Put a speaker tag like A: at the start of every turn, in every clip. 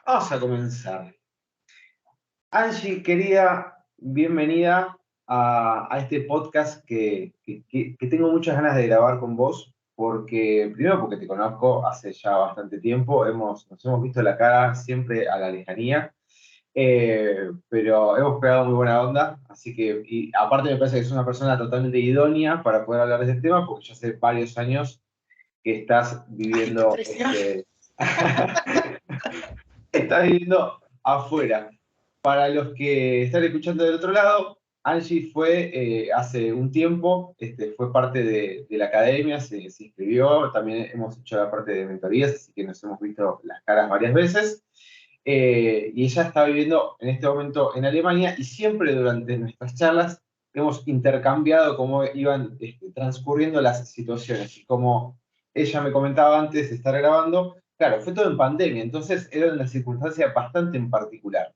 A: Vamos a comenzar. Angie, querida, bienvenida a este podcast que tengo muchas ganas de grabar con vos, porque primero porque te conozco hace ya bastante tiempo, nos hemos visto la cara siempre a la lejanía, pero hemos pegado muy buena onda, así que, y aparte me parece que es una persona totalmente idónea para poder hablar de este tema, porque ya hace varios años que estás
B: Ay, qué
A: viviendo,
B: presión.
A: estás viviendo afuera. Para los que están escuchando del otro lado, Angie fue hace un tiempo, fue parte de la academia, se inscribió, también hemos hecho la parte de mentorías, así que nos hemos visto las caras varias veces. Y ella está viviendo en este momento en Alemania y siempre durante nuestras charlas hemos intercambiado cómo iban transcurriendo las situaciones y como ella me comentaba antes de estar grabando, claro, fue todo en pandemia, entonces era una circunstancia bastante en particular.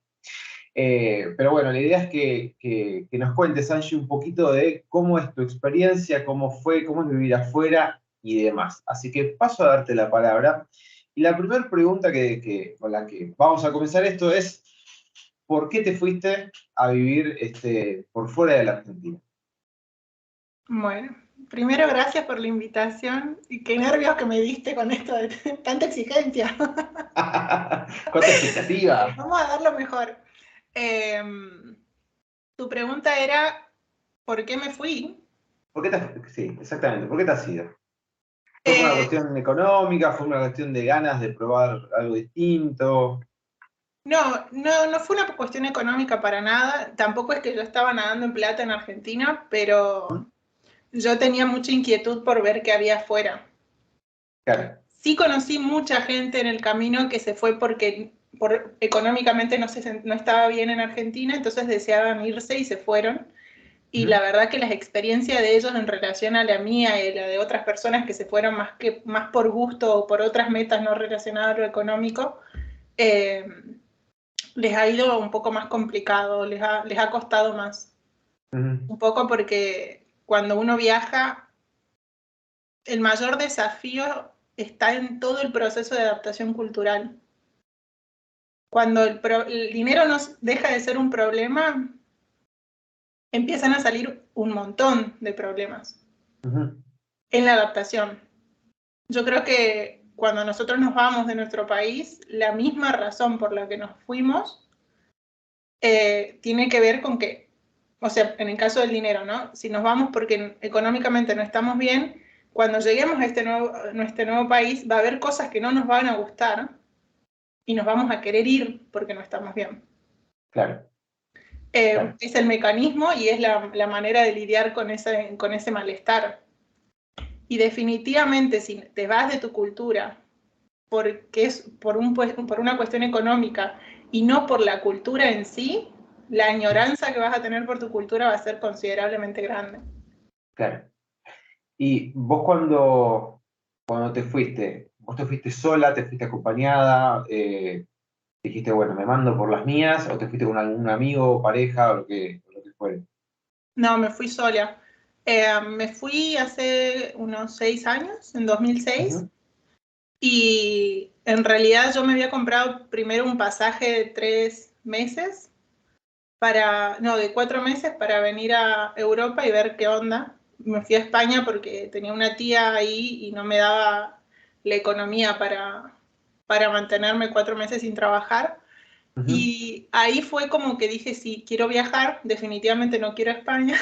A: Pero bueno, la idea es que nos cuentes, Angie, un poquito de cómo es tu experiencia, cómo fue, cómo es vivir afuera y demás. Así que paso a darte la palabra. Y la primera pregunta con la que vamos a comenzar esto es, ¿por qué te fuiste a vivir por fuera de la Argentina?
B: Bueno, primero gracias por la invitación y qué nervios que me diste con esto de tanta exigencia.
A: ¿Cuánta expectativa?
B: Vamos a dar lo mejor. Eh, Tu pregunta era, ¿por qué me fui?
A: Sí, exactamente, ¿por qué te has ido? ¿Fue por una
B: Eh,
A: cuestión económica? ¿Fue una cuestión de ganas de probar algo distinto?
B: no fue una cuestión económica para nada. Tampoco es que yo estaba nadando en plata en Argentina, pero yo tenía mucha inquietud por ver qué había afuera.
A: Claro.
B: Sí conocí mucha gente en el camino que se fue porque económicamente no estaba bien en Argentina, entonces deseaban irse y se fueron. Y la verdad que las experiencias de ellos en relación a la mía y la de otras personas que se fueron más por gusto o por otras metas no relacionadas a lo económico, eh, les ha ido un poco más complicado, les ha costado más.
A: Ujú.
B: Un poco porque cuando uno viaja, el mayor desafío está en todo el proceso de adaptación cultural. Cuando el dinero nos deja de ser un problema, empiezan a salir un montón de problemas
A: Ujú.
B: en la adaptación. Yo creo que cuando nosotros nos vamos de nuestro país, la misma razón por la que nos fuimos tiene que ver con que, o sea, en el caso del dinero, ¿no? Si nos vamos porque económicamente no estamos bien, cuando lleguemos a este nuevo país va a haber cosas que no nos van a gustar y nos vamos a querer ir porque no estamos bien.
A: Claro, claro.
B: Es el mecanismo y es la manera de lidiar con ese malestar. Y definitivamente si te vas de tu cultura porque es por una cuestión económica y no por la cultura en sí, la añoranza que vas a tener por tu cultura va a ser considerablemente grande.
A: Claro. Y vos cuando te fuiste, ¿vos te fuiste sola, te fuiste acompañada? Dijiste, bueno, me mando por las mías, o te fuiste con algún amigo, pareja, o lo que fuere.
B: No, me fui sola. Me fui hace unos 6 años, en 2006,
A: Ujú.
B: y en realidad yo me había comprado primero un pasaje de 3 meses no, de 4 meses para venir a Europa y ver qué onda. Me fui a España porque tenía una tía ahí y no me daba la economía para mantenerme 4 meses sin trabajar.
A: Ujú.
B: Y ahí fue como que dije, sí, quiero viajar, definitivamente no quiero España.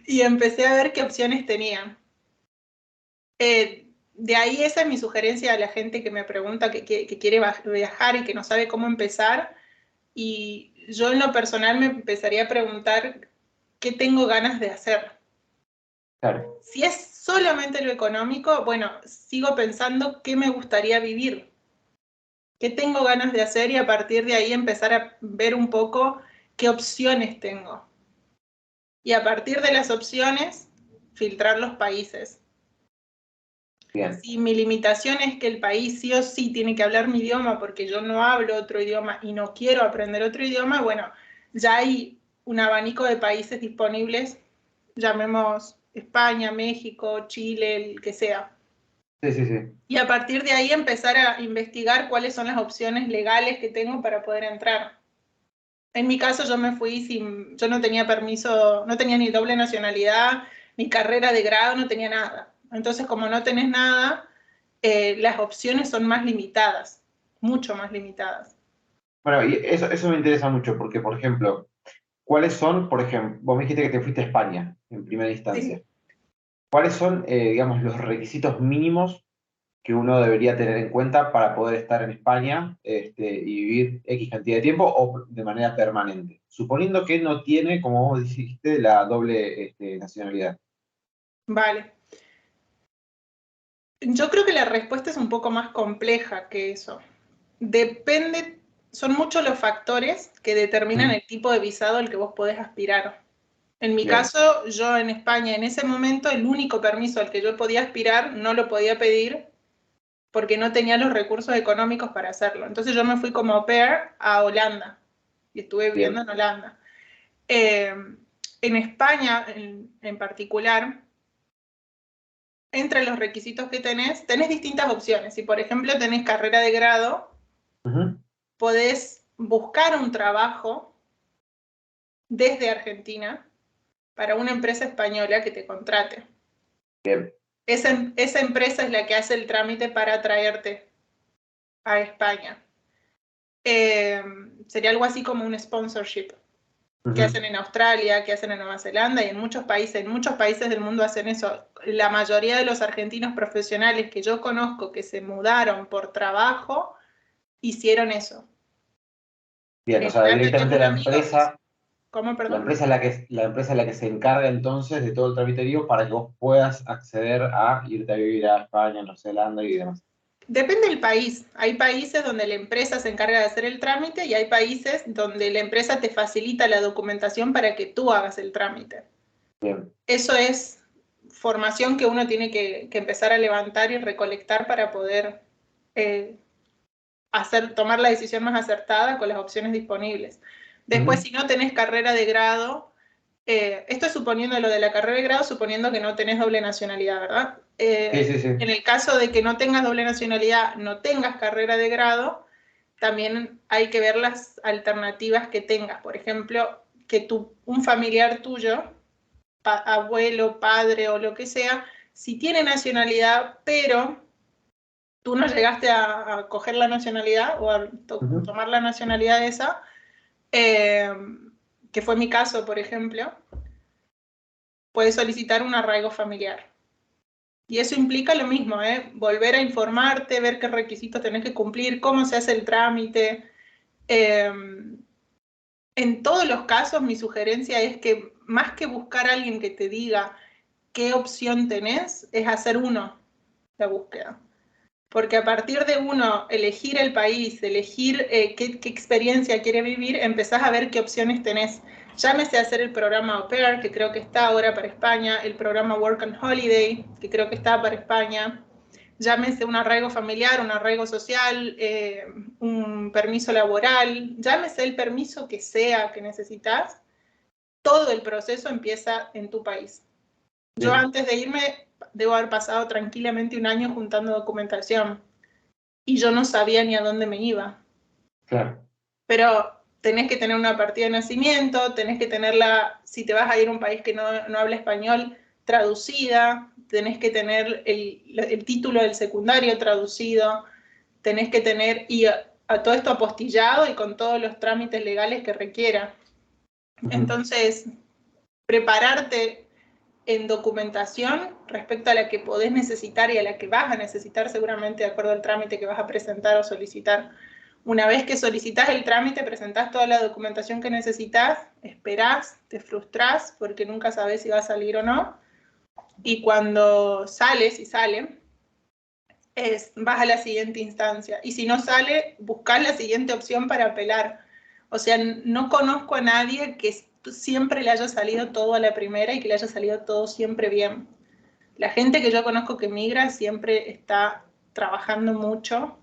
B: Y empecé a ver qué opciones tenía. De ahí esa es mi sugerencia a la gente que me pregunta que quiere viajar y que no sabe cómo empezar. Y yo en lo personal me empezaría a preguntar qué tengo ganas de hacer.
A: Claro,
B: Si es solamente lo económico, bueno, sigo pensando qué me gustaría vivir, qué tengo ganas de hacer y a partir de ahí empezar a ver un poco qué opciones tengo. Y a partir de las opciones, filtrar los países.
A: bien,
B: Si mi limitación es que el país sí o sí tiene que hablar mi idioma porque yo no hablo otro idioma y no quiero aprender otro idioma, bueno, ya hay un abanico de países disponibles, llamemos España, México, Chile, el que sea.
A: Sí, sí, sí.
B: Y a partir de ahí empezar a investigar cuáles son las opciones legales que tengo para poder entrar. En mi caso yo me fui yo no tenía permiso, no tenía ni doble nacionalidad, ni carrera de grado, no tenía nada. Entonces, como no tenés nada, las opciones son más limitadas, mucho más limitadas.
A: Bueno, y eso me interesa mucho, porque, por ejemplo, ¿cuáles son, por ejemplo, vos me dijiste que te fuiste a España en primera instancia?
B: Sí.
A: ¿Cuáles son, digamos, los requisitos mínimos que uno debería tener en cuenta para poder estar en España y vivir X cantidad de tiempo o de manera permanente? Suponiendo que no tiene, como vos dijiste, la doble nacionalidad.
B: Vale. Yo creo que la respuesta es un poco más compleja que eso. Depende, son muchos los factores que determinan
A: Mm,
B: el tipo de visado al que vos podés aspirar. En mi
A: bien,
B: caso, yo en España, en ese momento, el único permiso al que yo podía aspirar no lo podía pedir porque no tenía los recursos económicos para hacerlo. Entonces yo me fui como au pair a Holanda y estuve viviendo
A: bien.
B: en Holanda. Eh, en España, en particular, entre los requisitos que tenés distintas opciones. Si, por ejemplo, tenés carrera de grado,
A: Ujú,
B: podés buscar un trabajo desde Argentina para una empresa española que te contrate.
A: bien,
B: Esa empresa es la que hace el trámite para traerte a España. Eh, Sería algo así como un sponsorship que
A: ujú,
B: hacen en Australia, que hacen en Nueva Zelanda y en muchos países del mundo hacen eso. La mayoría de los argentinos profesionales que yo conozco que se mudaron por trabajo, hicieron eso.
A: bien. O
B: En
A: sea,
B: Holanda tengo
A: directamente
B: un amigo, ¿cómo,
A: la
B: perdón?
A: empresa la empresa es la que se encarga entonces de todo el tramiterío para que vos puedas acceder a irte a vivir a España, Nueva Zelanda y demás.
B: Depende del país. Hay países donde la empresa se encarga de hacer el trámite y hay países donde la empresa te facilita la documentación para que tú hagas el trámite.
A: Bien.
B: Eso es formación que uno tiene que empezar a levantar y recolectar para poder eh, tomar la decisión más acertada con las opciones disponibles. Después,
A: Ujú.
B: si no tenés carrera de grado, esto es suponiendo lo de la carrera de grado, suponiendo que no tenés doble nacionalidad, ¿verdad?
A: Sí, sí, sí.
B: En el caso de que no tengas doble nacionalidad, no tengas carrera de grado, también hay que ver las alternativas que tengas. Por ejemplo, que un familiar tuyo, abuelo, padre o lo que sea, si tiene nacionalidad, pero tú no llegaste a coger la nacionalidad o a
A: Ujú.
B: tomar la nacionalidad esa, eh, que fue mi caso, por ejemplo, puedes solicitar un arraigo familiar. Y eso implica lo mismo, ¿eh? Volver a informarte, ver qué requisitos tenés que cumplir, cómo se hace el trámite. Eh, en todos los casos, mi sugerencia es que más que buscar a alguien que te diga qué opción tenés, es hacer uno la búsqueda. Porque a partir de uno elegir el país, elegir qué experiencia quiere vivir, empezás a ver qué opciones tenés. Llámese a hacer el programa Au Pair, que creo que está ahora para España, el programa Work and Holiday, que creo que está para España. Llámese un arraigo familiar, un arraigo social, un permiso laboral, llámese el permiso que sea que necesitas, todo el proceso empieza en tu país. Yo
A: Bien,
B: antes de irme debo haber pasado tranquilamente un año juntando documentación y yo no sabía ni a dónde me iba.
A: claro.
B: Pero tenés que tener una partida de nacimiento, tenés que tenerla, si te vas a ir a un país que no habla español, traducida, tenés que tener el título del secundario traducido, tenés que tener y a todo esto apostillado y con todos los trámites legales que requiera.
A: Ujú,
B: Entonces, prepararte en documentación respecto a la que podés necesitar y a la que vas a necesitar seguramente de acuerdo al trámite que vas a presentar o solicitar. Una vez que solicitas el trámite, presentás toda la documentación que necesitas, esperás, te frustrás porque nunca sabes si va a salir o no. Y cuando sale, si sale, vas a la siguiente instancia. Y si no sale, buscás la siguiente opción para apelar. O sea, no conozco a nadie que siempre le haya salido todo a la primera y que le haya salido todo siempre bien. La gente que yo conozco que migra siempre está trabajando mucho,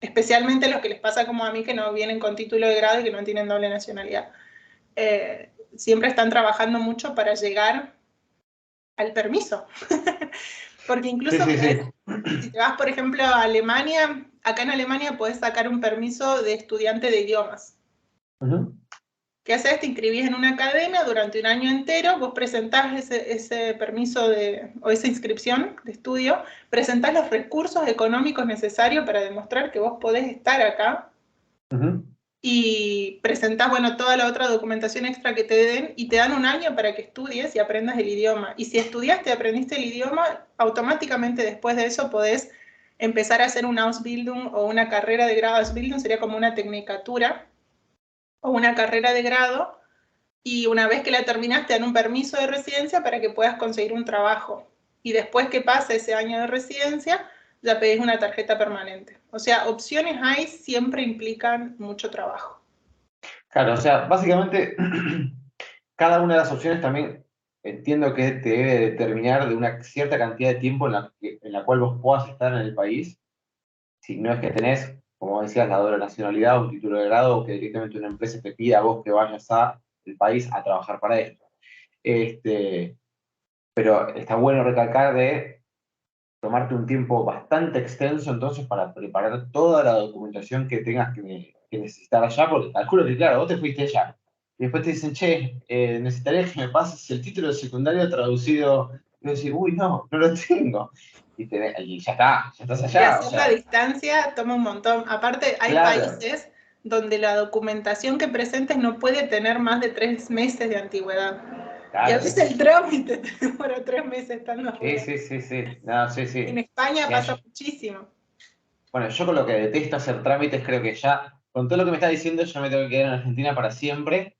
B: especialmente los que les pasa como a mí que no vienen con título de grado y que no tienen doble nacionalidad. Siempre están trabajando mucho para llegar al permiso. Porque incluso si te vas, por ejemplo, a Alemania, acá en Alemania podés sacar un permiso de estudiante de idiomas. ¿Qué haces? Te inscribís en una academia durante un año entero, vos presentás ese permiso o esa inscripción de estudio, presentás los recursos económicos necesarios para demostrar que vos podés estar acá, y presentás, bueno, toda la otra documentación extra que te den, y te dan un año para que estudies y aprendas el idioma. Y si estudiaste y aprendiste el idioma, automáticamente después de eso podés empezar a hacer una Ausbildung o una carrera de grado. Ausbildung sería como una tecnicatura o una carrera de grado, y una vez que la terminaste te dan un permiso de residencia para que puedas conseguir un trabajo. Y después que pase ese año de residencia, ya pedís una tarjeta permanente. O sea, opciones hay, siempre implican mucho trabajo.
A: Claro, o sea, básicamente cada una de las opciones también entiendo que te debe determinar de una cierta cantidad de tiempo en la cual vos puedas estar en el país. Si no es que tenés, como decías, la doble nacionalidad o un título de grado, o que directamente una empresa te pida a vos que vayas al país a trabajar para esto. Pero está bueno recalcar de tomarte un tiempo bastante extenso entonces para preparar toda la documentación que tengas que necesitar allá, porque calculo que, claro, vos te fuiste allá. Y después te dicen, che, necesitaría que me pases el título de secundario traducido. Y vos decís, uy, no lo tengo. Y ya está, ya estás
B: Y
A: allá. O
B: hacer la
A: sea,
B: distancia toma un montón. Aparte, hay
A: claro,
B: países donde la documentación que presentes no puede tener más de 3 meses de antigüedad. Y a
A: claro.
B: veces el trámite te demora 3 meses estando
A: Sí,
B: afuera.
A: sí, sí, sí. No, sí,
B: En
A: sí.
B: España
A: Mira,
B: pasa muchísimo.
A: bueno, yo con lo que detesto hacer trámites, creo que ya, con todo lo que me está diciendo, yo me tengo que quedar en Argentina para siempre,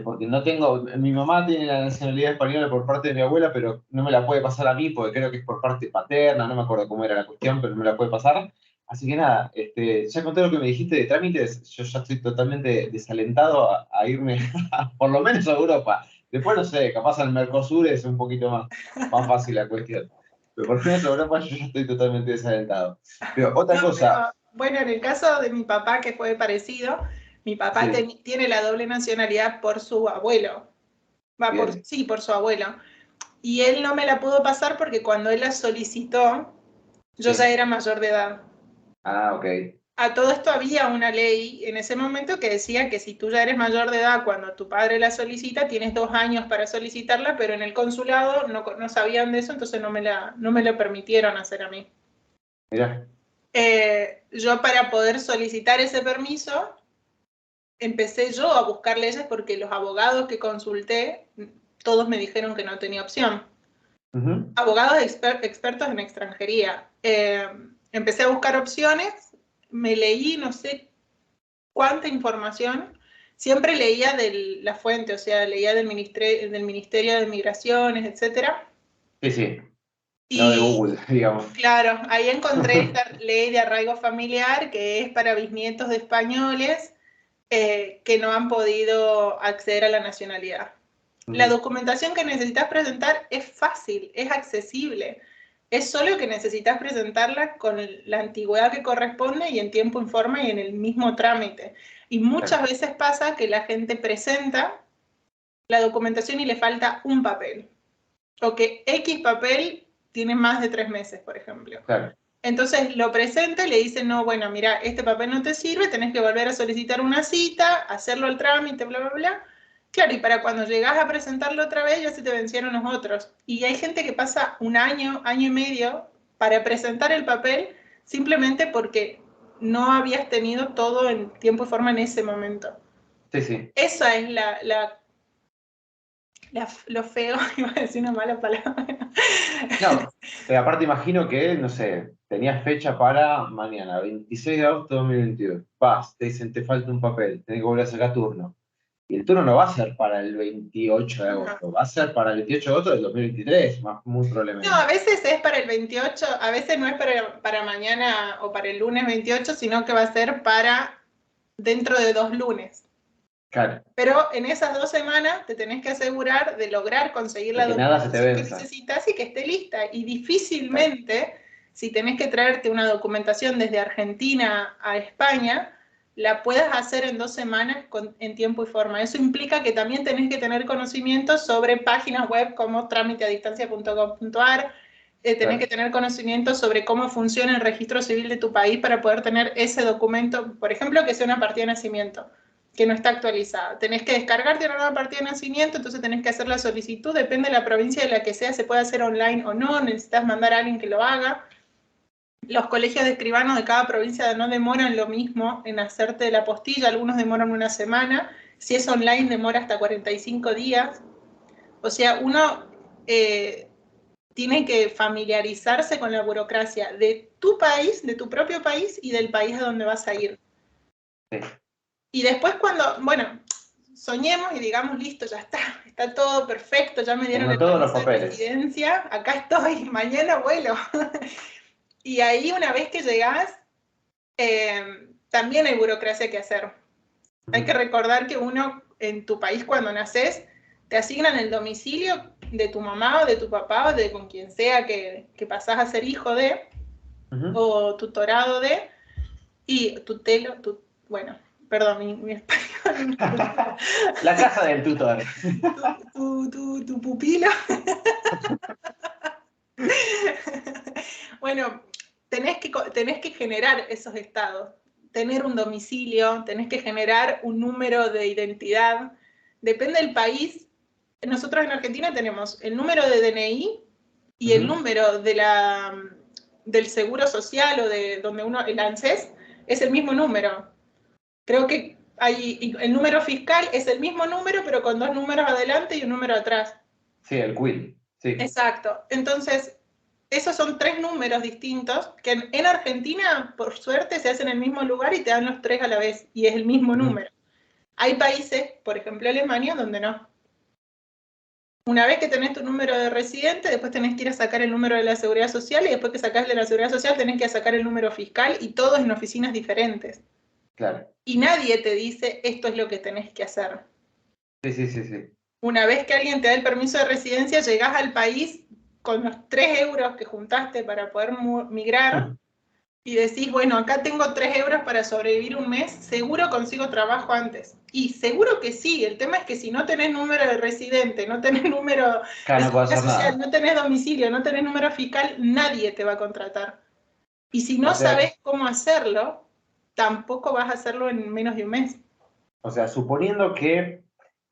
A: porque no tengo, mi mamá tiene la nacionalidad española por parte de mi abuela, pero no me la puede pasar a mí, porque creo que es por parte paterna, no me acuerdo cómo era la cuestión, pero no me la puede pasar. Así que nada, ya con todo lo que me dijiste de trámites, yo ya estoy totalmente desalentado a irme, por lo menos a Europa. Después, no sé, capaz al Mercosur es un poquito más fácil la cuestión. Pero por lo menos a Europa yo ya estoy totalmente desalentado. Pero otra
B: No, pero
A: cosa,
B: bueno, en el caso de mi papá, que fue parecido, mi papá
A: sí,
B: tiene la doble nacionalidad por su abuelo. Va
A: bien,
B: sí, por su abuelo. Y él no me la pudo pasar porque cuando él la solicitó, yo ya
A: sí.
B: era mayor de edad.
A: Ah, ok,
B: A todo esto había una ley en ese momento que decía que si tú ya eres mayor de edad cuando tu padre la solicita, tienes 2 años para solicitarla, pero en el consulado no sabían de eso, entonces no me lo permitieron hacer a mí.
A: mira,
B: Yo para poder solicitar ese permiso, empecé yo a buscar leyes porque los abogados que consulté, todos me dijeron que no tenía opción. Abogados expertos en extranjería. Empecé a buscar opciones, me leí no sé cuánta información, siempre leía de la fuente, o sea, leía del Ministerio de Migraciones, etc.
A: sí, sí, no de
B: Y
A: Google, digamos.
B: claro, ahí encontré esta ley de arraigo familiar que es para bisnietos de españoles que no han podido acceder a la nacionalidad. La documentación que necesitas presentar es fácil, es accesible. Es solo que necesitas presentarla con la antigüedad que corresponde y en tiempo y forma y en el mismo trámite. Y muchas
A: Claro,
B: veces pasa que la gente presenta la documentación y le falta un papel. O que X papel tiene más de 3 meses, por ejemplo.
A: claro.
B: Entonces lo presenta y le dice, no, bueno, mira, este papel no te sirve, tenés que volver a solicitar una cita, hacerlo al trámite, bla, bla, bla. Claro, y para cuando llegás a presentarlo otra vez ya se te vencieron los otros. Y hay gente que pasa un año, año y medio para presentar el papel simplemente porque no habías tenido todo en tiempo y forma en ese momento.
A: Sí, sí.
B: Esa es lo feo, iba a decir una mala palabra.
A: No, aparte imagino que, no sé, tenías fecha para mañana, 26 de agosto de 2022. Vas, te dicen, te falta un papel, tenés que volver a sacar turno. Y el turno no va a ser para el 28 de
B: No.
A: agosto, va a ser para el 28 de agosto del 2023, muy
B: No, a
A: probablemente.
B: veces es para el 28, a veces no es para mañana o para el lunes 28, sino que va a ser para dentro de 2 lunes.
A: Claro,
B: Pero en esas 2 semanas te tenés que asegurar de lograr conseguir
A: de
B: la
A: que nada se te
B: documentación que
A: venza.
B: necesitas y que esté lista. Y
A: Claro.
B: difícilmente, si tenés que traerte una documentación desde Argentina a España, la puedas hacer en 2 semanas en tiempo y forma. Eso implica que también tenés que tener conocimientos sobre páginas web como tramiteadistancia.gov.ar, tenés que tener conocimiento sobre cómo funciona el registro civil de tu país para poder tener ese documento, por ejemplo, que sea una partida de nacimiento, que no está actualizada. Tenés que descargarte una nueva partida de nacimiento, entonces tenés que hacer la solicitud, depende de la provincia de la que sea, se puede hacer online o no, necesitas mandar a alguien que lo haga. Los colegios de escribanos de cada provincia no demoran lo mismo en hacerte la apostilla, algunos demoran una semana, si es online demora hasta 45 días. O sea, uno tiene que familiarizarse con la burocracia de tu país, de tu propio país y del país a donde vas a ir.
A: Sí.
B: Y después cuando, bueno, soñemos y digamos, listo, ya está todo perfecto, ya me dieron
A: Tengo
B: el
A: todos los
B: permiso de
A: papeles.
B: residencia, acá estoy, mañana vuelo. Y ahí una vez que llegás, también hay burocracia que hacer. Hay que recordar que uno en tu país cuando naces te asignan el domicilio de tu mamá o de tu papá o de con quien sea que pasás a ser hijo de, o tutorado de, y bueno, perdón, mi español.
A: La casa del tutor.
B: Tu pupilo. Bueno, tenés que generar esos estados, tener un domicilio, tenés que generar un número de identidad. Depende del país. Nosotros en Argentina tenemos el número de DNI y el número del seguro social o de donde uno, el ANSES, es el mismo número. Creo que el número fiscal es el mismo número, pero con 2 números adelante y un número atrás.
A: Sí, el quill. Sí.
B: Exacto. Entonces, esos son 3 números distintos que en Argentina, por suerte, se hacen en el mismo lugar y te dan los 3 a la vez y es el mismo número. Hay países, por ejemplo Alemania, donde no. Una vez que tenés tu número de residente, después tenés que ir a sacar el número de la seguridad social y después que sacás el de la seguridad social tenés que ir a sacar el número fiscal y todo en oficinas diferentes.
A: Claro.
B: Y nadie te dice esto es lo que tenés que hacer.
A: Sí.
B: Una vez que alguien te da el permiso de residencia, llegás al país con los 3 euros que juntaste para poder migrar y decís, bueno, acá tengo 3 euros para sobrevivir un mes, seguro consigo trabajo antes. Y seguro que sí, el tema es que si no tenés número de residente, no tenés número de
A: No puedo
B: seguridad
A: hacer
B: social,
A: nada.
B: no tenés domicilio, no tenés número fiscal, nadie te va a contratar. Y si no
A: O sea,
B: sabes cómo hacerlo, tampoco vas a hacerlo en menos de un mes.
A: suponiendo que,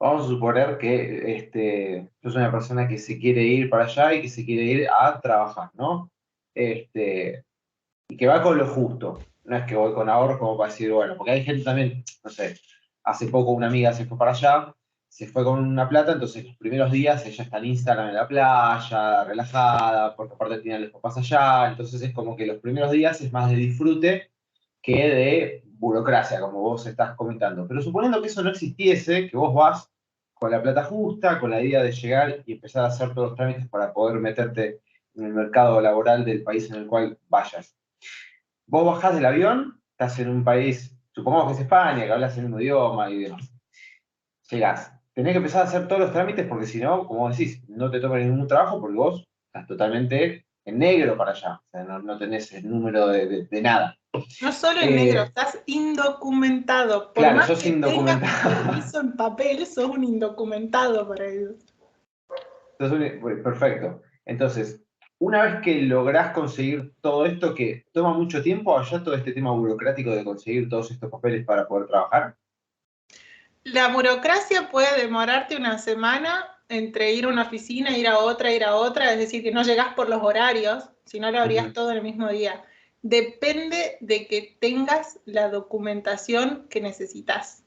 A: vamos a suponer que yo soy una persona que se quiere ir para allá y que se quiere ir a trabajar, ¿no? Y que va con lo justo. No es que voy con ahorros como para decir, bueno, porque hay gente también, no sé, hace poco una amiga se fue para allá, se fue con una plata, entonces los primeros días ella está en Instagram en la playa, relajada, porque aparte tiene a los papás allá, entonces es como que los primeros días es más de disfrute que de burocracia, como vos estás comentando. Pero suponiendo que eso no existiese, que vos vas con la plata justa, con la idea de llegar y empezar a hacer todos los trámites para poder meterte en el mercado laboral del país en el cual vayas. Vos bajás del avión, estás en un país, supongamos que es España, que hablas el mismo idioma y demás. Llegás, tenés que empezar a hacer todos los trámites porque si no, como decís, no te toman ningún trabajo porque vos estás totalmente en negro para allá. O sea, no tenés el número de nada.
B: No solo en negro,
A: Eh,
B: estás indocumentado. Por
A: claro,
B: más
A: sos
B: que tengas tu
A: indocumentado.
B: permiso en papel, sos un indocumentado para ellos.
A: Perfecto. Entonces, una vez que lográs conseguir todo esto, que toma mucho tiempo allá, todo este tema burocrático de conseguir todos estos papeles para poder trabajar.
B: La burocracia puede demorarte una semana entre ir a una oficina, ir a otra, es decir, que no llegás por los horarios, si no lo harías todo en el mismo día. Depende de que tengas la documentación que necesitas.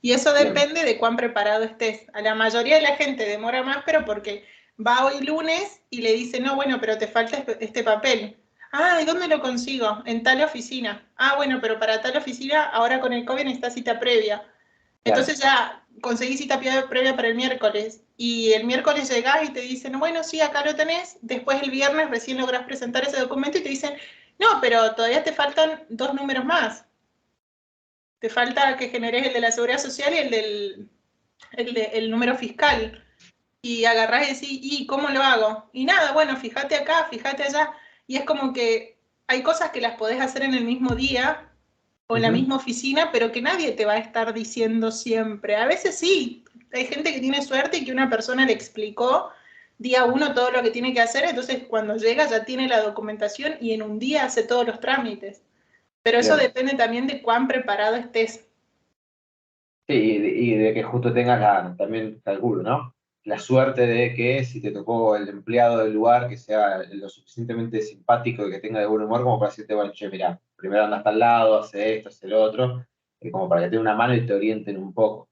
B: Y eso
A: Bien.
B: depende de cuán preparado estés. A la mayoría de la gente demora más, pero porque va hoy lunes y le dice, no, bueno, pero te falta este papel. Ah, ¿y dónde lo consigo? En tal oficina. Ah, bueno, pero para tal oficina, ahora con el COVID necesitas cita previa.
A: Claro.
B: Entonces ya conseguí cita previa para el miércoles. Y el miércoles llegás y te dicen, bueno, sí, acá lo tenés. Después el viernes recién lográs presentar ese documento y te dicen, no, pero todavía te faltan 2 números más. Te falta que generes el de la seguridad social y el número fiscal. Y agarrás y decís, ¿y cómo lo hago? Y nada, bueno, fíjate acá, fíjate allá. Y es como que hay cosas que las podés hacer en el mismo día o en la misma oficina, pero que nadie te va a estar diciendo siempre. A veces sí, hay gente que tiene suerte y que una persona le explicó día uno todo lo que tiene que hacer, entonces cuando llega ya tiene la documentación y en un día hace todos los trámites. Pero eso
A: Bien.
B: depende también de cuán preparado estés.
A: Sí, y de que justo tengas también calculo, ¿no? La suerte de que si te tocó el empleado del lugar que sea lo suficientemente simpático y que tenga de buen humor como para decirte, bueno, che, mirá, primero anda hasta al lado, hace esto, hace lo otro, como para que te dé una mano y te orienten un poco.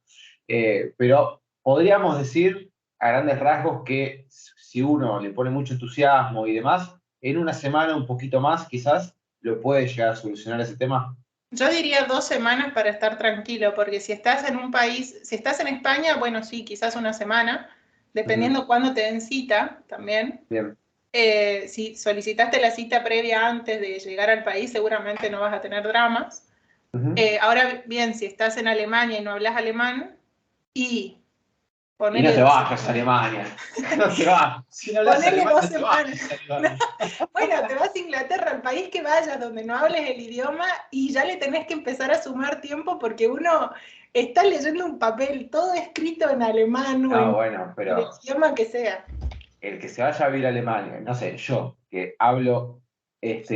A: Pero podríamos decir a grandes rasgos que si uno le pone mucho entusiasmo y demás, en una semana, un poquito más quizás, lo puede llegar a solucionar ese tema.
B: Yo diría 2 semanas para estar tranquilo, porque si estás en un país, si estás en España, bueno, sí, quizás una semana,
A: Ujú.
B: dependiendo cuándo te den cita también.
A: Bien.
B: Si solicitaste la cita previa antes de llegar al país, seguramente no vas a tener dramas.
A: Ujú.
B: Ahora bien, si estás en Alemania y no hablas alemán, y
A: Y no
B: ponele
A: te
B: dos
A: vayas a
B: semanas.
A: Alemania. No te vas. Si no hablas
B: Ponele
A: alemán,
B: dos
A: no te
B: semanas.
A: vayas a Alemania.
B: Bueno, te vas a Inglaterra, al país que vayas, donde no hables el idioma, y ya le tenés que empezar a sumar tiempo porque uno está leyendo un papel, todo escrito en alemán o
A: No,
B: en
A: bueno,
B: el
A: pero
B: idioma que sea.
A: el que se vaya a vivir a Alemania, no sé, yo, que hablo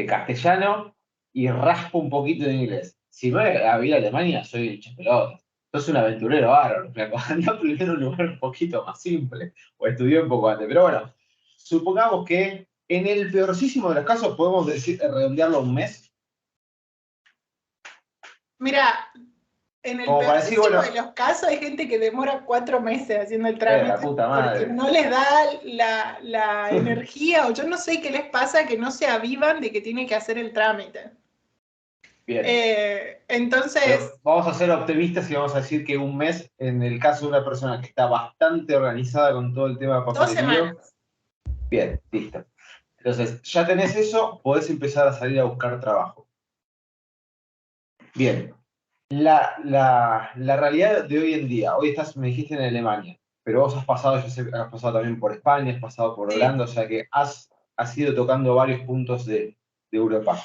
A: castellano y raspo un poquito de inglés. Si me voy a vivir a Alemania, soy el chapelota. Sos un aventurero bárbaro. Flaco. Andá primero a un lugar un poquito más simple. O estudié un poco antes. Pero bueno, supongamos que en el peorcísimo de los casos podemos decir, redondearlo a un mes.
B: Mira, en el
A: Como para decir,
B: peorcísimo de
A: bueno,
B: los casos hay gente que demora 4 meses haciendo el
A: la
B: trámite
A: puta
B: porque
A: madre.
B: no les da la energía o yo no sé qué les pasa que no se avivan de que tienen que hacer el trámite.
A: Bien.
B: Entonces,
A: Pero vamos a ser optimistas y vamos a decir que un mes, en el caso de una persona que está bastante organizada con todo el tema de
B: 2 semanas.
A: papelerío, bien, listo. Entonces, ya tenés eso, podés empezar a salir a buscar trabajo. Bien, la realidad de hoy en día, hoy estás, me dijiste en Alemania, pero vos has pasado, yo sé, has pasado también por España, has pasado por
B: Sí.
A: Holanda, o sea que has ido tocando varios puntos de Europa.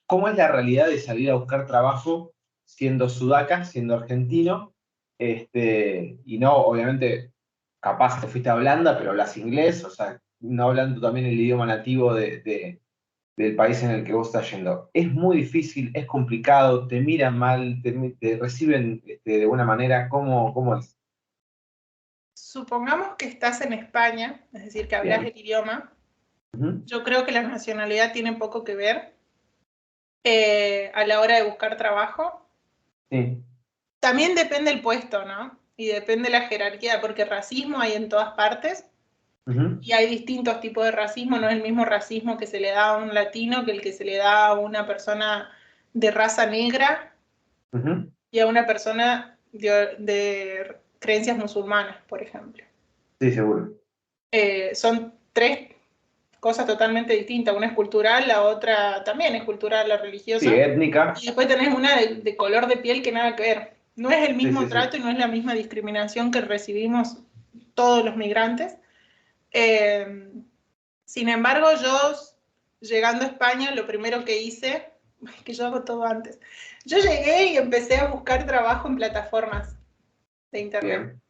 A: ¿Cómo es la realidad de salir a buscar trabajo siendo sudaca, siendo argentino? Y no, obviamente, capaz te fuiste a Holanda, pero hablas inglés, o sea, no hablando también el idioma nativo del país en el que vos estás yendo. Es muy difícil, es complicado, te miran mal, te reciben de buena manera. ¿Cómo es?
B: Supongamos que estás en España, es decir, que hablas
A: Bien.
B: el idioma.
A: Ujú.
B: Yo creo que la nacionalidad tiene poco que ver a la hora de buscar trabajo.
A: Sí.
B: También depende el puesto, ¿no? Y depende la jerarquía, porque racismo hay en todas partes
A: Ujú.
B: y hay distintos tipos de racismo. No es el mismo racismo que se le da a un latino que el que se le da a una persona de raza negra
A: Ujú.
B: y a una persona de creencias musulmanas, por ejemplo.
A: Sí, seguro.
B: Son tres cosas totalmente distintas. Una es cultural, la otra también es cultural, la
A: Sí,
B: religiosa.
A: étnica.
B: Y después tenés una de color de piel que nada que ver. No es el
A: Sí,
B: mismo
A: sí, sí.
B: trato y no es la misma discriminación que recibimos todos los migrantes. Eh, Sin embargo, yo llegando a España, lo primero que hice, que yo hago todo antes, yo llegué y empecé a buscar trabajo en plataformas de internet.
A: Bien.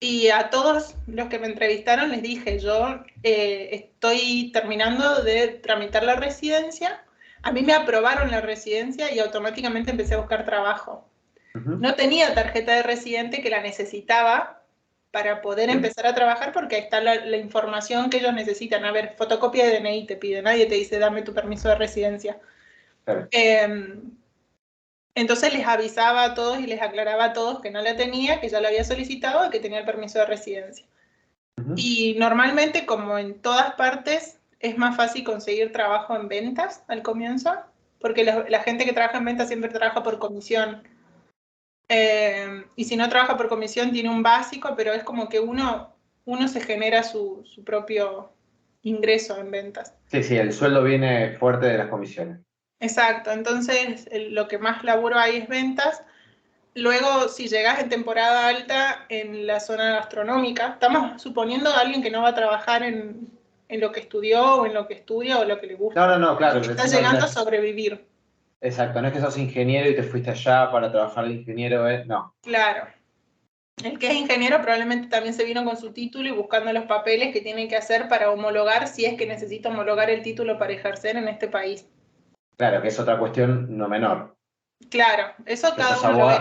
B: Y a todos los que me entrevistaron les dije, yo estoy terminando de tramitar la residencia, a mí me aprobaron la residencia y automáticamente empecé a buscar trabajo.
A: Ujú.
B: No tenía tarjeta de residente que la necesitaba para poder
A: Bien.
B: empezar a trabajar porque ahí está la información que ellos necesitan. A ver, fotocopia de DNI te pide, nadie te dice dame tu permiso de residencia.
A: Claro.
B: Eh, entonces les avisaba a todos y les aclaraba a todos que no la tenía, que ya la había solicitado y que tenía el permiso de residencia.
A: Ujú.
B: Y normalmente, como en todas partes, es más fácil conseguir trabajo en ventas al comienzo, porque la gente que trabaja en ventas siempre trabaja por comisión. Y si no trabaja por comisión, tiene un básico, pero es como que uno se genera su propio ingreso en ventas.
A: Sí, sí, el sueldo viene fuerte de las comisiones.
B: Exacto, entonces lo que más laburo hay es ventas. Luego, si llegas en temporada alta en la zona gastronómica, estamos suponiendo a alguien que no va a trabajar en lo que estudió o en lo que estudia o lo que le
A: No,
B: gusta.
A: no, no, claro.
B: Alguien que está llegando a sobrevivir.
A: Exacto, no es que sos ingeniero y te fuiste allá para trabajar de ingeniero, ¿eh? No.
B: Claro. El que es ingeniero probablemente también se vino con su título y buscando los papeles que tiene que hacer para homologar, si es que necesita homologar el título para ejercer en este país.
A: Claro, que es otra cuestión no menor.
B: Claro, eso
A: Que
B: cada uno lo ve.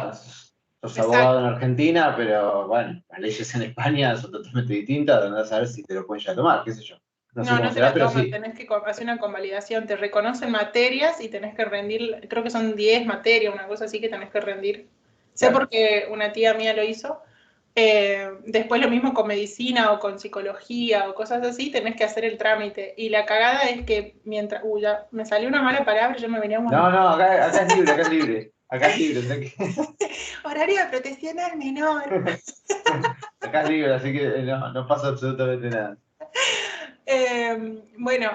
A: sos abogado en
B: Exacto.
A: Argentina, pero bueno, las leyes en España son totalmente distintas, andás a saber si te lo pueden ya tomar, qué sé yo. No sé
B: No,
A: cómo
B: no te
A: será,
B: la
A: pero
B: toman,
A: sí.
B: tenés que hacer una convalidación, te reconocen materias y tenés que rendir, creo que son 10 materias, una cosa así que tenés que rendir. Sé
A: Claro.
B: porque una tía mía lo hizo. Después lo mismo con medicina o con psicología o cosas así, tenés que hacer el trámite. Y la cagada es que mientras, ya me salió una mala palabra, yo me venía a
A: No,
B: aguantar.
A: no, acá es libre, acá es libre. Acá es libre,
B: Horario de protección al menor.
A: acá es libre, así que no pasa absolutamente nada.
B: Bueno,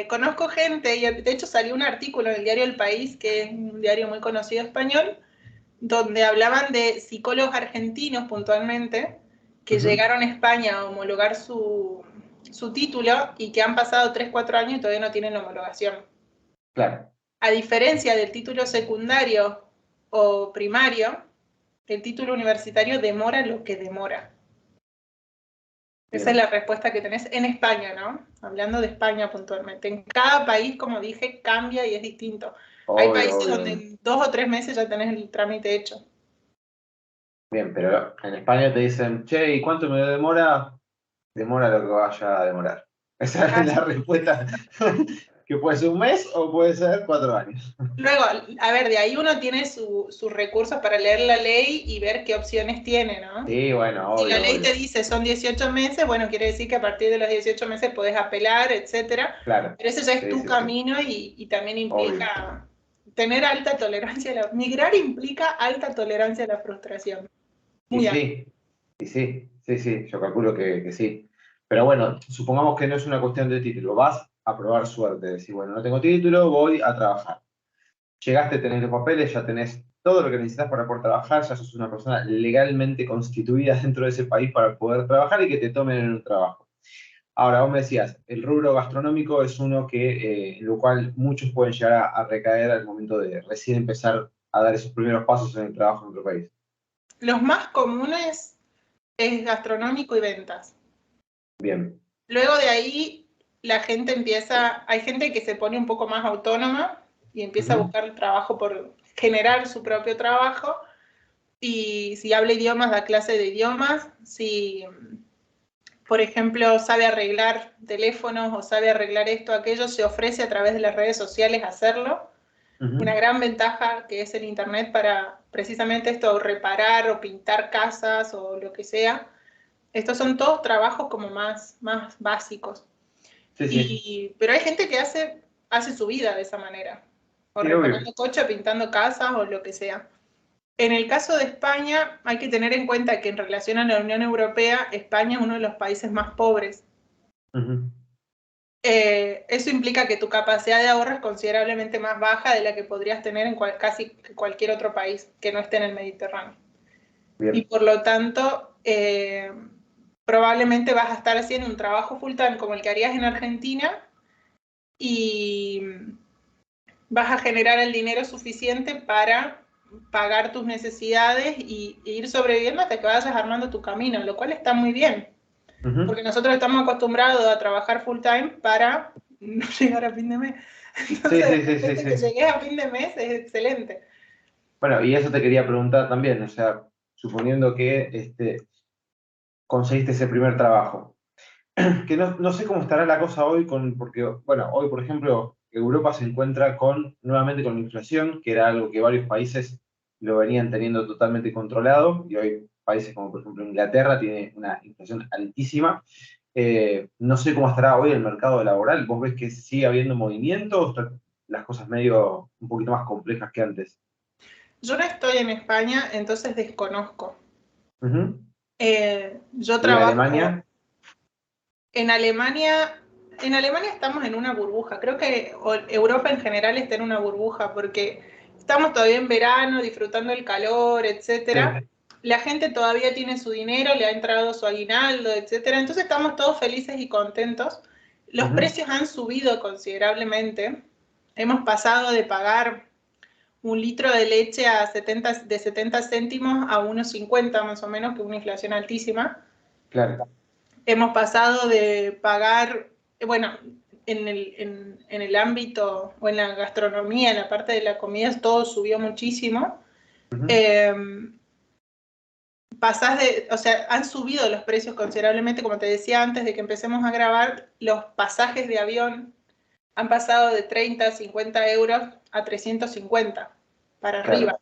B: conozco gente, y de hecho salió un artículo en el diario El País, que es un diario muy conocido español, donde hablaban de psicólogos argentinos puntualmente, que
A: Ujú.
B: llegaron a España a homologar su título y que han pasado 3 4 años y todavía no tienen la homologación.
A: Claro.
B: A diferencia del título secundario o primario, el título universitario demora lo que demora. Esa es
A: Bien.
B: la respuesta que tenés en España, ¿no? Hablando de España puntualmente. En cada país, como dije, cambia y es distinto. Hay
A: Obvio,
B: países
A: obvio,
B: donde
A: obvio.
B: en 2 o 3 meses ya tenés el trámite hecho.
A: Bien, pero en España te dicen, che, ¿y cuánto me demora? Demora lo que vaya a demorar. Esa es la respuesta, que puede ser un mes o puede ser 4 años.
B: Luego, a ver, de ahí uno tiene sus recursos para leer la ley y ver qué opciones tiene, ¿no?
A: Sí, bueno,
B: Si la
A: obvio,
B: ley te
A: obvio.
B: dice son 18 meses, bueno, quiere decir que a partir de los 18 meses podés apelar, etcétera.
A: Claro.
B: Pero ese ya es
A: Sí,
B: tu
A: sí, sí.
B: camino y también
A: Obvio.
B: implica tener alta tolerancia a migrar implica alta tolerancia a la frustración.
A: Y
B: Muy alta.
A: sí, y sí, sí, sí, yo calculo que sí. Pero bueno, supongamos que no es una cuestión de título, vas a probar suerte, decir, bueno, no tengo título, voy a trabajar. Llegaste, tenés los papeles, ya tenés todo lo que necesitas para poder trabajar, ya sos una persona legalmente constituida dentro de ese país para poder trabajar y que te tomen en un trabajo. Ahora, vos me decías, el rubro gastronómico es uno en lo cual muchos pueden llegar a recaer al momento de recién empezar a dar esos primeros pasos en el trabajo en otro país.
B: Los más comunes es gastronómico y ventas.
A: Bien.
B: Luego de ahí la gente empieza, hay gente que se pone un poco más autónoma y empieza a
A: Ujú.
B: buscar el trabajo por generar su propio trabajo. Y si habla idiomas, da clase de idiomas. Si, por ejemplo, sabe arreglar teléfonos o sabe arreglar esto o aquello, se ofrece a través de las redes sociales hacerlo. Una
A: Ujú.
B: gran ventaja que es el Internet para precisamente esto, reparar o pintar casas o lo que sea. Estos son todos trabajos como más básicos.
A: Sí, sí,
B: Pero hay gente que hace su vida de esa manera, o
A: sí, obvio.
B: reparando coche, pintando casas o lo que sea. En el caso de España, hay que tener en cuenta que en relación a la Unión Europea, España es uno de los países más pobres.
A: Ujú.
B: Eso implica que tu capacidad de ahorro es considerablemente más baja de la que podrías tener en casi cualquier otro país que no esté en el Mediterráneo. Y
A: Bien.
B: por lo tanto, probablemente vas a estar haciendo un trabajo full time como el que harías en Argentina y vas a generar el dinero suficiente para pagar tus necesidades e ir sobreviviendo hasta que vayas armando tu camino, lo cual está muy bien,
A: Ujú.
B: porque nosotros estamos acostumbrados a trabajar full time para no llegar a fin de mes.
A: Sí,
B: Entonces, de
A: sí, sí, sí,
B: repente que
A: sí.
B: llegues a fin de mes es excelente.
A: Bueno, y eso te quería preguntar también, o sea, suponiendo que conseguiste ese primer trabajo, que no sé cómo estará la cosa hoy porque, bueno, hoy, por ejemplo, Europa se encuentra nuevamente con la inflación, que era algo que varios países lo venían teniendo totalmente controlado, y hoy países como, por ejemplo, Inglaterra tiene una inflación altísima. No sé cómo estará hoy el mercado laboral. ¿Vos ves que sigue habiendo movimiento o están las cosas medio un poquito más complejas que antes?
B: Yo no estoy en España, entonces desconozco.
A: Ujú.
B: Yo
A: ¿Y en
B: trabajo
A: Alemania?
B: en Alemania. En Alemania estamos en una burbuja. Creo que Europa en general está en una burbuja porque estamos todavía en verano, disfrutando el calor, etcétera.
A: Sí.
B: La gente todavía tiene su dinero, le ha entrado su aguinaldo, etcétera. Entonces estamos todos felices y contentos. Los
A: Ujú.
B: precios han subido considerablemente. Hemos pasado de pagar un litro de leche de 70 céntimos a 1,50 más o menos, que es una inflación altísima.
A: Claro.
B: Hemos pasado de pagar, bueno, en el ámbito o en la gastronomía, en la parte de la comida, todo subió muchísimo. O sea, han subido los precios considerablemente, como te decía antes de que empecemos a grabar, los pasajes de avión han pasado de 30, 50 euros a 350 para arriba.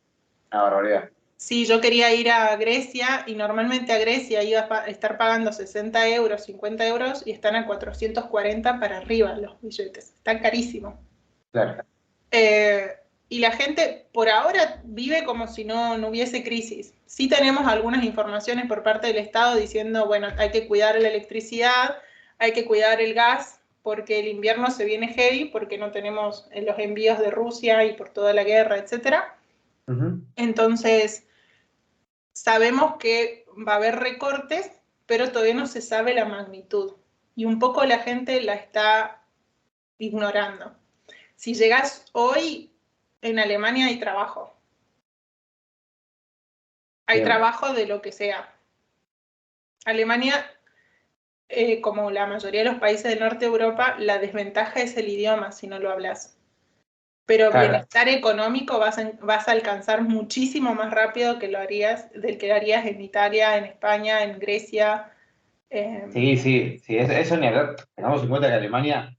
A: Una barbaridad.
B: Sí, yo quería ir a Grecia y normalmente a Grecia iba a estar pagando 60 euros, 50 euros y están a 440 para arriba los billetes. Están carísimos.
A: Claro.
B: Y la gente por ahora vive como si no hubiese crisis. Sí tenemos algunas informaciones por parte del Estado diciendo, bueno, hay que cuidar la electricidad, hay que cuidar el gas, porque el invierno se viene heavy, porque no tenemos los envíos de Rusia y por toda la guerra, etc. Entonces, sabemos que va a haber recortes, pero todavía no se sabe la magnitud. Y un poco la gente la está ignorando. Si llegas hoy, en Alemania hay trabajo. Hay trabajo de lo que sea. Alemania, como la mayoría de los países del norte de Europa, la desventaja es el idioma si no lo hablas. Pero bienestar económico vas a alcanzar muchísimo más rápido que del que harías en Italia, en España, en Grecia.
A: Sí, eso ni hablar. Tengamos en cuenta que Alemania,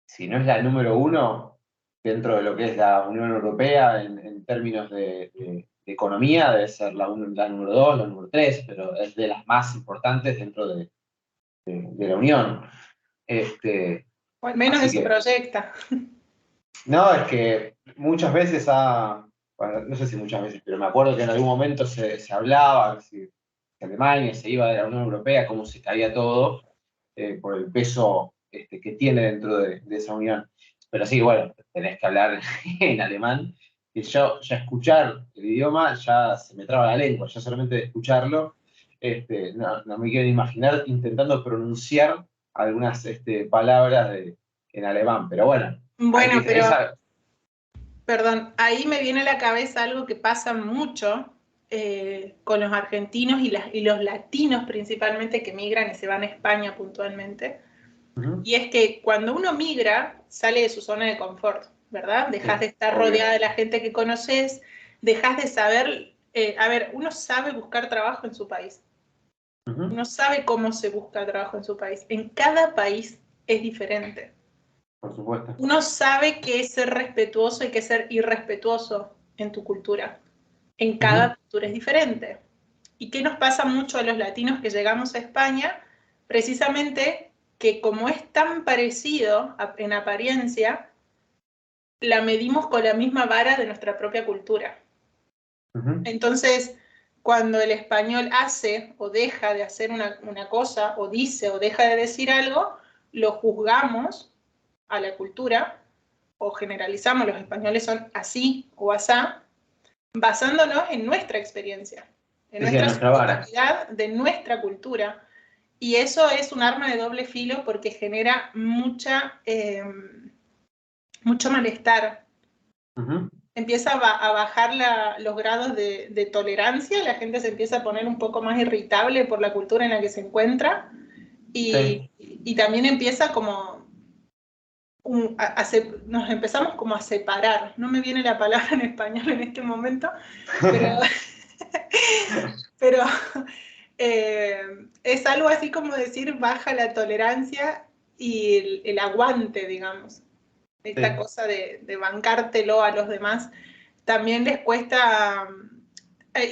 A: si no es la número uno dentro de lo que es la Unión Europea en términos de economía, debe ser la número dos, la número tres, pero es de las más importantes dentro de la Unión.
B: O al menos eso proyecta.
A: No, es que muchas veces bueno, no sé si muchas veces, pero me acuerdo que en algún momento se hablaba si Alemania se iba de la Unión Europea, cómo se caía todo por el peso que tiene dentro de esa unión. Pero sí, bueno, tenés que hablar en alemán. Y yo ya escuchar el idioma ya se me traba la lengua, ya solamente de escucharlo, no me quiero ni imaginar intentando pronunciar algunas palabras en alemán, pero bueno.
B: Bueno, pero, perdón, ahí me viene a la cabeza algo que pasa mucho con los argentinos y los latinos principalmente que migran y se van a España puntualmente. Y es que cuando uno migra, sale de su zona de confort, ¿verdad? Dejas de estar rodeada de la gente que conoces, dejas de saber, uno sabe buscar trabajo en su país. Uno sabe cómo se busca trabajo en su país. En cada país es diferente.
A: Por supuesto.
B: Uno sabe qué es ser respetuoso y qué es ser irrespetuoso en tu cultura. En cada cultura es diferente. ¿Y qué nos pasa mucho a los latinos que llegamos a España? Precisamente que como es tan parecido en apariencia, la medimos con la misma vara de nuestra propia cultura. Entonces, cuando el español hace o deja de hacer una cosa, o dice o deja de decir algo, lo juzgamos a la cultura, o generalizamos, los españoles son así o asá, basándonos en nuestra experiencia, en nuestra subjetividad de nuestra cultura. Y eso es un arma de doble filo porque genera mucho malestar. Empieza a bajar los grados de tolerancia, la gente se empieza a poner un poco más irritable por la cultura en la que se encuentra y también empieza como nos empezamos como a separar. No me viene la palabra en español en este momento, pero es algo así como decir baja la tolerancia y el aguante, digamos. Esta cosa de bancártelo a los demás también les cuesta,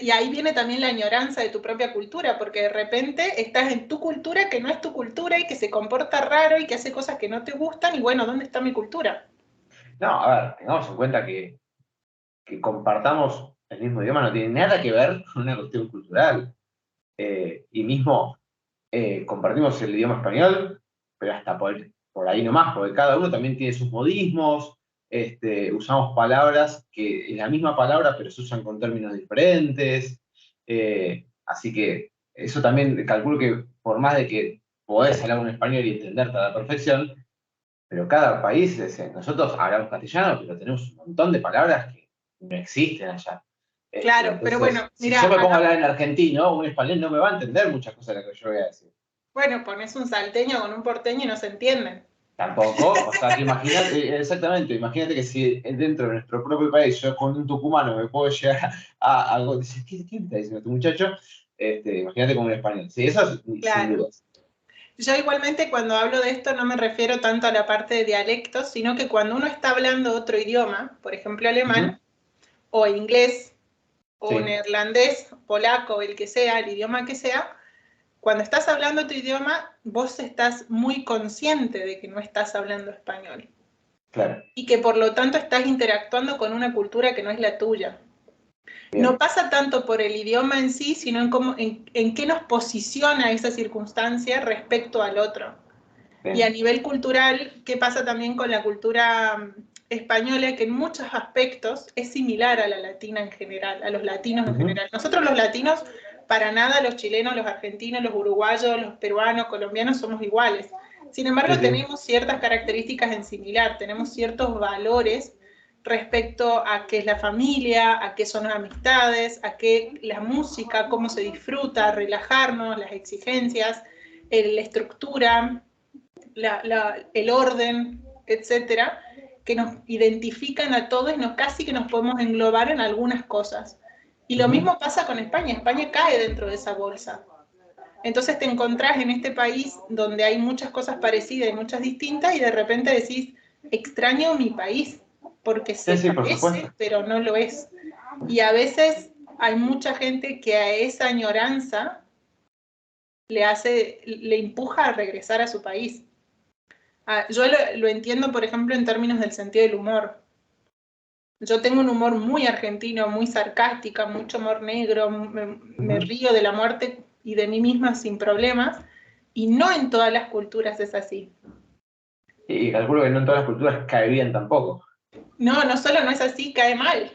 B: y ahí viene también la añoranza de tu propia cultura, porque de repente estás en tu cultura que no es tu cultura y que se comporta raro y que hace cosas que no te gustan y bueno, ¿dónde está mi cultura?
A: No, a ver, tengamos en cuenta que compartamos el mismo idioma no tiene nada que ver con una cuestión cultural. Y mismo compartimos el idioma español, pero hasta por ahí nomás, porque cada uno también tiene sus modismos, usamos palabras que es la misma palabra, pero se usan con términos diferentes. Así que eso también calculo que por más de que podés hablar un español y entenderte a la perfección, pero cada país, nosotros hablamos castellano, pero tenemos un montón de palabras no existen allá.
B: Claro, pero
A: Entonces,
B: bueno,
A: si
B: mira,
A: yo me pongo a
B: acá,
A: hablar en argentino, un español no me va a entender muchas cosas de las que yo voy a decir.
B: bueno, pones un salteño con un porteño y no se entienden.
A: Tampoco, o sea, que imagínate, exactamente, imagínate que si dentro de nuestro propio país yo con un tucumano me puedo llegar a algo, dices, ¿qué está diciendo este muchacho? Imagínate con un español. Sí, eso sin
B: Claro.
A: dudas.
B: Yo igualmente cuando hablo de esto no me refiero tanto a la parte de dialectos, sino que cuando uno está hablando otro idioma, por ejemplo alemán, o inglés, o
A: Sí,
B: neerlandés, polaco, el que sea, el idioma que sea, cuando estás hablando tu idioma, vos estás muy consciente de que no estás hablando español.
A: claro.
B: Y que por lo tanto estás interactuando con una cultura que no es la tuya. No
A: Bien,
B: pasa tanto por el idioma en sí, sino en qué nos posiciona esa circunstancia respecto al otro. Y a
A: bien.
B: nivel cultural, ¿qué pasa también con la cultura española? Que en muchos aspectos es similar a la latina en general, a los latinos en
A: Ujú.
B: general. Nosotros los latinos, para nada, los chilenos, los argentinos, los uruguayos, los peruanos, colombianos, somos iguales. Sin
A: Sí,
B: embargo,
A: sí.
B: tenemos ciertas características en similar, tenemos ciertos valores respecto a qué es la familia, a qué son las amistades, a qué la música, cómo se disfruta, relajarnos, las exigencias, la estructura, el orden, etcétera, que nos identifican a todos y casi que nos podemos englobar en algunas cosas. Y lo
A: Ujú.
B: mismo pasa con España. España cae dentro de esa bolsa. Entonces te encontrás en este país donde hay muchas cosas parecidas y muchas distintas y de repente decís, extraño mi país, porque
A: Sí,
B: se
A: sí, por
B: parece,
A: supuesto.
B: pero no lo es. Y a veces hay mucha gente que a esa añoranza le empuja a regresar a su país. Yo lo entiendo, por ejemplo, en términos del sentido del humor. Yo tengo un humor muy argentino, muy sarcástica, mucho humor negro, me
A: Ujú.
B: río de la muerte y de mí misma sin problemas, y no en todas las culturas es así.
A: Y calculo que no en todas las culturas cae bien tampoco.
B: No, no solo no es así, cae mal,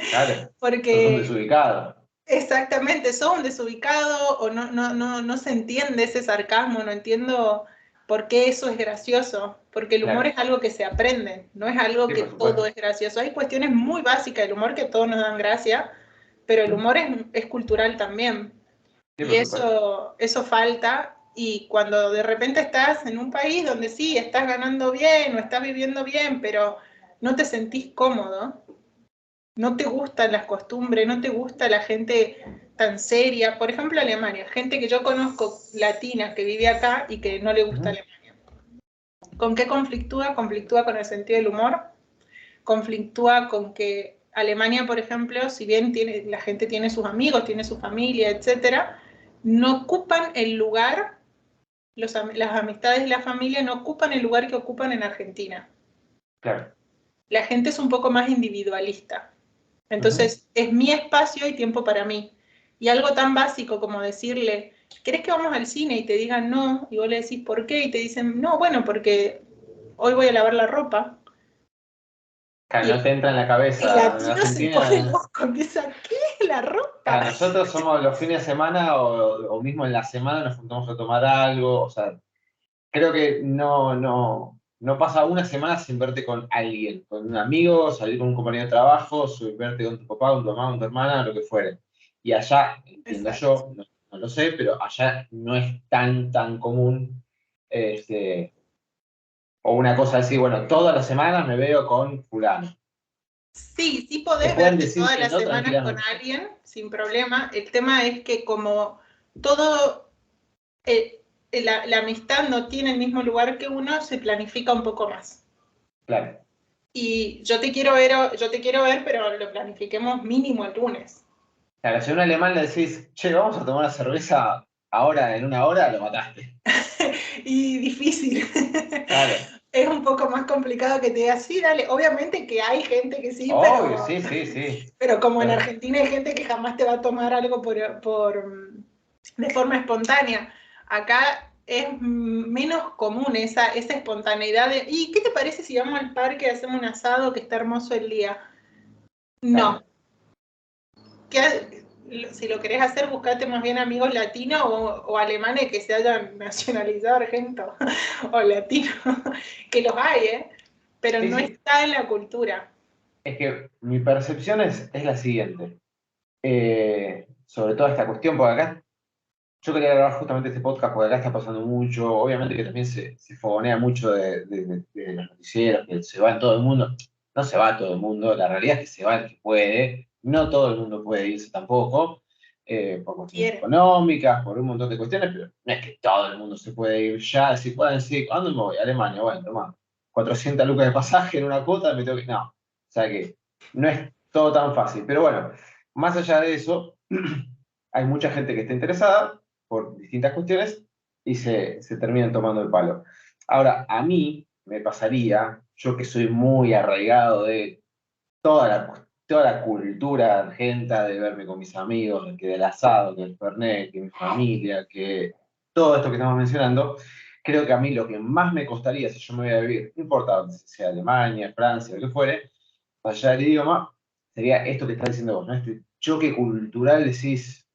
A: Claro, sos un
B: porque
A: desubicado.
B: exactamente, sos un desubicado o no se entiende ese sarcasmo, no entiendo por qué eso es gracioso, porque el humor
A: Claro,
B: es algo que se aprende, no es algo
A: sí,
B: que
A: por
B: todo
A: supuesto.
B: es gracioso. Hay cuestiones muy básicas del humor que todos nos dan gracia, pero el
A: Ujú.
B: humor es cultural también.
A: Sí,
B: Y
A: por supuesto.
B: eso falta, y cuando de repente estás en un país donde sí, estás ganando bien o estás viviendo bien, pero no te sentís cómodo, no te gustan las costumbres, no te gusta la gente tan seria. Por ejemplo, Alemania, gente que yo conozco latina que vive acá y que no le gusta
A: Ujú.
B: Alemania. ¿Con qué conflictúa? Conflictúa con el sentido del humor, conflictúa con que Alemania, por ejemplo, si bien la gente tiene sus amigos, tiene su familia, etcétera, no ocupan el lugar, las amistades y la familia no ocupan el lugar que ocupan en Argentina.
A: Claro.
B: La gente es un poco más individualista.
A: Ujú.
B: Entonces, es mi espacio y tiempo para mí. Y algo tan básico como decirle, ¿querés que vamos al cine? Y te digan no, y vos le decís, ¿por qué? Y te dicen, no, bueno, porque hoy voy a lavar la ropa.
A: Claro,
B: Y
A: no te entra en la
B: el
A: cabeza. En
B: latino se pone
A: Argentina,
B: loco, empieza, ¿qué es la ropa?
A: claro, nosotros somos los fines de semana o mismo en la semana nos juntamos a tomar algo. O sea, creo que no pasa una semana sin verte con alguien, con un amigo, salir con un compañero de trabajo, verte con tu papá, con tu mamá, con tu hermana, lo que fuere. Y allá, entiendo
B: Exacto.
A: yo, no lo sé, pero allá no es tan común, este, o una cosa así, bueno, todas las semanas me veo con fulano.
B: Sí, sí
A: Te
B: podés
A: pueden
B: verte
A: decir
B: todas
A: que
B: las
A: no
B: semanas con
A: tranquilamente.
B: alguien sin problema. El tema es que como todo, la amistad no tiene el mismo lugar que uno, se planifica un poco más.
A: Claro.
B: Y yo te quiero ver, pero lo planifiquemos mínimo el lunes.
A: Claro, si a un alemán le decís, che, vamos a tomar una cerveza ahora, en una hora, lo mataste.
B: Y difícil.
A: Claro.
B: Es un poco más complicado que te diga, sí, dale. Obviamente que hay gente que sí,
A: Obvio, sí, sí, sí.
B: pero como en
A: Pero,
B: Argentina hay gente que jamás te va a tomar algo de forma espontánea. Acá es menos común esa espontaneidad de, ¿y qué te parece si vamos al parque y hacemos un asado que está hermoso el día? No.
A: claro.
B: Si lo querés hacer, buscate más bien amigos latinos o alemanes que se hayan nacionalizado argento o latino, que los hay, ¿eh? Pero
A: Sí,
B: no
A: sí.
B: está en la cultura.
A: Es que mi percepción es la siguiente. Sobre toda esta cuestión, porque acá yo quería grabar justamente este podcast porque acá está pasando mucho, obviamente que también se fogonea mucho de los noticieros, que se va en todo el mundo. No se va todo el mundo, la realidad es que se va el que puede, no todo el mundo puede irse tampoco, por cuestiones
B: Quiere.
A: económicas, por un montón de cuestiones, pero no es que todo el mundo se puede ir ya, si pueden decir, ¿cuándo me voy? A Alemania, bueno, toma, 400 lucas de pasaje en una cuota, me tengo que... No, o sea que no es todo tan fácil, pero bueno, más allá de eso, hay mucha gente que está interesada por distintas cuestiones y se terminan tomando el palo. Ahora, a mí me pasaría, yo que soy muy arraigado de toda la cultura argenta, de verme con mis amigos, que del asado, que el fernet, que mi familia, que todo esto que estamos mencionando, creo que a mí lo que más me costaría si yo me voy a vivir, no importa dónde sea Alemania, Francia, lo que fuere, más allá del idioma, sería esto que estás diciendo vos, ¿no? Este choque cultural, decís,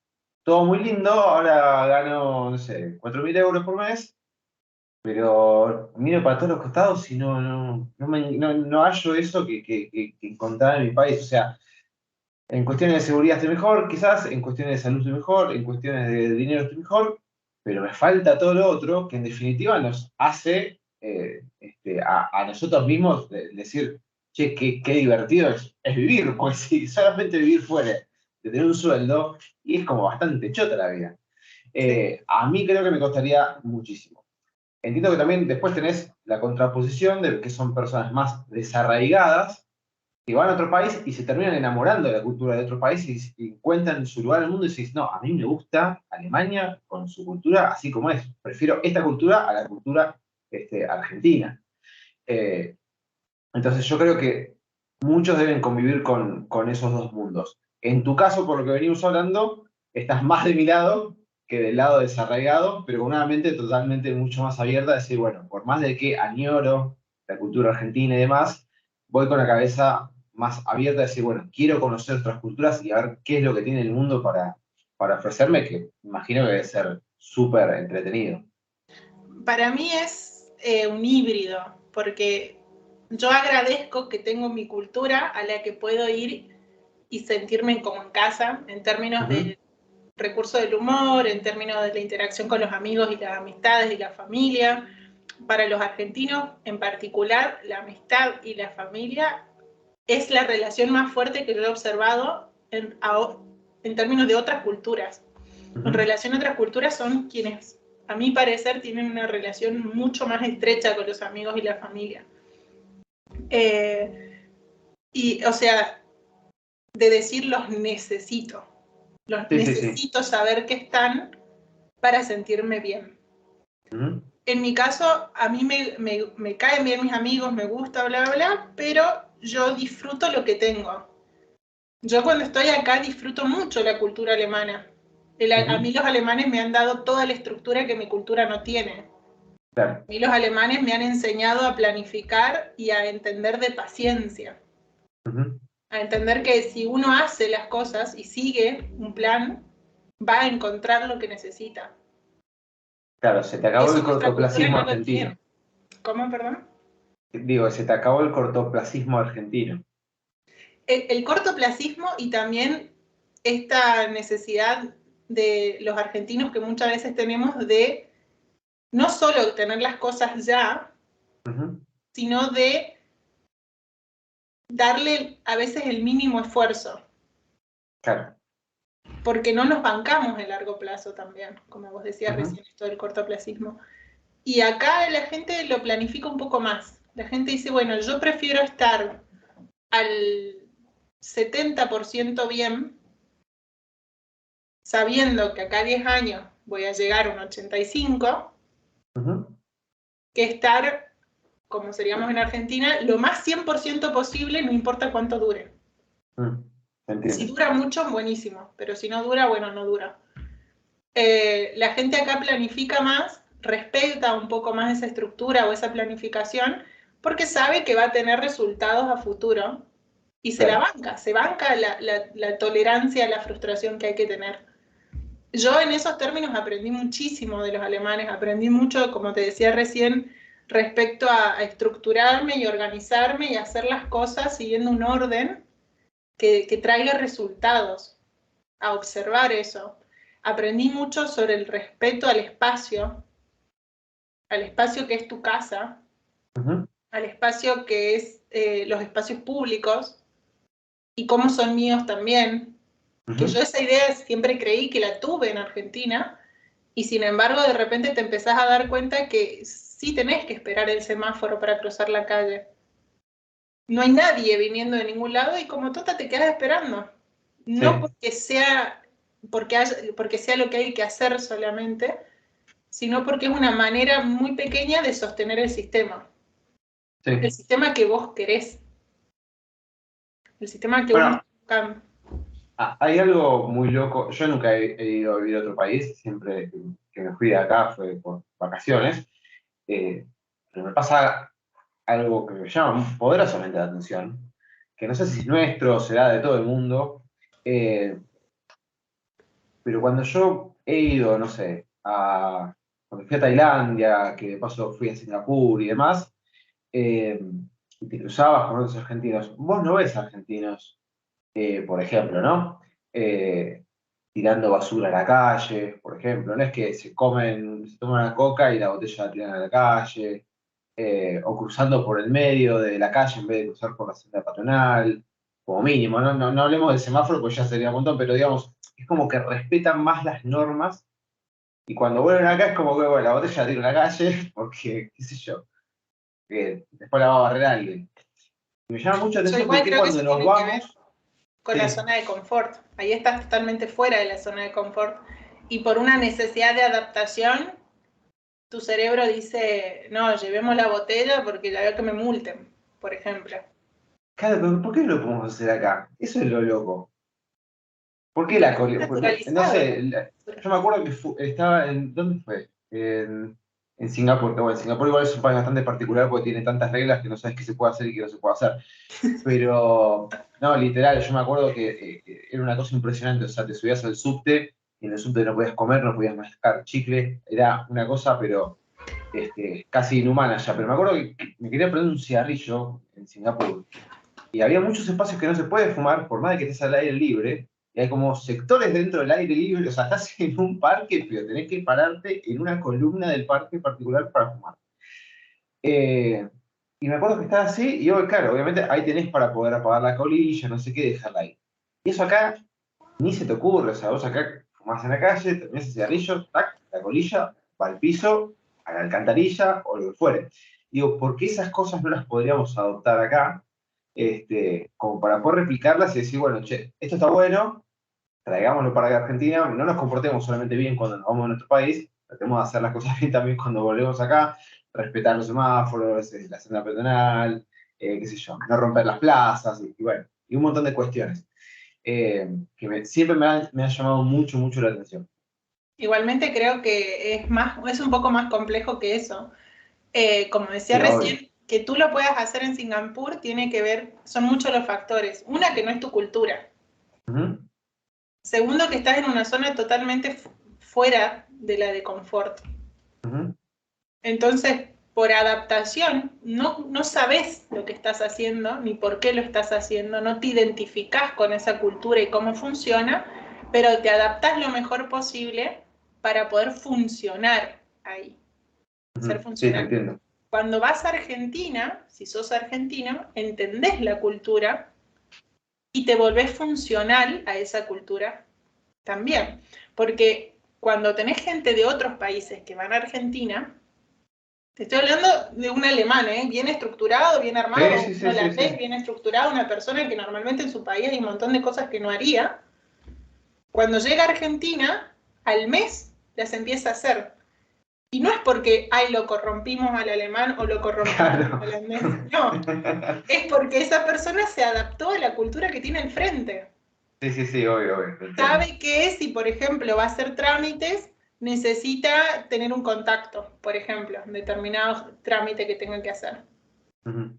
A: todo muy lindo, ahora gano, no sé, 4.000 euros por mes, pero miro para todos los costados y no hallo eso que encontraba en mi país. O sea, en cuestiones de seguridad estoy mejor, quizás, en cuestiones de salud estoy mejor, en cuestiones de dinero estoy mejor, pero me falta todo lo otro que en definitiva nos hace a nosotros mismos decir, che, qué divertido es vivir, pues si solamente vivir fuera de tener un sueldo, y es como bastante chota la vida.
B: Sí.
A: A mí creo que me costaría muchísimo. Entiendo que también después tenés la contraposición de que son personas más desarraigadas, que van a otro país y se terminan enamorando de la cultura de otro país y encuentran su lugar en el mundo y dicen, no, a mí me gusta Alemania con su cultura así como es. Prefiero esta cultura a la cultura argentina. Eh, entonces yo creo que muchos deben convivir con esos dos mundos. En tu caso, por lo que venimos hablando, estás más de mi lado que del lado desarraigado, pero con una mente totalmente mucho más abierta, decir, bueno, por más de que añoro la cultura argentina y demás, voy con la cabeza más abierta, decir, bueno, quiero conocer otras culturas y a ver qué es lo que tiene el mundo para ofrecerme, que imagino que debe ser súper entretenido.
B: Para mí es un híbrido, porque yo agradezco que tengo mi cultura a la que puedo ir y sentirme como en casa, en términos
A: Ujú.
B: del recurso del humor, en términos de la interacción con los amigos y las amistades y la familia. Para los argentinos en particular, la amistad y la familia es la relación más fuerte que yo he observado en términos de otras culturas. En
A: Ujú.
B: relación a otras culturas son quienes, a mi parecer, tienen una relación mucho más estrecha con los amigos y la familia. Y, o sea, de decir los necesito. Los
A: Sí, sí, sí.
B: necesito saber que están para sentirme bien.
A: Ujú.
B: En mi caso, a mí me caen bien mis amigos, me gusta, bla, bla, bla, pero yo disfruto lo que tengo. Yo cuando estoy acá disfruto mucho la cultura alemana. A
A: Ujú.
B: mí los alemanes me han dado toda la estructura que mi cultura no tiene.
A: Claro.
B: A mí los alemanes me han enseñado a planificar y a entender de paciencia.
A: Ujú.
B: A entender que si uno hace las cosas y sigue un plan, va a encontrar lo que necesita.
A: Claro, se te
B: Y
A: acabó
B: eso
A: el
B: nuestra cultura
A: cortoplacismo
B: no lo
A: argentino.
B: tiene. ¿Cómo, perdón?
A: Digo, se te acabó el cortoplacismo argentino.
B: El cortoplacismo y también esta necesidad de los argentinos que muchas veces tenemos de no solo tener las cosas ya,
A: Ujú.
B: sino de darle a veces el mínimo esfuerzo,
A: Claro.
B: porque no nos bancamos en largo plazo también, como vos decías
A: Ujú.
B: recién, esto del cortoplacismo. Y acá la gente lo planifica un poco más. La gente dice, bueno, yo prefiero estar al 70% bien, sabiendo que acá a 10 años voy a llegar a un 85,
A: Ujú.
B: que estar, como seríamos en Argentina, lo más 100% posible, no importa cuánto dure. Si
A: Entiendo.
B: dura mucho, buenísimo, pero si no dura, bueno, no dura. La gente acá planifica más, respeta un poco más esa estructura o esa planificación, porque sabe que va a tener resultados a futuro y
A: Claro.
B: se banca la tolerancia a la frustración que hay que tener. Yo en esos términos aprendí muchísimo de los alemanes, aprendí mucho, como te decía recién, respecto a estructurarme y organizarme y hacer las cosas siguiendo un orden que traiga resultados, a observar eso. Aprendí mucho sobre el respeto al espacio que es tu casa, al espacio que es los espacios públicos y cómo son míos también. Que yo esa idea siempre creí que la tuve en Argentina y sin embargo de repente te empezás a dar cuenta que sí tenés que esperar el semáforo para cruzar la calle. No hay nadie viniendo de ningún lado y como tota te quedas esperando. No porque sea lo que hay que hacer solamente, sino porque es una manera muy pequeña de sostener el sistema.
A: Sí.
B: El sistema que vos querés. El sistema que
A: Bueno,
B: vos buscando.
A: Hay algo muy loco. Yo nunca he ido a vivir a otro país. Siempre que me fui de acá fue por vacaciones. Pero me pasa algo que me llama poderosamente la atención, que no sé si es nuestro o será de todo el mundo, pero cuando yo he ido, no sé, cuando fui a Tailandia, que de paso fui a Singapur y demás, y te cruzabas con otros argentinos, vos no ves argentinos, por ejemplo, ¿no? Tirando basura a la calle, por ejemplo, no es que se toman una coca y la botella la tiran a la calle, o cruzando por el medio de la calle en vez de cruzar por la senda peatonal, como mínimo, no hablemos del semáforo, pues ya sería un montón, pero digamos, es como que respetan más las normas y cuando vuelven acá es como que, bueno, la botella la tiro a la calle porque, qué sé yo, que después la va a barrer alguien. Y me llama mucha
B: Yo
A: atención
B: igual
A: porque
B: creo que
A: cuando
B: eso
A: nos
B: tiene que ver
A: vamos,
B: con la
A: sí,
B: zona de confort. Ahí estás totalmente fuera de la zona de confort. Y por una necesidad de adaptación, tu cerebro dice, no, llevemos la botella porque ya veo que me multen, por ejemplo.
A: claro, pero ¿por qué no lo podemos hacer acá? Eso es lo loco. ¿Por qué
B: Porque
A: la
B: está
A: Corea? No
B: naturalizado.
A: sé, yo me acuerdo que estaba en. ¿Dónde fue? En Singapur. Que, bueno, Singapur igual es un país bastante particular porque tiene tantas reglas que no sabes qué se puede hacer y qué no se puede hacer. Pero, no, literal, yo me acuerdo que era una cosa impresionante. O sea, te subías al subte y en el subte no podías comer, no podías mascar chicle. Era una cosa, pero casi inhumana ya. Pero me acuerdo que me quería prender un cigarrillo en Singapur y había muchos espacios que no se puede fumar, por más de que estés al aire libre, y hay como sectores dentro del aire libre, o sea, estás en un parque, pero tenés que pararte en una columna del parque en particular para fumar. Eh, y me acuerdo que estaba así, y yo, claro, obviamente ahí tenés para poder apagar la colilla, no sé qué, dejarla ahí. Y eso acá ni se te ocurre, o sea, vos acá fumás en la calle, terminás el cigarrillo, tac, la colilla, va al piso, a la alcantarilla, o lo que fuere. Digo, ¿por qué esas cosas no las podríamos adoptar acá? Como para poder replicarlas y decir, bueno, che, esto está bueno, traigámoslo para acá a Argentina, no nos comportemos solamente bien cuando nos vamos a nuestro país, tratemos de hacer las cosas bien también cuando volvemos acá, respetar los semáforos, la senda peatonal, qué sé yo, no romper las plazas, y bueno, y un montón de cuestiones siempre me ha llamado mucho, mucho la atención.
B: Igualmente creo que es un poco más complejo que eso. Como decía
A: Sí, obvio.
B: recién, que tú lo puedas hacer en Singapur tiene que ver, son muchos los factores. Una, que no es tu cultura.
A: Ujú,
B: Segundo, que estás en una zona totalmente fuera de la de confort.
A: ujú,
B: Entonces, por adaptación, no sabes lo que estás haciendo, ni por qué lo estás haciendo, no te identificás con esa cultura y cómo funciona, pero te adaptás lo mejor posible para poder funcionar ahí, ser
A: ujú. Sí, te
B: funcional.
A: entiendo.
B: Cuando vas a Argentina, si sos argentino, entendés la cultura y te volvés funcional a esa cultura también. Porque cuando tenés gente de otros países que van a Argentina, te estoy hablando de un alemán, bien estructurado, bien
A: Sí,
B: armado,
A: sí,
B: un
A: sí, sí,
B: holandés
A: sí.
B: bien estructurado, una persona que normalmente en su país hay un montón de cosas que no haría. Cuando llega a Argentina, al mes las empieza a hacer. Y no es porque, ay, lo corrompimos al alemán o lo corrompimos
A: Claro.
B: al holandés. No, es porque esa persona se adaptó a la cultura que tiene enfrente.
A: Sí, sí, sí, obvio, obvio, te entiendo.
B: Sabe que si, por ejemplo, va a hacer trámites, necesita tener un contacto, por ejemplo, determinado trámite que tenga que hacer.
A: Ujú.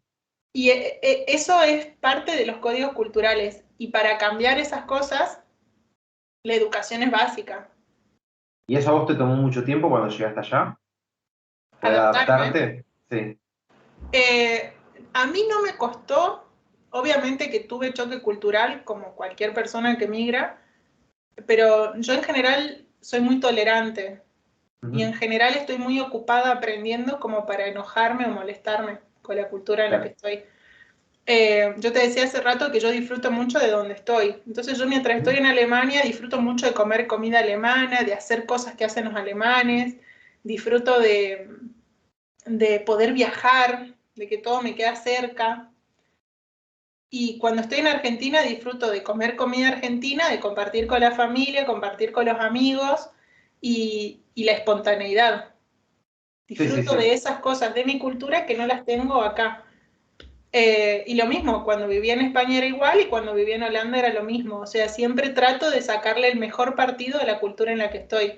B: Y eso es parte de los códigos culturales. Y para cambiar esas cosas, la educación es básica.
A: ¿Y eso a vos te tomó mucho tiempo cuando llegaste allá? ¿Poder
B: Adaptarme.
A: adaptarte? Sí.
B: A mí no me costó, obviamente que tuve choque cultural como cualquier persona que migra, pero yo en general soy muy tolerante y en general estoy muy ocupada aprendiendo como para enojarme o molestarme con la cultura en la que
A: Claro.
B: estoy. Yo te decía hace rato que yo disfruto mucho de donde estoy. Entonces yo mientras estoy en Alemania disfruto mucho de comer comida alemana, de hacer cosas que hacen los alemanes, disfruto de poder viajar, de que todo me queda cerca. Y cuando estoy en Argentina disfruto de comer comida argentina, de compartir con la familia, compartir con los amigos y la espontaneidad.
A: Sí, sí,
B: Disfruto de
A: sí.
B: esas cosas de mi cultura que no las tengo acá. Y lo mismo, cuando vivía en España era igual y cuando vivía en Holanda era lo mismo. O sea, siempre trato de sacarle el mejor partido de la cultura en la que estoy.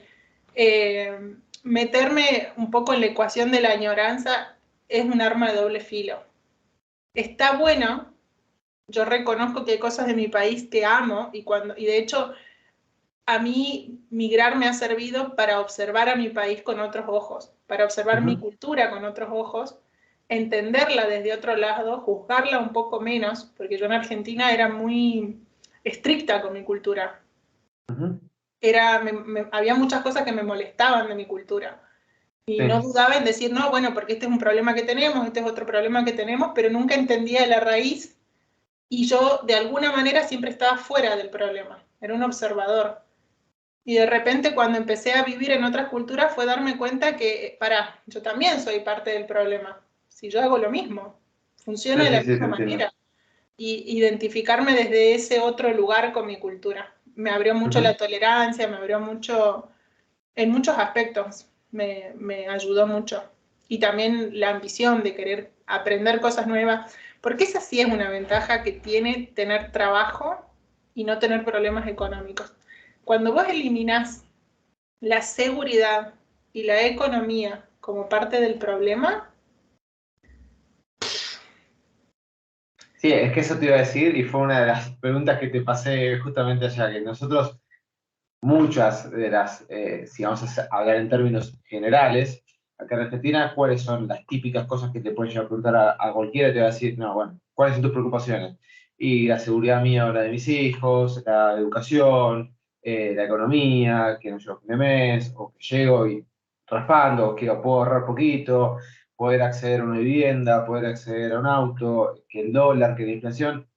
B: Meterme un poco en la ecuación de la añoranza es un arma de doble filo. Está bueno, yo reconozco que hay cosas de mi país que amo y de hecho a mí migrar me ha servido para observar a mi país con otros ojos, para observar mi cultura con otros ojos, entenderla desde otro lado, juzgarla un poco menos, porque yo en Argentina era muy estricta con mi cultura. Había muchas cosas que me molestaban de mi cultura. Y no
A: Sí.
B: dudaba en decir, no, bueno, porque este es un problema que tenemos, este es otro problema que tenemos, pero nunca entendía la raíz y yo de alguna manera siempre estaba fuera del problema, era un observador. Y de repente cuando empecé a vivir en otras culturas fue darme cuenta que, yo también soy parte del problema. Si yo hago lo mismo, funciona
A: Sí,
B: de
A: sí,
B: la
A: sí, te
B: misma
A: entiendo.
B: manera. Y identificarme desde ese otro lugar con mi cultura. Me abrió mucho la tolerancia, me abrió mucho, en muchos aspectos, me ayudó mucho. Y también la ambición de querer aprender cosas nuevas, porque esa sí es una ventaja que tiene tener trabajo y no tener problemas económicos. Cuando vos eliminás la seguridad y la economía como parte del problema,
A: Sí, es que eso te iba a decir y fue una de las preguntas que te pasé justamente allá, que nosotros, muchas de las, si vamos a hablar en términos generales, acá en Argentina, ¿cuáles son las típicas cosas que te pueden llevar a preguntar a cualquiera? Y te va a decir, no, bueno, ¿cuáles son tus preocupaciones? Y la seguridad mía o la de mis hijos, la educación, la economía, que no llego a fin de mes, o que llego y raspando, o que puedo ahorrar poquito, poder acceder a una vivienda, poder acceder a un auto, que el dólar, que la inflación,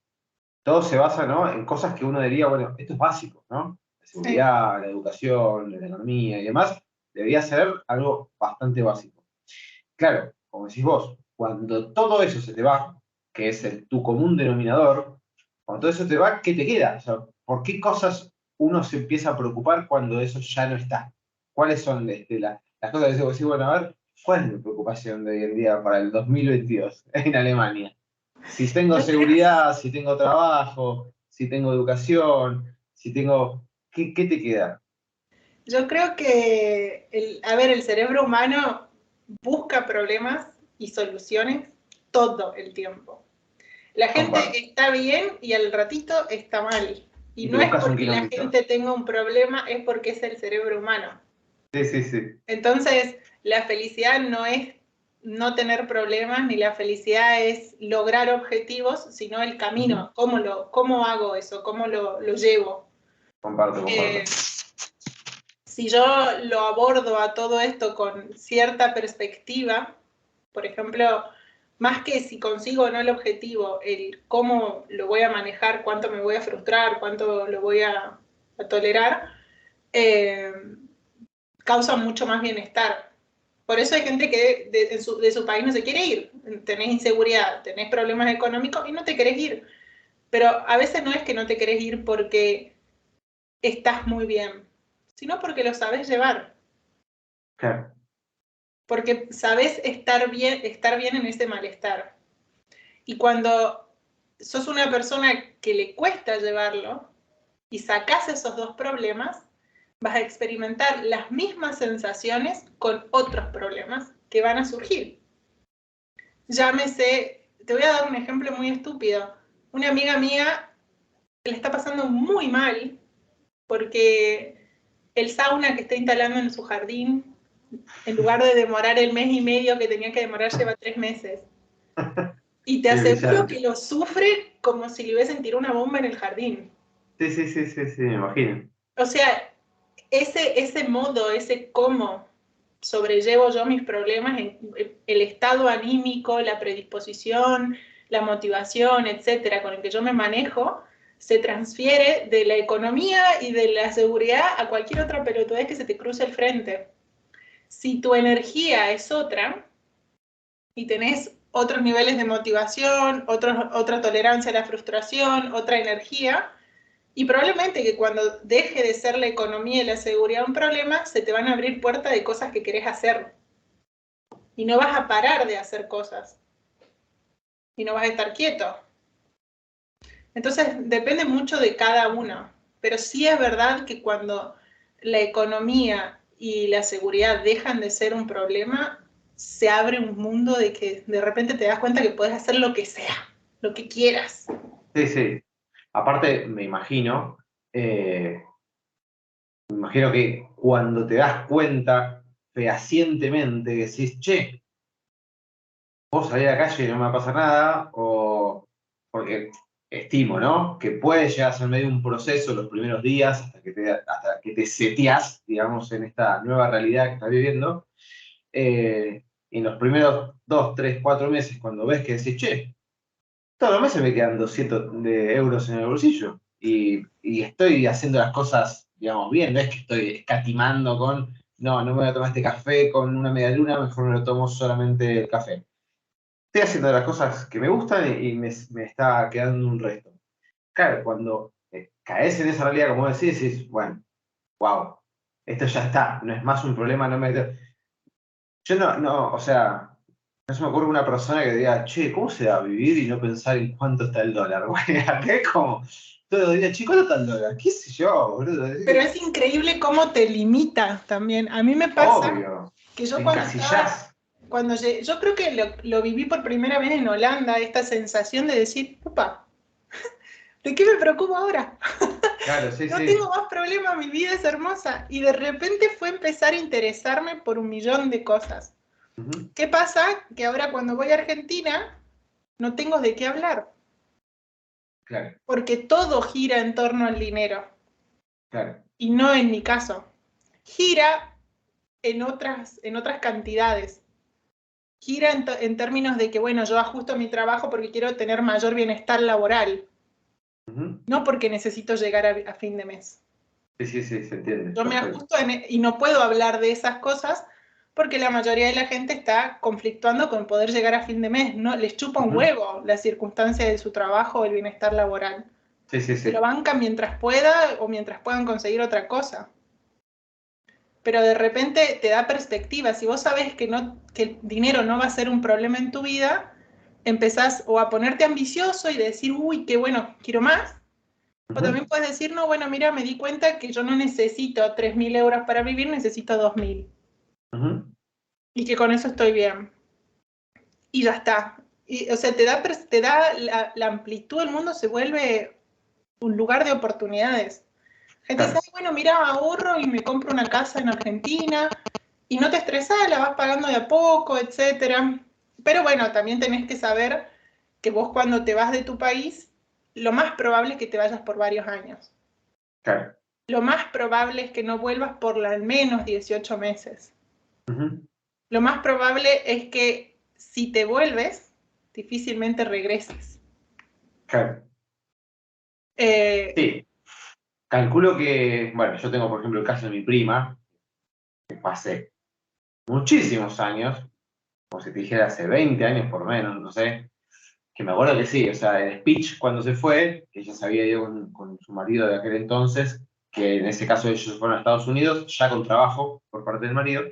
A: todo se basa, ¿no?, en cosas que uno diría, bueno, esto es básico, ¿no? La
B: sí,
A: seguridad, la educación, la economía y demás, debería ser algo bastante básico. Claro, como decís vos, cuando todo eso se te va, que es tu común denominador, cuando todo eso te va, ¿qué te queda? O sea, ¿por qué cosas uno se empieza a preocupar cuando eso ya no está? ¿Cuáles son las cosas que decís, bueno, a ver, cuál es mi preocupación de hoy en día para el 2022 en Alemania? Si tengo
B: yo creo,
A: seguridad, si tengo trabajo, si tengo educación, si tengo... ¿Qué te queda?
B: yo creo que, a ver, el cerebro humano busca problemas y soluciones todo el tiempo. La gente
A: Comparto.
B: está bien y al ratito está mal. Y
A: Y te
B: no es
A: buscas un
B: porque la
A: kilómetro.
B: gente tenga un problema, es porque es el cerebro humano.
A: Sí, sí, sí.
B: Entonces, la felicidad no es no tener problemas, ni la felicidad es lograr objetivos, sino el
A: Ujú.
B: camino, cómo hago eso, cómo lo llevo.
A: Comparto, comparto.
B: Eh, si yo lo abordo a todo esto con cierta perspectiva, por ejemplo, más que si consigo o no el objetivo, el cómo lo voy a manejar, cuánto me voy a frustrar, cuánto lo voy a tolerar, eh, causa mucho más bienestar. Por eso hay gente que de su país no se quiere ir. Tenés inseguridad, tenés problemas económicos y no te querés ir. Pero a veces no es que no te querés ir porque estás muy bien, sino porque lo sabes llevar.
A: Claro.
B: Porque sabes estar bien en ese malestar. Y cuando sos una persona que le cuesta llevarlo y sacás esos dos problemas, vas a experimentar las mismas sensaciones con otros problemas que van a surgir. Llámese, te voy a dar un ejemplo muy estúpido. Una amiga mía le está pasando muy mal porque el sauna que está instalando en su jardín En lugar de demorar el mes y medio que tenía que demorar, lleva 3 meses. Y te
A: Qué
B: aseguro
A: brillante.
B: que lo sufre como si le hubiesen tirado una bomba en el jardín.
A: Sí, sí, sí, sí, sí, me imagino.
B: O sea, ese modo, ese cómo sobrellevo yo mis problemas, el estado anímico, la predisposición, la motivación, etcétera, con el que yo me manejo, se transfiere de la economía y de la seguridad a cualquier otra pelotudez que se te cruce al frente. Si tu energía es otra y tenés otros niveles de motivación, otra tolerancia a la frustración, otra energía, y probablemente que cuando deje de ser la economía y la seguridad un problema, se te van a abrir puertas de cosas que querés hacer. Y no vas a parar de hacer cosas. Y no vas a estar quieto. Entonces, depende mucho de cada uno. Pero sí es verdad que cuando la economía y la seguridad dejan de ser un problema, se abre un mundo de que de repente te das cuenta que puedes hacer lo que sea, lo que quieras.
A: Sí, sí. Aparte, me imagino que cuando te das cuenta fehacientemente, decís, che, puedo salir a la calle y no me va a pasar nada, o porque estimo, ¿no? Que puede llegar a ser medio un proceso los primeros días hasta que te seteás, digamos, en esta nueva realidad que estás viviendo. En los primeros 2, 3, 4 meses, cuando ves que decís, che, todos los meses me quedan 200 de euros en el bolsillo y estoy haciendo las cosas, digamos, bien, no es que estoy escatimando con, no, no me voy a tomar este café con una media luna, mejor me lo tomo solamente el café. Estoy haciendo las cosas que me gustan y me está quedando un resto. Claro, cuando caes en esa realidad, como decís, bueno, wow, esto ya está, no es más un problema, no me... Yo o sea, no se me ocurre una persona que diga, che, ¿cómo se va a vivir y no pensar en cuánto está el dólar? Bueno, acá es como, todo el día, che, ¿cuánto está el dólar? ¿Qué sé yo, boludo?
B: Pero es increíble cómo te limita también. A mí me pasa
A: Obvio,
B: que yo
A: te
B: cuando estaba,
A: encasillás.
B: yo creo que lo viví por primera vez en Holanda, esta sensación de decir, upa, ¿de qué me preocupo ahora?
A: Claro, sí,
B: No
A: sí.
B: tengo más problemas, mi vida es hermosa. Y de repente fue empezar a interesarme por un millón de cosas.
A: Ujú.
B: ¿Qué pasa? Que ahora cuando voy a Argentina no tengo de qué hablar,
A: Claro,
B: porque todo gira en torno al dinero.
A: claro.
B: Y no en mi caso. Gira en otras cantidades. Gira en términos de que, bueno, yo ajusto mi trabajo porque quiero tener mayor bienestar laboral,
A: Ujú.
B: no porque necesito llegar a fin de mes.
A: Sí, sí, sí, se entiende,
B: Yo me
A: perfecto.
B: ajusto y no puedo hablar de esas cosas porque la mayoría de la gente está conflictuando con poder llegar a fin de mes. No, les chupa un
A: Ujú.
B: huevo la circunstancia de su trabajo o el bienestar laboral.
A: Sí, sí,
B: Se lo
A: sí.
B: bancan mientras pueda o mientras puedan conseguir otra cosa. Pero de repente te da perspectiva. Si vos sabés que, no, que el dinero no va a ser un problema en tu vida, empezás o a ponerte ambicioso y decir, uy, qué bueno, quiero más. O
A: Ujú.
B: también puedes decir, no, bueno, mira, me di cuenta que yo no necesito 3.000 euros para vivir, necesito 2.000.
A: Ujú.
B: Y que con eso estoy bien. Y ya está. Y, o sea, te da la amplitud, el mundo se vuelve un lugar de oportunidades. Gente dice,
A: Claro.
B: "Ay, bueno, mira, ahorro y me compro una casa en Argentina y no te estresás, la vas pagando de a poco, etcétera. Pero bueno, también tenés que saber que vos cuando te vas de tu país, lo más probable es que te vayas por varios años.
A: Claro.
B: Lo más probable es que no vuelvas por al menos 18 meses.
A: Ujú.
B: Lo más probable es que si te vuelves, difícilmente regreses.
A: Claro.
B: Eh,
A: Sí, calculo que, bueno, yo tengo, por ejemplo, el caso de mi prima, que pasé muchísimos años, como si te dijera hace 20 años por menos, no sé, que me acuerdo que sí, o sea, el speech cuando se fue, que ella se había ido con su marido de aquel entonces, que en ese caso ellos fueron a Estados Unidos, ya con trabajo por parte del marido,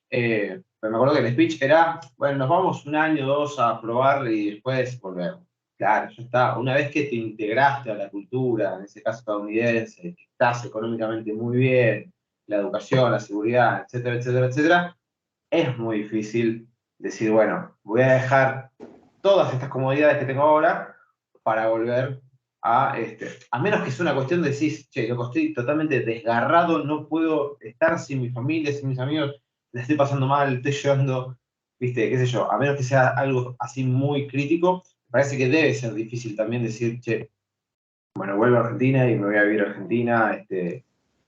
A: pero me acuerdo que el speech era, bueno, nos vamos un año, dos a probar y después volvemos. Claro, ya está. Una vez que te integraste a la cultura, en ese caso estadounidense, que estás económicamente muy bien, la educación, la seguridad, etcétera, etcétera, etcétera, es muy difícil decir, bueno, voy a dejar todas estas comodidades que tengo ahora para volver a menos que sea una cuestión de decir, che, loco, estoy totalmente desgarrado, no puedo estar sin mi familia, sin mis amigos, la estoy pasando mal, estoy llorando, viste, qué sé yo, a menos que sea algo así muy crítico, me parece que debe ser difícil también decir, che, bueno, vuelvo a Argentina y me voy a vivir a Argentina,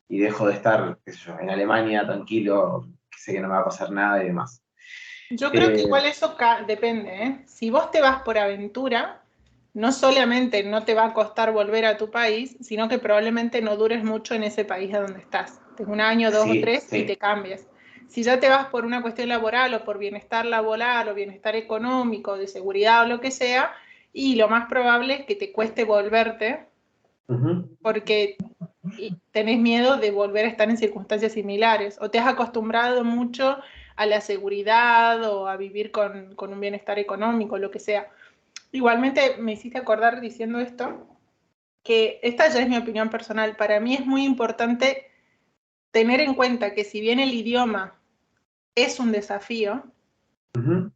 A: y dejo de estar, qué sé yo, en Alemania tranquilo, que sé que no me va a pasar nada y demás.
B: Yo creo que
A: Eh,
B: igual eso depende, ¿eh? Si vos te vas por aventura, no solamente no te va a costar volver a tu país, sino que probablemente no dures mucho en ese país a donde estás. De un año, dos o
A: sí,
B: tres y
A: sí.
B: te cambias. Si ya te vas por una cuestión laboral o por bienestar laboral o bienestar económico, de seguridad o lo que sea, y lo más probable es que te cueste volverte
A: Ujú.
B: porque tenés miedo de volver a estar en circunstancias similares o te has acostumbrado mucho a la seguridad o a vivir con un bienestar económico, lo que sea. Igualmente me hiciste acordar diciendo esto, que esta ya es mi opinión personal. Para mí es muy importante tener en cuenta que si bien el idioma es un desafío,
A: Ujú.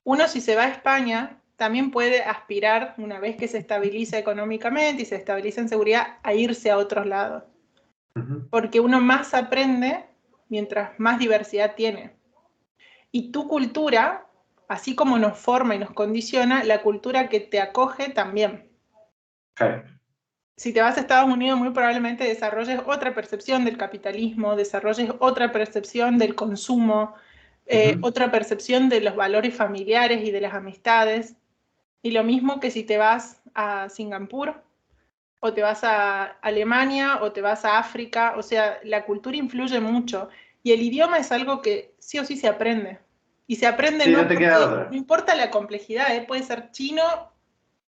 B: uno si se va a España también puede aspirar, una vez que se estabiliza económicamente y se estabiliza en seguridad, a irse a otros lados.
A: Ujú.
B: Porque uno más aprende mientras más diversidad tiene. Y tu cultura, así como nos forma y nos condiciona, la cultura que te acoge también.
A: Claro.
B: Si te vas a Estados Unidos, muy probablemente desarrolles otra percepción del capitalismo, desarrolles otra percepción del consumo,
A: Ujú.
B: otra percepción de los valores familiares y de las amistades. Y lo mismo que si te vas a Singapur, o te vas a Alemania, o te vas a África. O sea, la cultura influye mucho. Y el idioma es algo que sí o sí se aprende. Y se aprende
A: Sí, no
B: no
A: te queda
B: porque, no
A: otra.
B: importa la complejidad, puede ser chino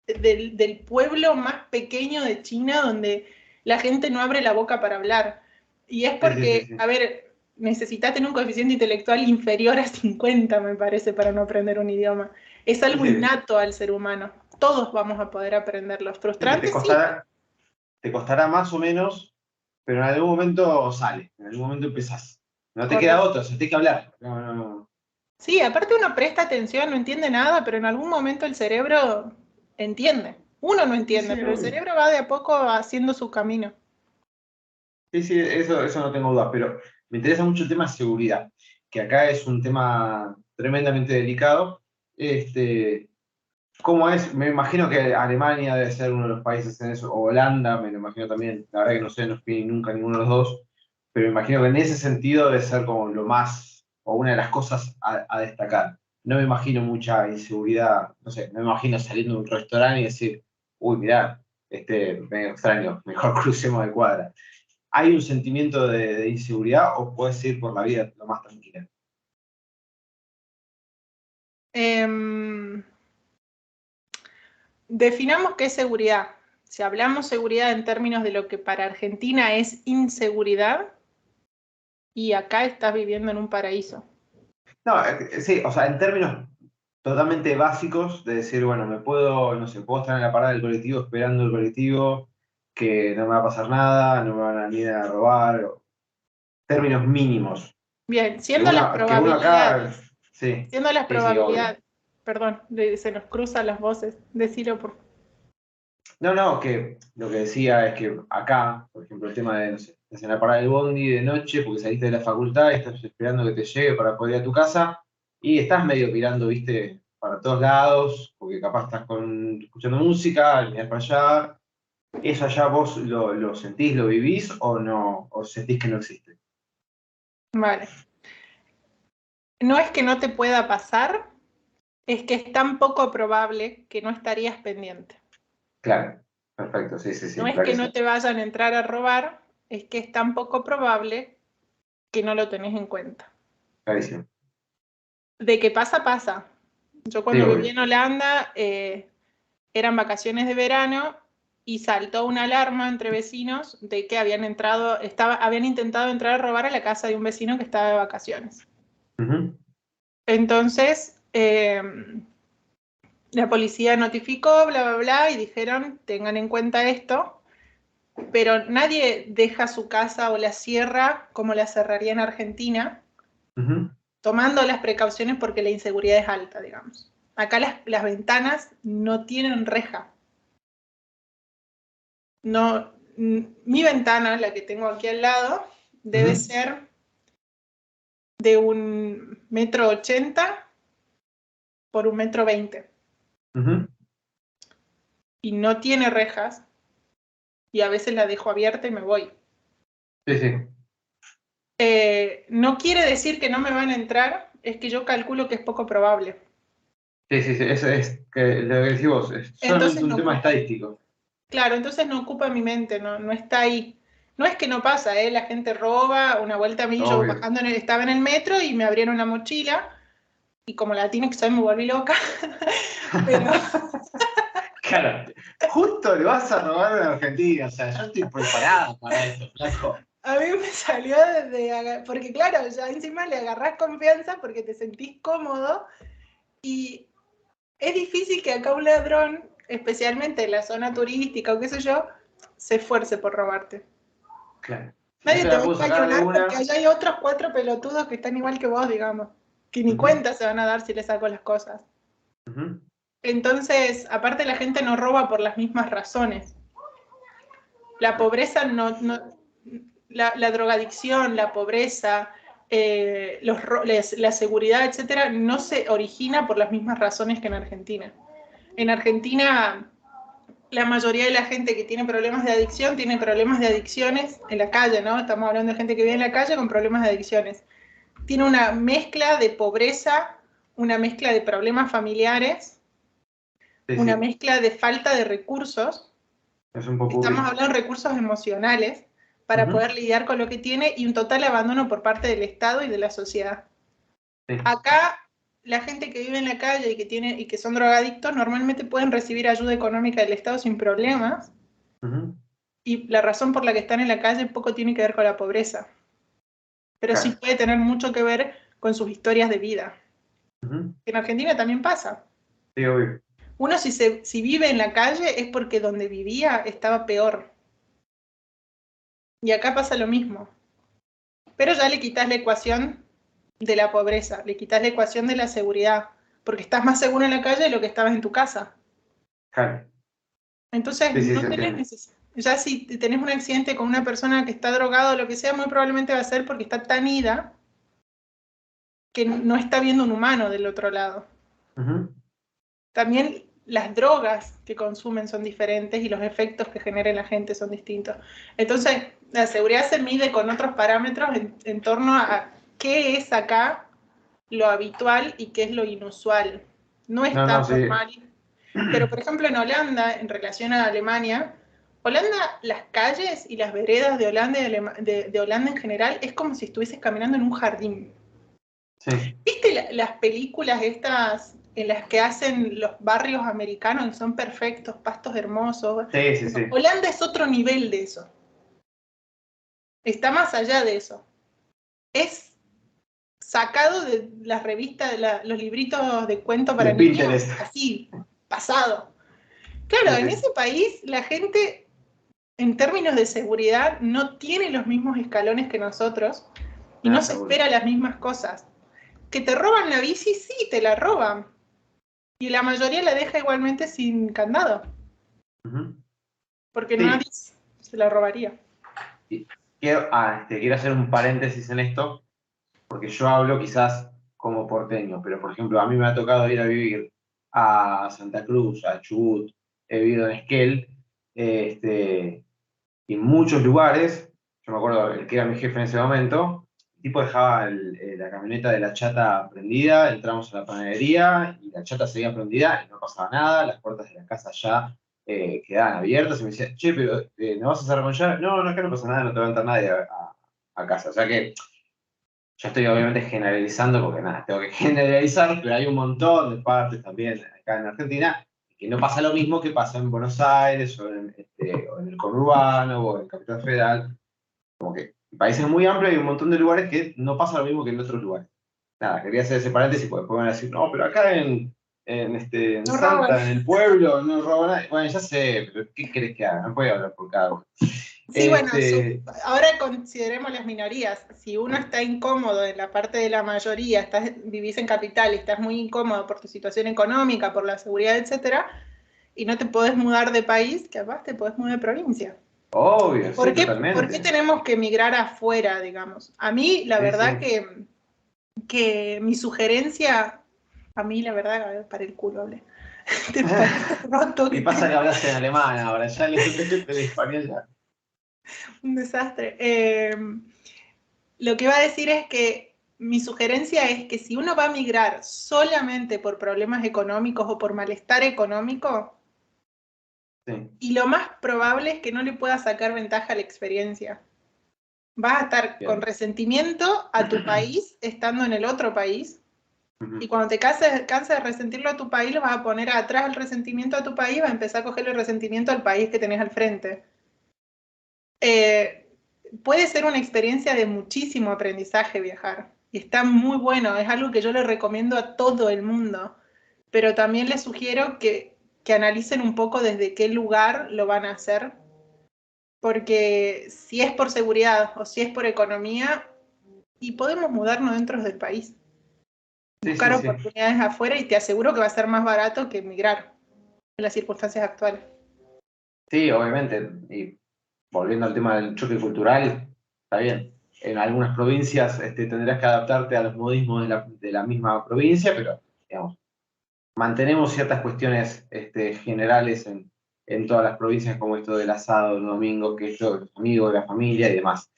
B: del pueblo más pequeño de China donde la gente no abre la boca para hablar. Y es
A: Sí, sí, sí,
B: porque,
A: sí.
B: a ver, necesitas tener un coeficiente intelectual inferior a 50, me parece, para no aprender un idioma. Es
A: Sí,
B: algo
A: sí.
B: innato al ser humano. Todos vamos a poder aprenderlo.
A: Sí, que
B: Frustrante, sí.
A: te costará más o menos, pero en algún momento sale, en algún momento empezás. No te queda
B: Correcto.
A: otra, o sea, te hay que hablar. No, no, no.
B: Sí, aparte uno presta atención, no entiende nada, pero en algún momento el cerebro entiende. Uno no
A: Sí,
B: entiende,
A: sí,
B: pero el
A: obvio.
B: cerebro va de a poco haciendo su camino.
A: Sí, sí, eso no tengo duda, pero me interesa mucho el tema de seguridad, que acá es un tema tremendamente delicado. Este, ¿Cómo es? Me imagino que Alemania debe ser uno de los países en eso, o Holanda, me lo imagino también. La verdad que no sé, no fui nunca a ninguno de los dos, pero me imagino que en ese sentido debe ser como lo más, o una de las cosas a destacar. No me imagino mucha inseguridad, no sé, no me imagino saliendo de un restaurante y decir, uy, mirá, medio extraño, mejor crucemos de cuadra. ¿Hay un sentimiento de inseguridad o puedes ir por la vida lo más tranquila?
B: Em, Definamos qué es seguridad. Si hablamos seguridad en términos de lo que para Argentina es inseguridad, y acá estás viviendo en un paraíso.
A: No, sí, o sea, en términos totalmente básicos de decir, bueno, me puedo, no sé, puedo estar en la parada del colectivo esperando el colectivo, que no me va a pasar nada, no me van a ni a robar, términos mínimos.
B: Bien,
A: Que uno acá, sí,
B: siendo las
A: sí, sí, obvio.
B: probabilidades, perdón, se nos cruzan las voces, decilo por favor.
A: No, no, que lo que decía es que acá, por ejemplo, el tema de, no sé, estás en la parada del bondi de noche porque saliste de la facultad y estás esperando que te llegue para poder ir a tu casa y estás medio mirando, viste, para todos lados, porque capaz estás escuchando música, al mirar para allá. ¿Eso allá vos lo sentís, lo vivís o no? ¿O sentís que no existe?
B: Vale. No es que no te pueda pasar, es que es tan poco probable que no estarías pendiente.
A: Claro, perfecto, sí, sí,
B: No
A: sí,
B: es que no
A: clarísimo.
B: te vayan a entrar a robar, es que es tan poco probable que no lo tenés en cuenta.
A: Clarísimo.
B: De que pasa, pasa. Yo
A: Sí,
B: cuando viví
A: obvio.
B: en Holanda, eran vacaciones de verano y saltó una alarma entre vecinos de que habían intentado entrar a robar a la casa de un vecino que estaba de vacaciones.
A: Ujú.
B: Entonces, la policía notificó, bla, bla, bla, y dijeron, tengan en cuenta esto, pero nadie deja su casa o la cierra como la cerraría en Argentina,
A: Ujú.
B: tomando las precauciones porque la inseguridad es alta, digamos. Acá las ventanas no tienen reja. No, mi ventana, la que tengo aquí al lado, debe
A: Ujú.
B: ser de 1,80 m por 1,20 m. Y no tiene rejas, y a veces la dejo abierta y me voy.
A: Sí, sí.
B: No quiere decir que no me van a entrar, es que yo calculo que es poco probable.
A: Sí, sí, sí, eso es que lo que decís vos, es solamente
B: Entonces
A: un
B: no
A: tema
B: ocupa,
A: estadístico.
B: claro, entonces no ocupa mi mente, no está ahí. No es que no pasa, la gente roba. Una vuelta a mí, yo
A: Obvio.
B: bajando, estaba en el metro y me abrieron la mochila, y como latina que soy me volví loca, pero
A: Claro, justo le vas a robar a una Argentina, o sea, yo estoy preparado para esto, flaco.
B: a mí me salió porque claro, ya encima le agarrás confianza porque te sentís cómodo, y es difícil que acá un ladrón, especialmente en la zona turística o qué sé yo, se esfuerce por robarte.
A: Claro. Si yo
B: Nadie
A: te
B: te
A: la
B: va a
A: puedo sacar de
B: encañonar porque
A: una.
B: allá hay otros 4 pelotudos que están igual que vos, digamos, que ni
A: Ujú,
B: cuenta se van a dar si les saco las cosas.
A: ujú.
B: Entonces, aparte la gente no roba por las mismas razones. La pobreza la drogadicción, la pobreza, la seguridad, etcétera, no se origina por las mismas razones que en Argentina. En Argentina, la mayoría de la gente que tiene problemas de adicción tiene problemas de adicciones en la calle, ¿no? Estamos hablando de gente que vive en la calle con problemas de adicciones. Tiene una mezcla de pobreza, una mezcla de problemas familiares,
A: Sí,
B: una
A: sí,
B: mezcla de falta de recursos.
A: es un poco
B: Estamos
A: uy.
B: hablando de recursos emocionales para
A: Ujú,
B: poder lidiar con lo que tiene, y un total abandono por parte del Estado y de la sociedad.
A: sí,
B: Acá, la gente que vive en la calle y que son drogadictos normalmente pueden recibir ayuda económica del Estado sin problemas,
A: ujú,
B: y la razón por la que están en la calle poco tiene que ver con la pobreza, pero sí
A: claro.
B: puede tener mucho que ver con sus historias de vida.
A: Ujú,
B: En Argentina también pasa.
A: sí, obvio.
B: Uno si vive en la calle es porque donde vivía estaba peor. Y acá pasa lo mismo. Pero ya le quitas la ecuación de la pobreza, le quitas la ecuación de la seguridad, porque estás más seguro en la calle de lo que estabas en tu casa.
A: Claro.
B: Entonces,
A: Sí, sí,
B: no
A: se
B: tenés
A: entiende.
B: necesidad. Ya si tenés un accidente con una persona que está drogada o lo que sea, muy probablemente va a ser porque está tan ida que no está viendo un humano del otro lado.
A: Ujú,
B: También las drogas que consumen son diferentes y los efectos que genera en la gente son distintos. Entonces, la seguridad se mide con otros parámetros en torno a qué es acá lo habitual y qué es lo inusual. No es
A: no, no,
B: tan
A: sí.
B: normal. Pero, por ejemplo, en Holanda, en relación a Alemania, Holanda, las calles y las veredas de Holanda, de Holanda en general, es como si estuvieses caminando en un jardín.
A: Sí,
B: ¿Viste las películas estas en las que hacen los barrios americanos y son perfectos, pastos hermosos?
A: sí, sí,
B: Bueno,
A: sí.
B: Holanda es otro nivel de eso. Está más allá de eso. Es sacado de las revistas, los libritos de cuento
A: De
B: para niños,
A: Pinterest.
B: así, pasado. Claro,
A: Sí,
B: en
A: sí.
B: ese país la gente, en términos de seguridad, no tiene los mismos escalones que nosotros y
A: Nada,
B: no se
A: seguro.
B: espera las mismas cosas. ¿Que te roban la bici? Sí, te la roban. Y la mayoría la deja igualmente sin candado,
A: Ujú.
B: porque nadie
A: Sí.
B: se la robaría.
A: Y quiero hacer un paréntesis en esto, porque yo hablo quizás como porteño, pero por ejemplo, a mí me ha tocado ir a vivir a Santa Cruz, a Chubut, he vivido en Esquel, y en muchos lugares, yo me acuerdo el que era mi jefe en ese momento, el tipo dejaba la camioneta de la chata prendida, entramos a la panadería y la chata seguía prendida y no pasaba nada, las puertas de la casa ya quedaban abiertas y me decía, che, pero ¿no vas a cerrar con llave? No, no es que no pasa nada, no te va a entrar nadie a casa. O sea que yo estoy obviamente generalizando porque nada, tengo que generalizar, pero hay un montón de partes también acá en Argentina que no pasa lo mismo que pasa en Buenos Aires o en el conurbano o en Capital Federal. Como que el país es muy amplio y hay un montón de lugares que no pasa lo mismo que en otros lugares. Nada, quería hacer ese paréntesis porque después van a decir, no, pero acá en
B: No roban.
A: Salta, en el pueblo, no roban nada. Bueno, ya sé, pero ¿qué querés que haga? No puede hablar por cada uno.
B: Sí, bueno,
A: Este,
B: ahora consideremos las minorías. Si uno está incómodo en la parte de la mayoría, vivís en capital y estás muy incómodo por tu situación económica, por la seguridad, etcétera, y no te podés mudar de país, capaz te podés mudar de provincia.
A: obvio, sí,
B: ¿Por qué
A: totalmente.
B: tenemos que emigrar afuera, digamos? A mí, la
A: Sí,
B: verdad
A: sí.
B: que que mi sugerencia, a mí la verdad, para el culo hablé. Te parece roto.
A: Y pasa que hablas en alemán ahora, ya el español ya.
B: Un desastre. Lo que iba a decir es que mi sugerencia es que si uno va a migrar solamente por problemas económicos o por malestar económico,
A: Sí.
B: y lo más probable es que no le puedas sacar ventaja a la experiencia. Vas a estar con
A: Bien.
B: resentimiento a tu país estando en el otro país. Y cuando te canses de resentirlo a tu país, lo vas a poner atrás el resentimiento a tu país, vas a empezar a coger el resentimiento al país que tenés al frente. Puede ser una experiencia de muchísimo aprendizaje viajar. Y está muy bueno, es algo que yo le recomiendo a todo el mundo. Pero también les sugiero que analicen un poco desde qué lugar lo van a hacer. Porque si es por seguridad o si es por economía, y podemos mudarnos dentro del país.
A: Sí,
B: Buscar
A: sí, sí.
B: oportunidades afuera y te aseguro que va a ser más barato que emigrar en las circunstancias actuales.
A: Sí, obviamente. Y volviendo al tema del choque cultural, está bien. En algunas provincias tendrás que adaptarte a los modismos de la misma provincia, pero digamos, mantenemos ciertas cuestiones generales en todas las provincias, como esto del asado, el domingo, que esto de los amigos, de la familia y demás.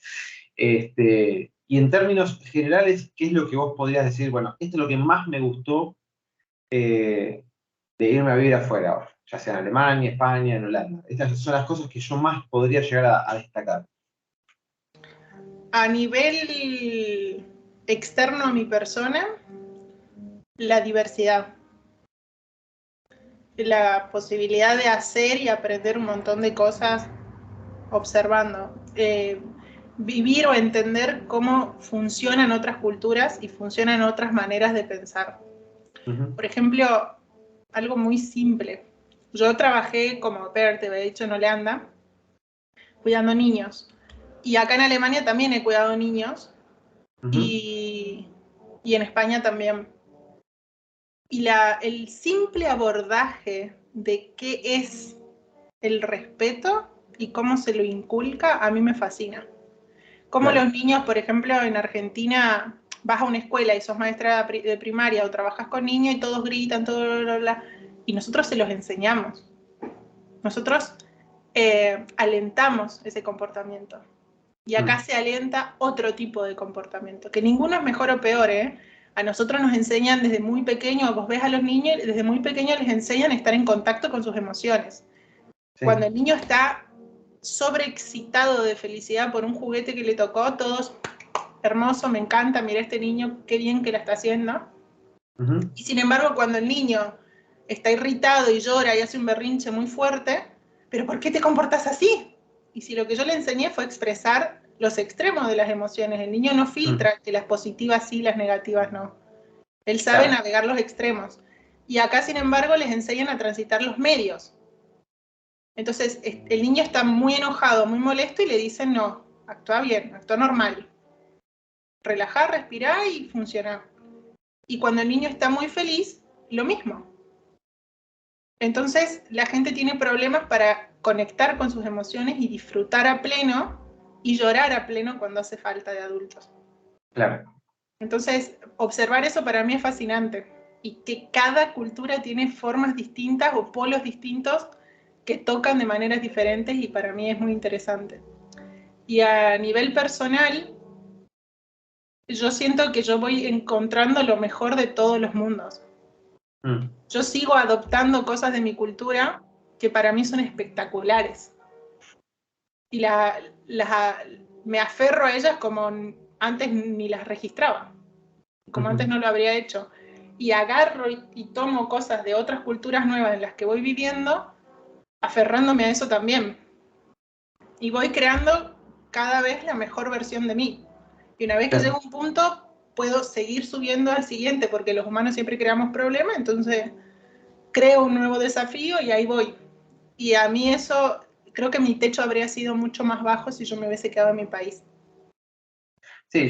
A: Y en términos generales, ¿qué es lo que vos podrías decir? Bueno, esto es lo que más me gustó de irme a vivir afuera ahora, ya sea en Alemania, España, en Holanda. Estas son las cosas que yo más podría llegar a destacar.
B: A nivel externo a mi persona, la diversidad. La posibilidad de hacer y aprender un montón de cosas observando. Vivir o entender cómo funcionan otras culturas y funcionan otras maneras de pensar.
A: Uh-huh.
B: Por ejemplo, algo muy simple. Yo trabajé como au pair, te había dicho, en Holanda, cuidando niños. Y acá en Alemania también he cuidado niños
A: Uh-huh.
B: y en España también. Y el simple abordaje de qué es el respeto y cómo se lo inculca, a mí me fascina. Como
A: Claro.
B: los niños, por ejemplo, en Argentina, vas a una escuela y sos maestra de primaria o trabajas con niños y todos gritan, todo, bla, bla, bla, y nosotros se los enseñamos. Nosotros alentamos ese comportamiento. Y acá se alienta otro tipo de comportamiento, que ninguno es mejor o peor, ¿eh? A nosotros nos enseñan desde muy pequeño, vos ves a los niños, desde muy pequeños les enseñan a estar en contacto con sus emociones.
A: Sí.
B: Cuando el niño está sobreexcitado de felicidad por un juguete que le tocó, todos, hermoso, me encanta, mira este niño, qué bien que la está haciendo.
A: Uh-huh.
B: Y sin embargo, cuando el niño está irritado y llora y hace un berrinche muy fuerte, ¿pero por qué te comportas así? Y si lo que yo le enseñé fue expresar los extremos de las emociones, el niño no filtra que las positivas sí, las negativas no. Él sabe
A: Claro.
B: navegar los extremos. Y acá, sin embargo, les enseñan a transitar los medios. Entonces, el niño está muy enojado, muy molesto y le dicen, no, actúa bien, actúa normal. Relajar, respirar y funcionar. Y cuando el niño está muy feliz, lo mismo. Entonces, la gente tiene problemas para conectar con sus emociones y disfrutar a pleno y llorar a pleno cuando hace falta de adultos.
A: Claro.
B: Entonces, observar eso para mí es fascinante. Y que cada cultura tiene formas distintas o polos distintos que tocan de maneras diferentes y para mí es muy interesante. Y a nivel personal, yo siento que yo voy encontrando lo mejor de todos los mundos. Yo sigo adoptando cosas de mi cultura que para mí son espectaculares. Y me aferro a ellas como antes ni las registraba, como antes no lo habría hecho. Y agarro y tomo cosas de otras culturas nuevas en las que voy viviendo, aferrándome a eso también. Y voy creando cada vez la mejor versión de mí. Y una vez que llego a un punto, puedo seguir subiendo al siguiente, porque los humanos siempre creamos problemas, entonces creo un nuevo desafío y ahí voy. Y a mí eso, creo que mi techo habría sido mucho más bajo si yo me hubiese quedado en mi país.
A: Sí,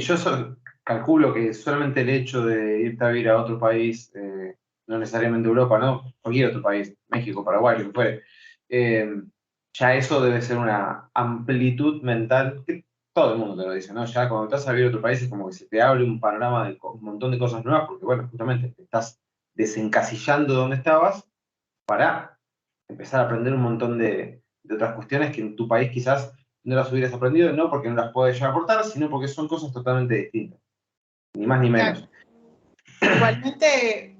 A: calculo que solamente el hecho de irte a vivir a otro país, no necesariamente Europa, ¿no? Cualquier otro país, México, Paraguay, lo que fuere, ya eso debe ser una amplitud mental que todo el mundo te lo dice, ¿no? Ya cuando estás a vivir a otro país es como que se te abre un panorama de un montón de cosas nuevas, porque bueno, justamente te estás desencasillando de donde estabas para empezar a aprender un montón de otras cuestiones que en tu país quizás no las hubieras aprendido, no porque no las puedes llegar a aportar, sino porque son cosas totalmente distintas, ni más ni menos.
B: Claro. Igualmente,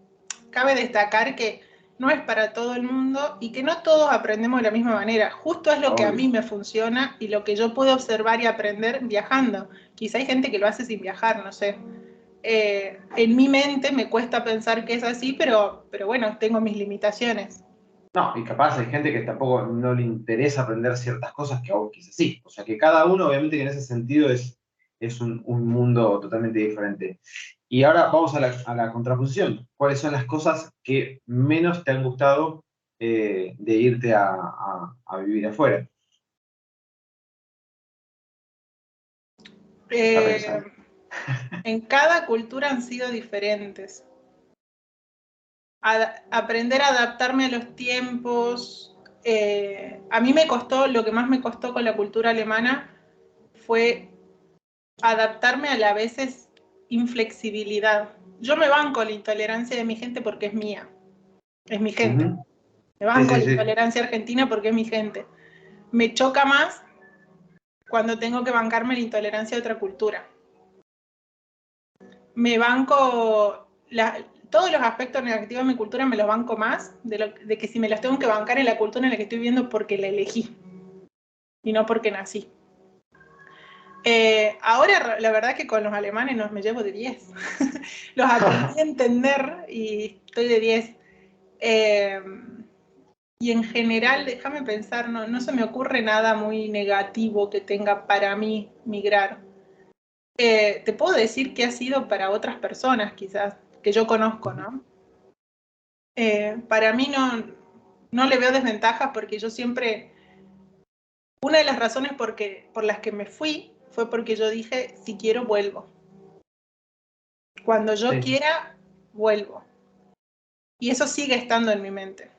B: cabe destacar que no es para todo el mundo y que no todos aprendemos de la misma manera. Justo es lo que a mí me funciona y lo que yo puedo observar y aprender viajando. Quizá hay gente que lo hace sin viajar, no sé. En mi mente me cuesta pensar que es así, pero bueno, tengo mis limitaciones.
A: No, y capaz hay gente que tampoco no le interesa aprender ciertas cosas que a vos quizás sí. O sea que cada uno, obviamente, que en ese sentido es un mundo totalmente diferente. Y ahora vamos a la contraposición. ¿Cuáles son las cosas que menos te han gustado de irte a vivir afuera? Está pensando.
B: En cada cultura han sido diferentes. Aprender a adaptarme a los tiempos. A mí me costó, lo que más me costó con la cultura alemana fue adaptarme a la veces inflexibilidad. Yo me banco la intolerancia de mi gente porque es mía, es mi gente.
A: Ujú.
B: Me
A: Sí,
B: banco
A: sí,
B: la
A: sí.
B: intolerancia argentina porque es mi gente. Me choca más cuando tengo que bancarme la intolerancia de otra cultura. Me banco todos los aspectos negativos de mi cultura, me los banco más de que si me los tengo que bancar en la cultura en la que estoy viviendo porque la elegí y no porque nací. Ahora la verdad que con los alemanes no me llevo de 10. Los aprendí a entender y estoy de 10. Y en general, déjame pensar, no se me ocurre nada muy negativo que tenga para mí migrar. Te puedo decir que ha sido para otras personas quizás, que yo conozco, ¿no? Para mí no le veo desventajas porque yo siempre, una de las razones por las que me fui fue porque yo dije, si quiero, vuelvo. Cuando yo
A: Sí.
B: quiera, vuelvo. Y eso sigue estando en mi mente.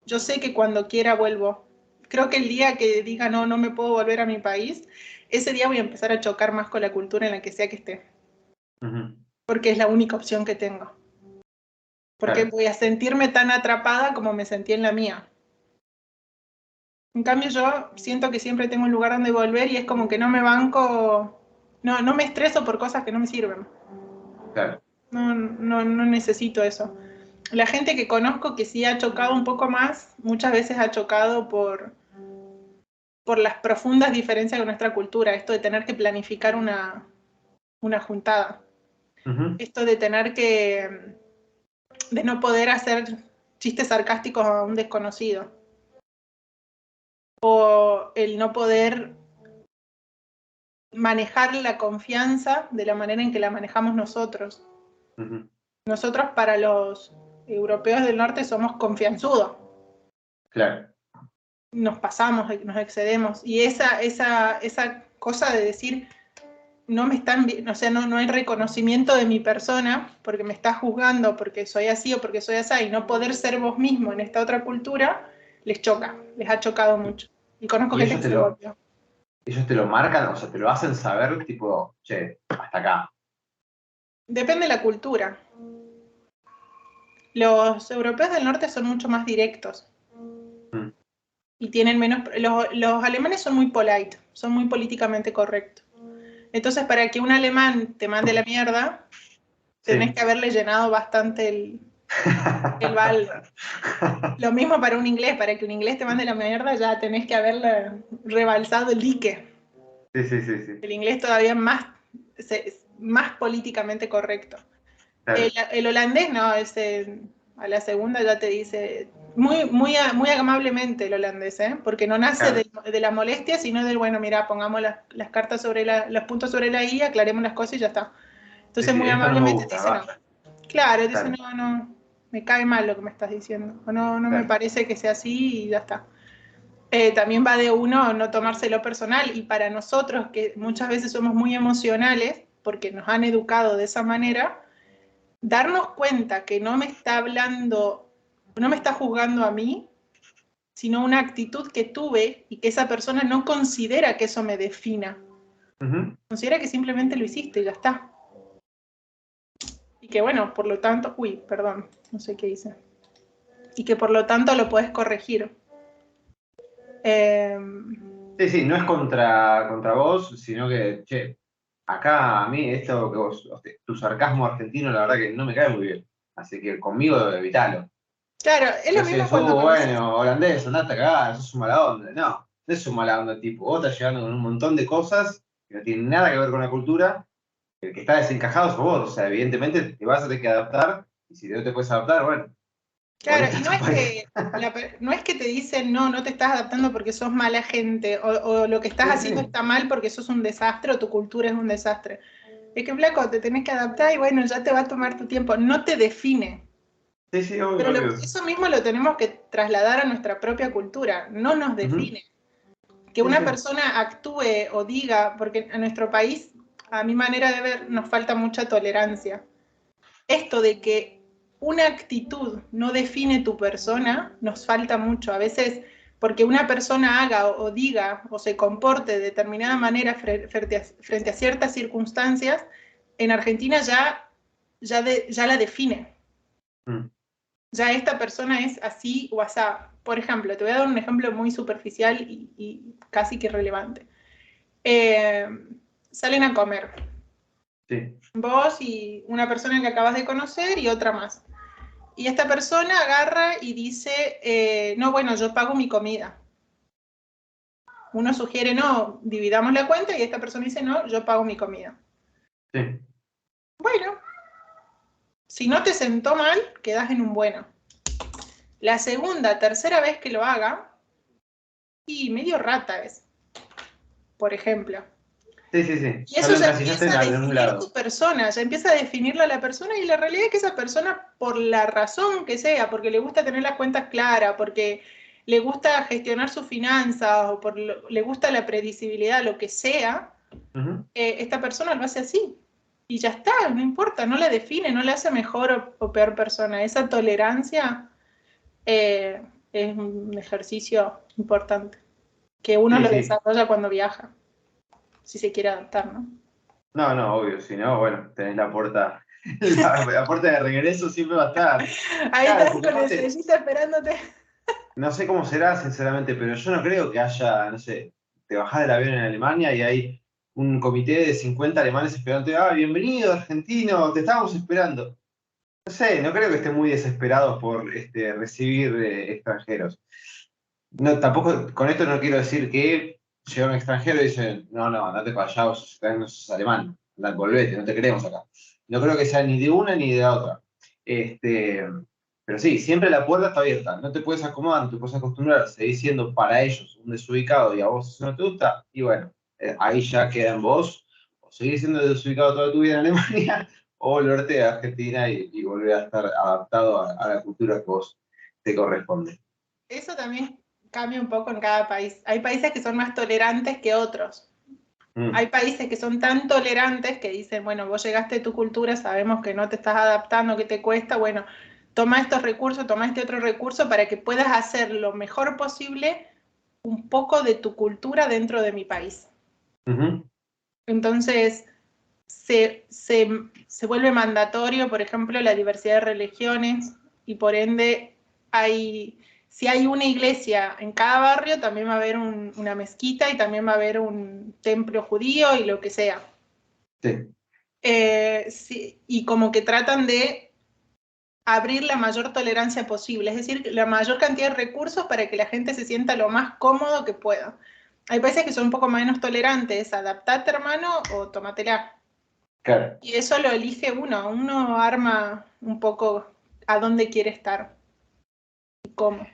B: Yo sé que cuando quiera, vuelvo. Creo que el día que diga, no me puedo volver a mi país, ese día voy a empezar a chocar más con la cultura en la que sea que esté.
A: Ujú.
B: Porque es la única opción que tengo. Porque
A: Claro.
B: voy a sentirme tan atrapada como me sentí en la mía. En cambio, yo siento que siempre tengo un lugar donde volver y es como que no me banco, no me estreso por cosas que no me sirven.
A: Claro.
B: No necesito eso. La gente que conozco que sí ha chocado un poco más, muchas veces ha chocado por las profundas diferencias de nuestra cultura. Esto de tener que planificar una juntada.
A: Ujú.
B: Esto de tener de no poder hacer chistes sarcásticos a un desconocido. O el no poder manejar la confianza de la manera en que la manejamos nosotros.
A: Ujú.
B: Nosotros para los europeos del norte somos confianzudos.
A: Claro.
B: Nos pasamos, nos excedemos. Y esa cosa de decir, no me están, o sea, no hay reconocimiento de mi persona porque me estás juzgando porque soy así o porque soy así y no poder ser vos mismo en esta otra cultura, les choca, les ha chocado mucho. Y conozco
A: Y
B: gente que se volvió.
A: ellos te lo marcan, o sea, te lo hacen saber, tipo, che, hasta acá.
B: Depende de la cultura. Los europeos del norte son mucho más directos
A: Mm.
B: y tienen menos... Los alemanes son muy polite, son muy políticamente correctos. Entonces, para que un alemán te mande la mierda, tenés
A: Sí.
B: que haberle llenado bastante el balde. Lo mismo para un inglés, para que un inglés te mande la mierda, ya tenés que haberle rebalsado el dique.
A: Sí, sí, sí, sí.
B: El inglés todavía más políticamente correcto.
A: Claro.
B: El holandés no, a la segunda ya te dice muy amablemente el holandés, ¿eh? Porque no nace
A: Claro.
B: de la molestia, sino del, bueno, mira, pongamos las cartas los puntos sobre la I, aclaremos las cosas y ya está.
A: Sí,
B: Entonces
A: sí,
B: muy
A: esto no me
B: amablemente te
A: gusta,
B: dice no.
A: basta.
B: Claro, dice
A: Claro,
B: no, me cae mal lo que me estás diciendo, o no me
A: claro.
B: parece que sea así y ya está. También va de uno no tomárselo personal y para nosotros que muchas veces somos muy emocionales porque nos han educado de esa manera, darnos cuenta que no me está hablando, no me está juzgando a mí, sino una actitud que tuve y que esa persona no considera que eso me defina.
A: Ujú.
B: Considera que simplemente lo hiciste y ya está. Y que bueno, por lo tanto, uy, perdón, no sé qué hice. Y que por lo tanto lo puedes corregir. Eh,
A: Sí, sí, no es contra vos, sino que, che, acá a mí esto que vos, tu sarcasmo argentino, la verdad que no me cae muy bien. Así que conmigo evitalo.
B: claro, es lo
A: Pero si
B: mismo
A: es,
B: cuando conoces.
A: bueno, holandés, andate a cagar, sos un mala onda. No, no es un mala onda tipo. Vos estás llegando con un montón de cosas que no tienen nada que ver con la cultura. El que está desencajado sos vos. O sea, evidentemente te vas a tener que adaptar. Y si no te puedes adaptar, bueno,
B: Claro,
A: volvete
B: y
A: a
B: no
A: tu
B: es
A: país.
B: que, no es que te dicen, no, no te estás adaptando porque sos mala gente, o lo que estás
A: Sí,
B: haciendo
A: sí.
B: está mal porque sos un desastre o tu cultura es un desastre. Es que, flaco, te tenés que adaptar y bueno, ya te va a tomar tu tiempo. No te define.
A: Sí, sí, obvio,
B: Pero
A: obvio.
B: eso mismo lo tenemos que trasladar a nuestra propia cultura. No nos
A: Ujú.
B: define. Que
A: Sí,
B: una
A: sí.
B: persona actúe o diga, porque en nuestro país, a mi manera de ver, nos falta mucha tolerancia. Esto de que una actitud no define tu persona, nos falta mucho. A veces, porque una persona haga o diga o se comporte de determinada manera frente a ciertas circunstancias, en Argentina ya la define.
A: Mm.
B: Ya esta persona es así o asá. Por ejemplo, te voy a dar un ejemplo muy superficial y casi que irrelevante. Eh, Salen a comer,
A: Sí,
B: vos y una persona que acabas de conocer y otra más. Y esta persona agarra y dice, no, bueno, yo pago mi comida. Uno sugiere, no, dividamos la cuenta y esta persona dice, no, yo pago mi comida.
A: sí.
B: Bueno, si no te sentó mal, quedás en un bueno. La segunda, tercera vez que lo haga, y medio rata es, por ejemplo.
A: Sí, sí, sí.
B: Y
A: Ya
B: eso
A: lo
B: ya
A: encasillaste
B: empieza
A: en
B: a
A: algún
B: definir tu
A: lado.
B: persona, ya empieza a definirla a la persona y la realidad es que esa persona, por la razón que sea, porque le gusta tener las cuentas claras, porque le gusta gestionar sus finanzas o le gusta la predecibilidad, lo que sea,
A: Ujú.
B: esta persona lo hace así. Y ya está, no importa, no la define, no la hace mejor o peor persona. Esa tolerancia eh, es un ejercicio importante, que uno
A: Sí,
B: lo
A: sí.
B: desarrolla cuando viaja, si se quiere adaptar, ¿no?
A: No, no, obvio. Si no, bueno, tenés la puerta. La puerta de regreso siempre va a estar.
B: Ahí
A: Claro,
B: estás
A: porque
B: con el
A: aparte,
B: sellito esperándote.
A: no sé cómo será, sinceramente, pero yo no creo que haya, no sé, te bajás del avión en Alemania y hay un comité de 50 alemanes esperando, bienvenido, argentino, te estábamos esperando. No sé, no creo que estén muy desesperados por recibir extranjeros. No, tampoco, con esto no quiero decir que llega un extranjero y dice, no, no, andate para allá, vos no sos alemán, andate, volvete, no te queremos acá. No creo que sea ni de una ni de la otra. Este, pero sí, siempre la puerta está abierta, no te puedes acomodar, no te puedes acostumbrar, seguir siendo para ellos un desubicado y a vos eso no te gusta, y bueno, ahí ya queda en vos, o seguir siendo desubicado toda tu vida en Alemania, o volverte a Argentina y volver a estar adaptado a la cultura que vos te corresponde.
B: Eso también cambia un poco en cada país. Hay países que son más tolerantes que otros.
A: Mm.
B: Hay países que son tan tolerantes que dicen, bueno, vos llegaste a tu cultura, sabemos que no te estás adaptando, que te cuesta, bueno, toma estos recursos, toma este otro recurso para que puedas hacer lo mejor posible un poco de tu cultura dentro de mi país.
A: Ujú.
B: Entonces, se vuelve mandatorio, por ejemplo, la diversidad de religiones y por ende si hay una iglesia en cada barrio, también va a haber una mezquita y también va a haber un templo judío y lo que sea.
A: Sí,
B: Sí, y como que tratan de abrir la mayor tolerancia posible, es decir, la mayor cantidad de recursos para que la gente se sienta lo más cómodo que pueda. Hay países que son un poco menos tolerantes, adaptate hermano o tómatela.
A: claro.
B: Y eso lo elige uno arma un poco a dónde quiere estar y cómo.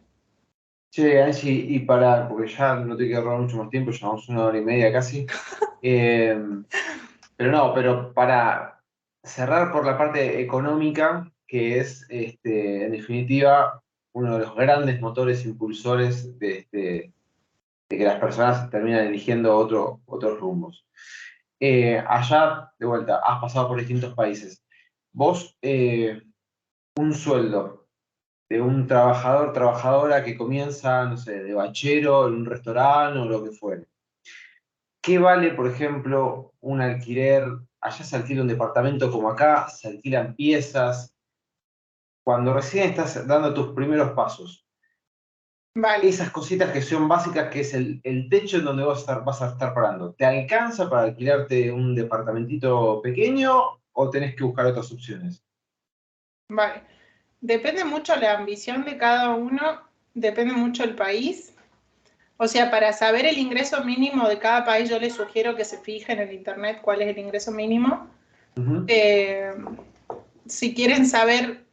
A: Che, Angie, porque ya no te quiero robar mucho más tiempo, llevamos 1 hora y media casi. Pero no, pero para cerrar por la parte económica, que es, en definitiva, uno de los grandes motores impulsores de que las personas terminan eligiendo otros rumbos. Allá, de vuelta, has pasado por distintos países. Vos, un sueldo de un trabajador, trabajadora que comienza, no sé, de bachero en un restaurante o lo que fuere. ¿qué vale, por ejemplo, un alquiler? Allá se alquila un departamento como acá, se alquilan piezas. Cuando recién estás dando tus primeros pasos,
B: Vale.
A: esas cositas que son básicas, que es el techo en donde vas a estar parando, ¿te alcanza para alquilarte un departamentito pequeño o tenés que buscar otras opciones?
B: Vale. Depende mucho la ambición de cada uno, depende mucho el país. O sea, para saber el ingreso mínimo de cada país, yo les sugiero que se fijen en el internet cuál es el ingreso mínimo.
A: Ujú,
B: Si quieren saber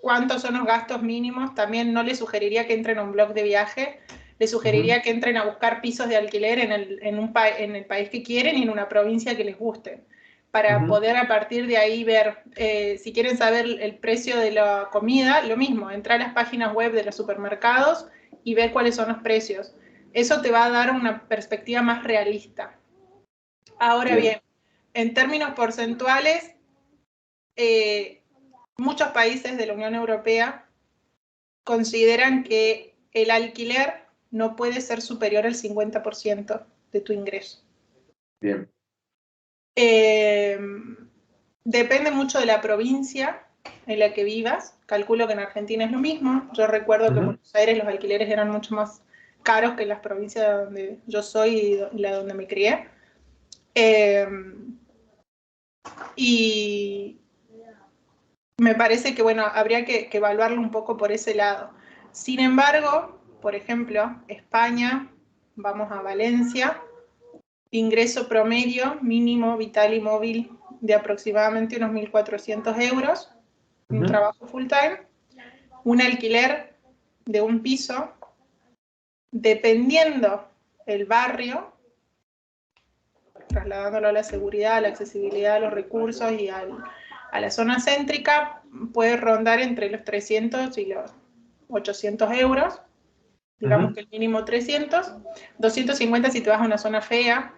B: cuántos son los gastos mínimos, también no les sugeriría que entren a un blog de viaje, les
A: ujú,
B: sugeriría que entren a buscar pisos de alquiler en el país que quieren y en una provincia que les guste, para
A: ujú.
B: poder a partir de ahí ver, si quieren saber el precio de la comida, lo mismo, entrar a las páginas web de los supermercados y ver cuáles son los precios. Eso te va a dar una perspectiva más realista. Ahora
A: Bien,
B: bien, en términos porcentuales, eh, muchos países de la Unión Europea consideran que el alquiler no puede ser superior al 50% de tu ingreso.
A: bien.
B: Eh, Depende mucho de la provincia en la que vivas. Calculo que en Argentina es lo mismo. Yo recuerdo que en
A: Ujú,
B: Buenos Aires los alquileres eran mucho más caros que en las provincias donde yo soy y la donde me crié. Eh, y me parece que, bueno, habría que evaluarlo un poco por ese lado. Sin embargo, por ejemplo, España, vamos a Valencia, ingreso promedio mínimo vital y móvil de aproximadamente unos 1.400 euros, un
A: ujú,
B: trabajo full time, un alquiler de un piso, dependiendo el barrio, trasladándolo a la seguridad, a la accesibilidad a los recursos y a la zona céntrica, puede rondar entre los 300 y los 800 euros, digamos
A: ujú.
B: que el mínimo 300, 250 si te vas a una zona fea.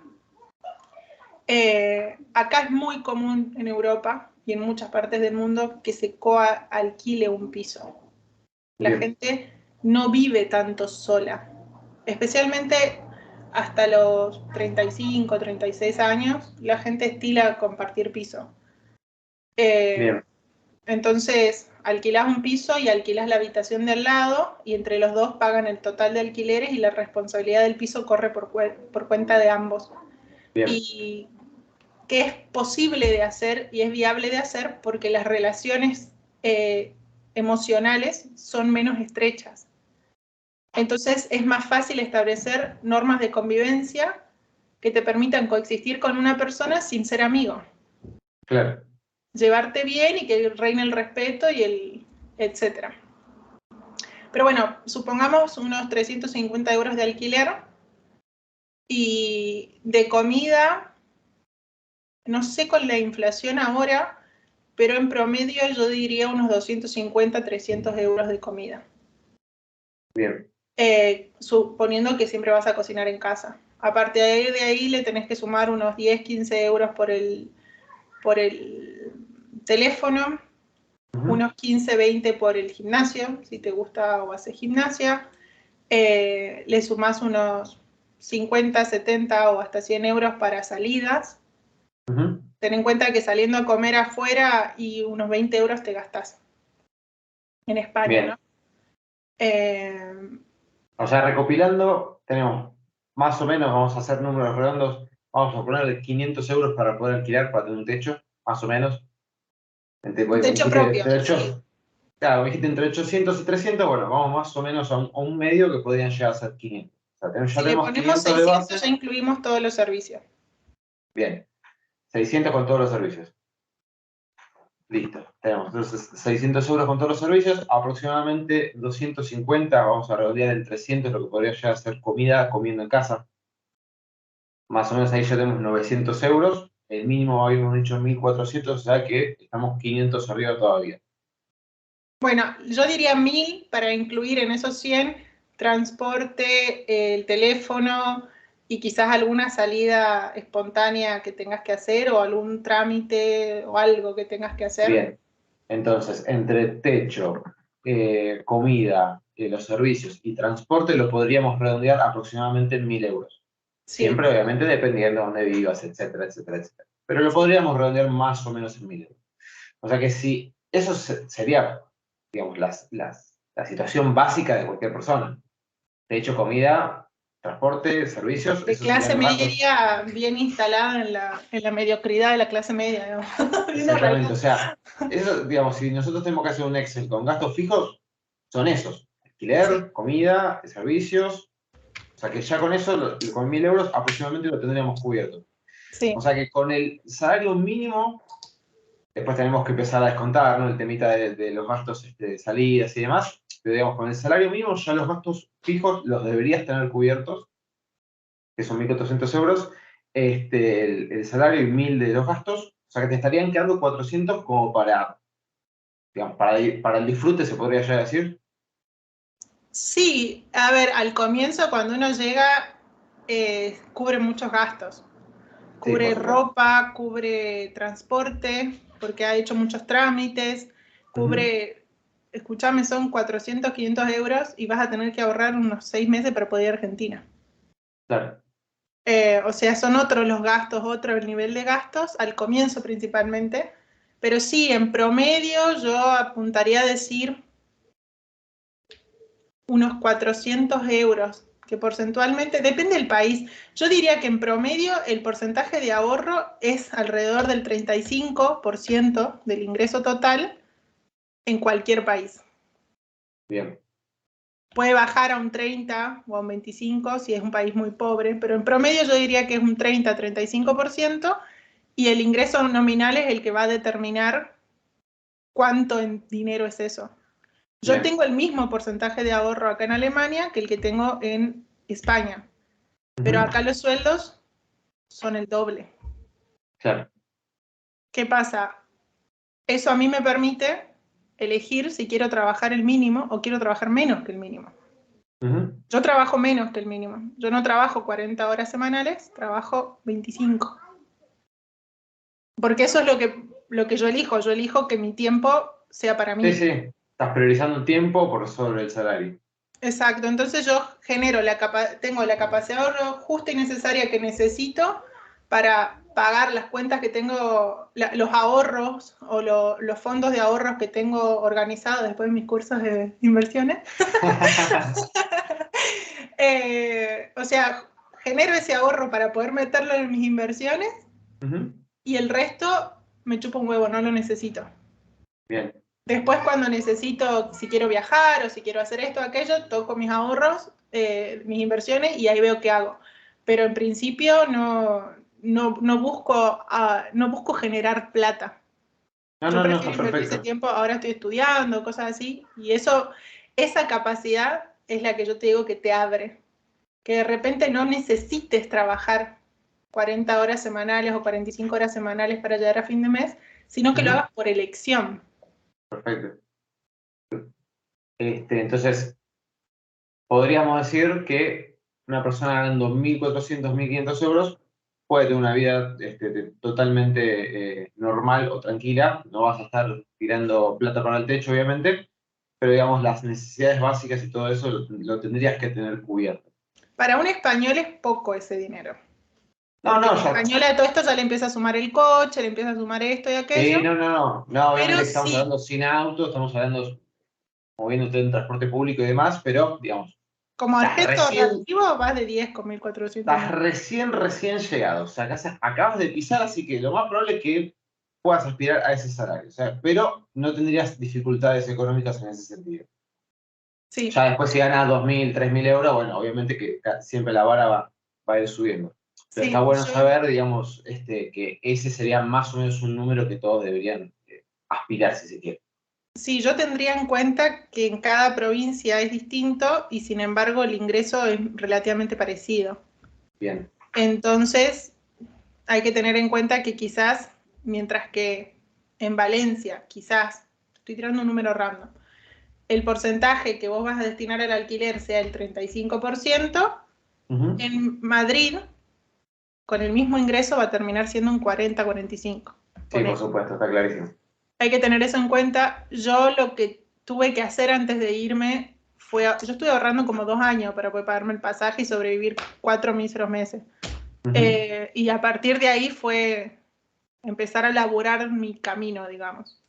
B: Acá es muy común en Europa y en muchas partes del mundo que se coalquile un piso. La
A: Bien,
B: gente no vive tanto sola, especialmente hasta los 35, 36 años, la gente estila compartir piso. Eh,
A: bien,
B: entonces, alquilás un piso y alquilás la habitación del lado y entre los dos pagan el total de alquileres y la responsabilidad del piso corre por cuenta de ambos.
A: bien,
B: Y que es posible de hacer y es viable de hacer porque las relaciones emocionales son menos estrechas. Entonces es más fácil establecer normas de convivencia que te permitan coexistir con una persona sin ser amigo.
A: claro.
B: Llevarte bien y que reine el respeto y el etcétera. Pero bueno, supongamos unos 350 euros de alquiler y de comida, no sé con la inflación ahora, pero en promedio yo diría unos 250, 300 euros de comida.
A: Bien.
B: Suponiendo que siempre vas a cocinar en casa. Aparte de ahí le tenés que sumar unos 10, 15 euros por el teléfono,
A: Ujú.
B: unos 15, 20 por el gimnasio, si te gusta o haces gimnasia. Le sumás unos 50, 70 o hasta 100 euros para salidas.
A: Ujú.
B: Ten en cuenta que saliendo a comer afuera y unos 20 euros te gastás en España, ¿no?
A: Bien.
B: Eh,
A: O sea, recopilando, tenemos más o menos, vamos a hacer números redondos, vamos a ponerle 500 euros para poder alquilar, para tener un techo, más o menos.
B: un
A: Me
B: techo
A: dijiste
B: propio,
A: entre
B: sí.
A: 8, claro, me dijiste entre 800 y 300, bueno, vamos más o menos a un medio que podrían llegar a ser 500. O sea, ya
B: Si le
A: tenemos
B: ponemos
A: 500 de
B: 600
A: base,
B: ya incluimos todos los servicios.
A: bien, 600 con todos los servicios. Listo, tenemos entonces 600 euros con todos los servicios, aproximadamente 250, vamos a redondear el 300, lo que podría llegar a ser comida, comiendo en casa. Más o menos ahí ya tenemos 900 euros, el mínimo habíamos dicho 1.400, o sea que estamos 500 arriba todavía.
B: Bueno, yo diría 1.000 para incluir en esos 100 transporte, el teléfono y quizás alguna salida espontánea que tengas que hacer o algún trámite o algo que tengas que hacer.
A: Bien, entonces entre techo, comida, los servicios y transporte lo podríamos redondear aproximadamente en 1.000 euros.
B: Sí.
A: Siempre, obviamente, dependiendo de dónde vivas, etcétera, etcétera, etcétera. Pero lo podríamos redondear más o menos en 1.000 euros. O sea que sí, eso sería, digamos, la situación básica de cualquier persona. De hecho, comida, transporte, servicios,
B: De
A: esos serían
B: clase
A: los gastos.
B: media, bien instalada en la mediocridad de la clase media, digamos. Bien
A: Exactamente. O
B: arraigada.
A: sea, eso, digamos, si nosotros tenemos que hacer un Excel con gastos fijos, son esos.
B: Sí,
A: Alquiler, comida, servicios. O sea que ya con eso, con 1.000 euros aproximadamente lo tendríamos cubierto. O
B: sí.
A: sea que con el salario mínimo, después tenemos que empezar a descontar, ¿no? El temita de los gastos de salidas y demás. Pero digamos, con el salario mínimo ya los gastos fijos los deberías tener cubiertos, que son 1.400 euros. El salario y 1.000 de los gastos. O sea que te estarían quedando 400 como para, digamos, para el disfrute, se podría ya decir.
B: Sí, a ver, al comienzo cuando uno llega, cubre muchos gastos.
A: Sí, por
B: Cubre
A: supuesto.
B: ropa, cubre transporte, porque ha hecho muchos trámites,
A: Ujú.
B: cubre, escúchame, son 400, 500 euros y vas a tener que ahorrar unos 6 meses para poder ir a Argentina.
A: Claro.
B: O sea, son otros los gastos, otro el nivel de gastos, al comienzo principalmente, pero sí, en promedio yo apuntaría a decir unos 400 euros, que porcentualmente, depende del país, yo diría que en promedio el porcentaje de ahorro es alrededor del 35% del ingreso total en cualquier país.
A: Bien.
B: Puede bajar a un 30 o a un 25 si es un país muy pobre, pero en promedio yo diría que es un 30-35% y el ingreso nominal es el que va a determinar cuánto en dinero es eso. Yo
A: Bien.
B: tengo el mismo porcentaje de ahorro acá en Alemania que el que tengo en España, pero
A: Ujú.
B: acá los sueldos son el doble.
A: Claro.
B: ¿Qué pasa? Eso a mí me permite elegir si quiero trabajar el mínimo o quiero trabajar menos que el mínimo.
A: Ujú.
B: Yo trabajo menos que el mínimo. Yo no trabajo 40 horas semanales, trabajo 25. Porque eso es lo que yo elijo. Yo elijo que mi tiempo sea para
A: Sí,
B: mí.
A: sí. Estás priorizando tiempo por sobre el salario.
B: Exacto. Entonces yo genero tengo la capacidad de ahorro justa y necesaria que necesito para pagar las cuentas que tengo, los ahorros o los fondos de ahorros que tengo organizados después de mis cursos de inversiones. O sea, genero ese ahorro para poder meterlo en mis inversiones
A: Ujú.
B: y el resto me chupa un huevo, no lo necesito.
A: Bien.
B: Después cuando necesito, si quiero viajar o si quiero hacer esto o aquello, toco mis ahorros, mis inversiones y ahí veo qué hago. Pero en principio no busco generar plata.
A: No,
B: Yo
A: no, no,
B: prefiero
A: está
B: invertir ese
A: perfecto.
B: tiempo, ahora estoy estudiando, cosas así, y esa capacidad es la que yo te digo que te abre. Que de repente no necesites trabajar 40 horas semanales o 45 horas semanales para llegar a fin de mes, sino que lo
A: Ujú.
B: hagas por elección.
A: Perfecto. Entonces, podríamos decir que una persona ganando 1.400, 1.500 euros puede tener una vida totalmente normal o tranquila. No vas a estar tirando plata para el techo, obviamente, pero digamos, las necesidades básicas y todo eso lo tendrías que tener cubierto.
B: Para un español es poco ese dinero,
A: No,
B: porque
A: no,
B: el
A: ya.
B: español a todo esto ya le empieza a sumar el coche, le empieza a sumar esto y aquello,
A: Sí, no, no, no. No, obviamente
B: pero
A: que estamos
B: sí,
A: hablando sin auto, estamos hablando moviéndote en transporte público y demás, pero digamos,
B: como
A: estás
B: objeto
A: recién,
B: ahorrativo vas de 10 con 1.400
A: estás
B: mil.
A: recién llegado. O sea, acabas de pisar, así que lo más probable es que puedas aspirar a ese salario. O sea, pero no tendrías dificultades económicas en ese sentido.
B: Sí,
A: Ya después si ganas 2.000, 3.000 euros, bueno, obviamente que siempre la vara va a ir subiendo. Pero está
B: sí,
A: bueno saber, digamos, que ese sería más o menos un número que todos deberían aspirar, si se quiere.
B: sí, yo tendría en cuenta que en cada provincia es distinto y sin embargo el ingreso es relativamente parecido.
A: Bien.
B: Entonces, hay que tener en cuenta que quizás, mientras que en Valencia, quizás, estoy tirando un número random, el porcentaje que vos vas a destinar al alquiler sea el 35%,
A: Ujú.
B: en Madrid, con el mismo ingreso, va a terminar siendo un 40-45%.
A: Sí, por supuesto, está clarísimo.
B: Hay que tener eso en cuenta. Yo lo que tuve que hacer antes de irme yo estuve ahorrando como 2 años para poder pagarme el pasaje y sobrevivir 4 míseros meses. Y a partir de ahí fue empezar a laburar mi camino, digamos.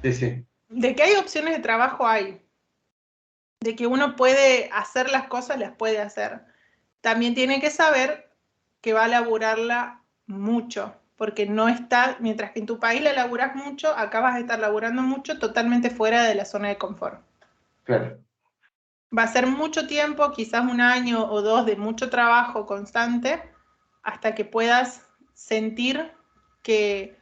A: Sí, sí.
B: De que hay opciones de trabajo, hay. De que uno puede hacer las cosas, las puede hacer. También tiene que saber que va a laburarla mucho, porque no está, mientras que en tu país la laburas mucho, acá vas a estar laburando mucho totalmente fuera de la zona de confort.
A: Claro.
B: Va a ser mucho tiempo, quizás 1 año o 2 de mucho trabajo constante, hasta que puedas sentir que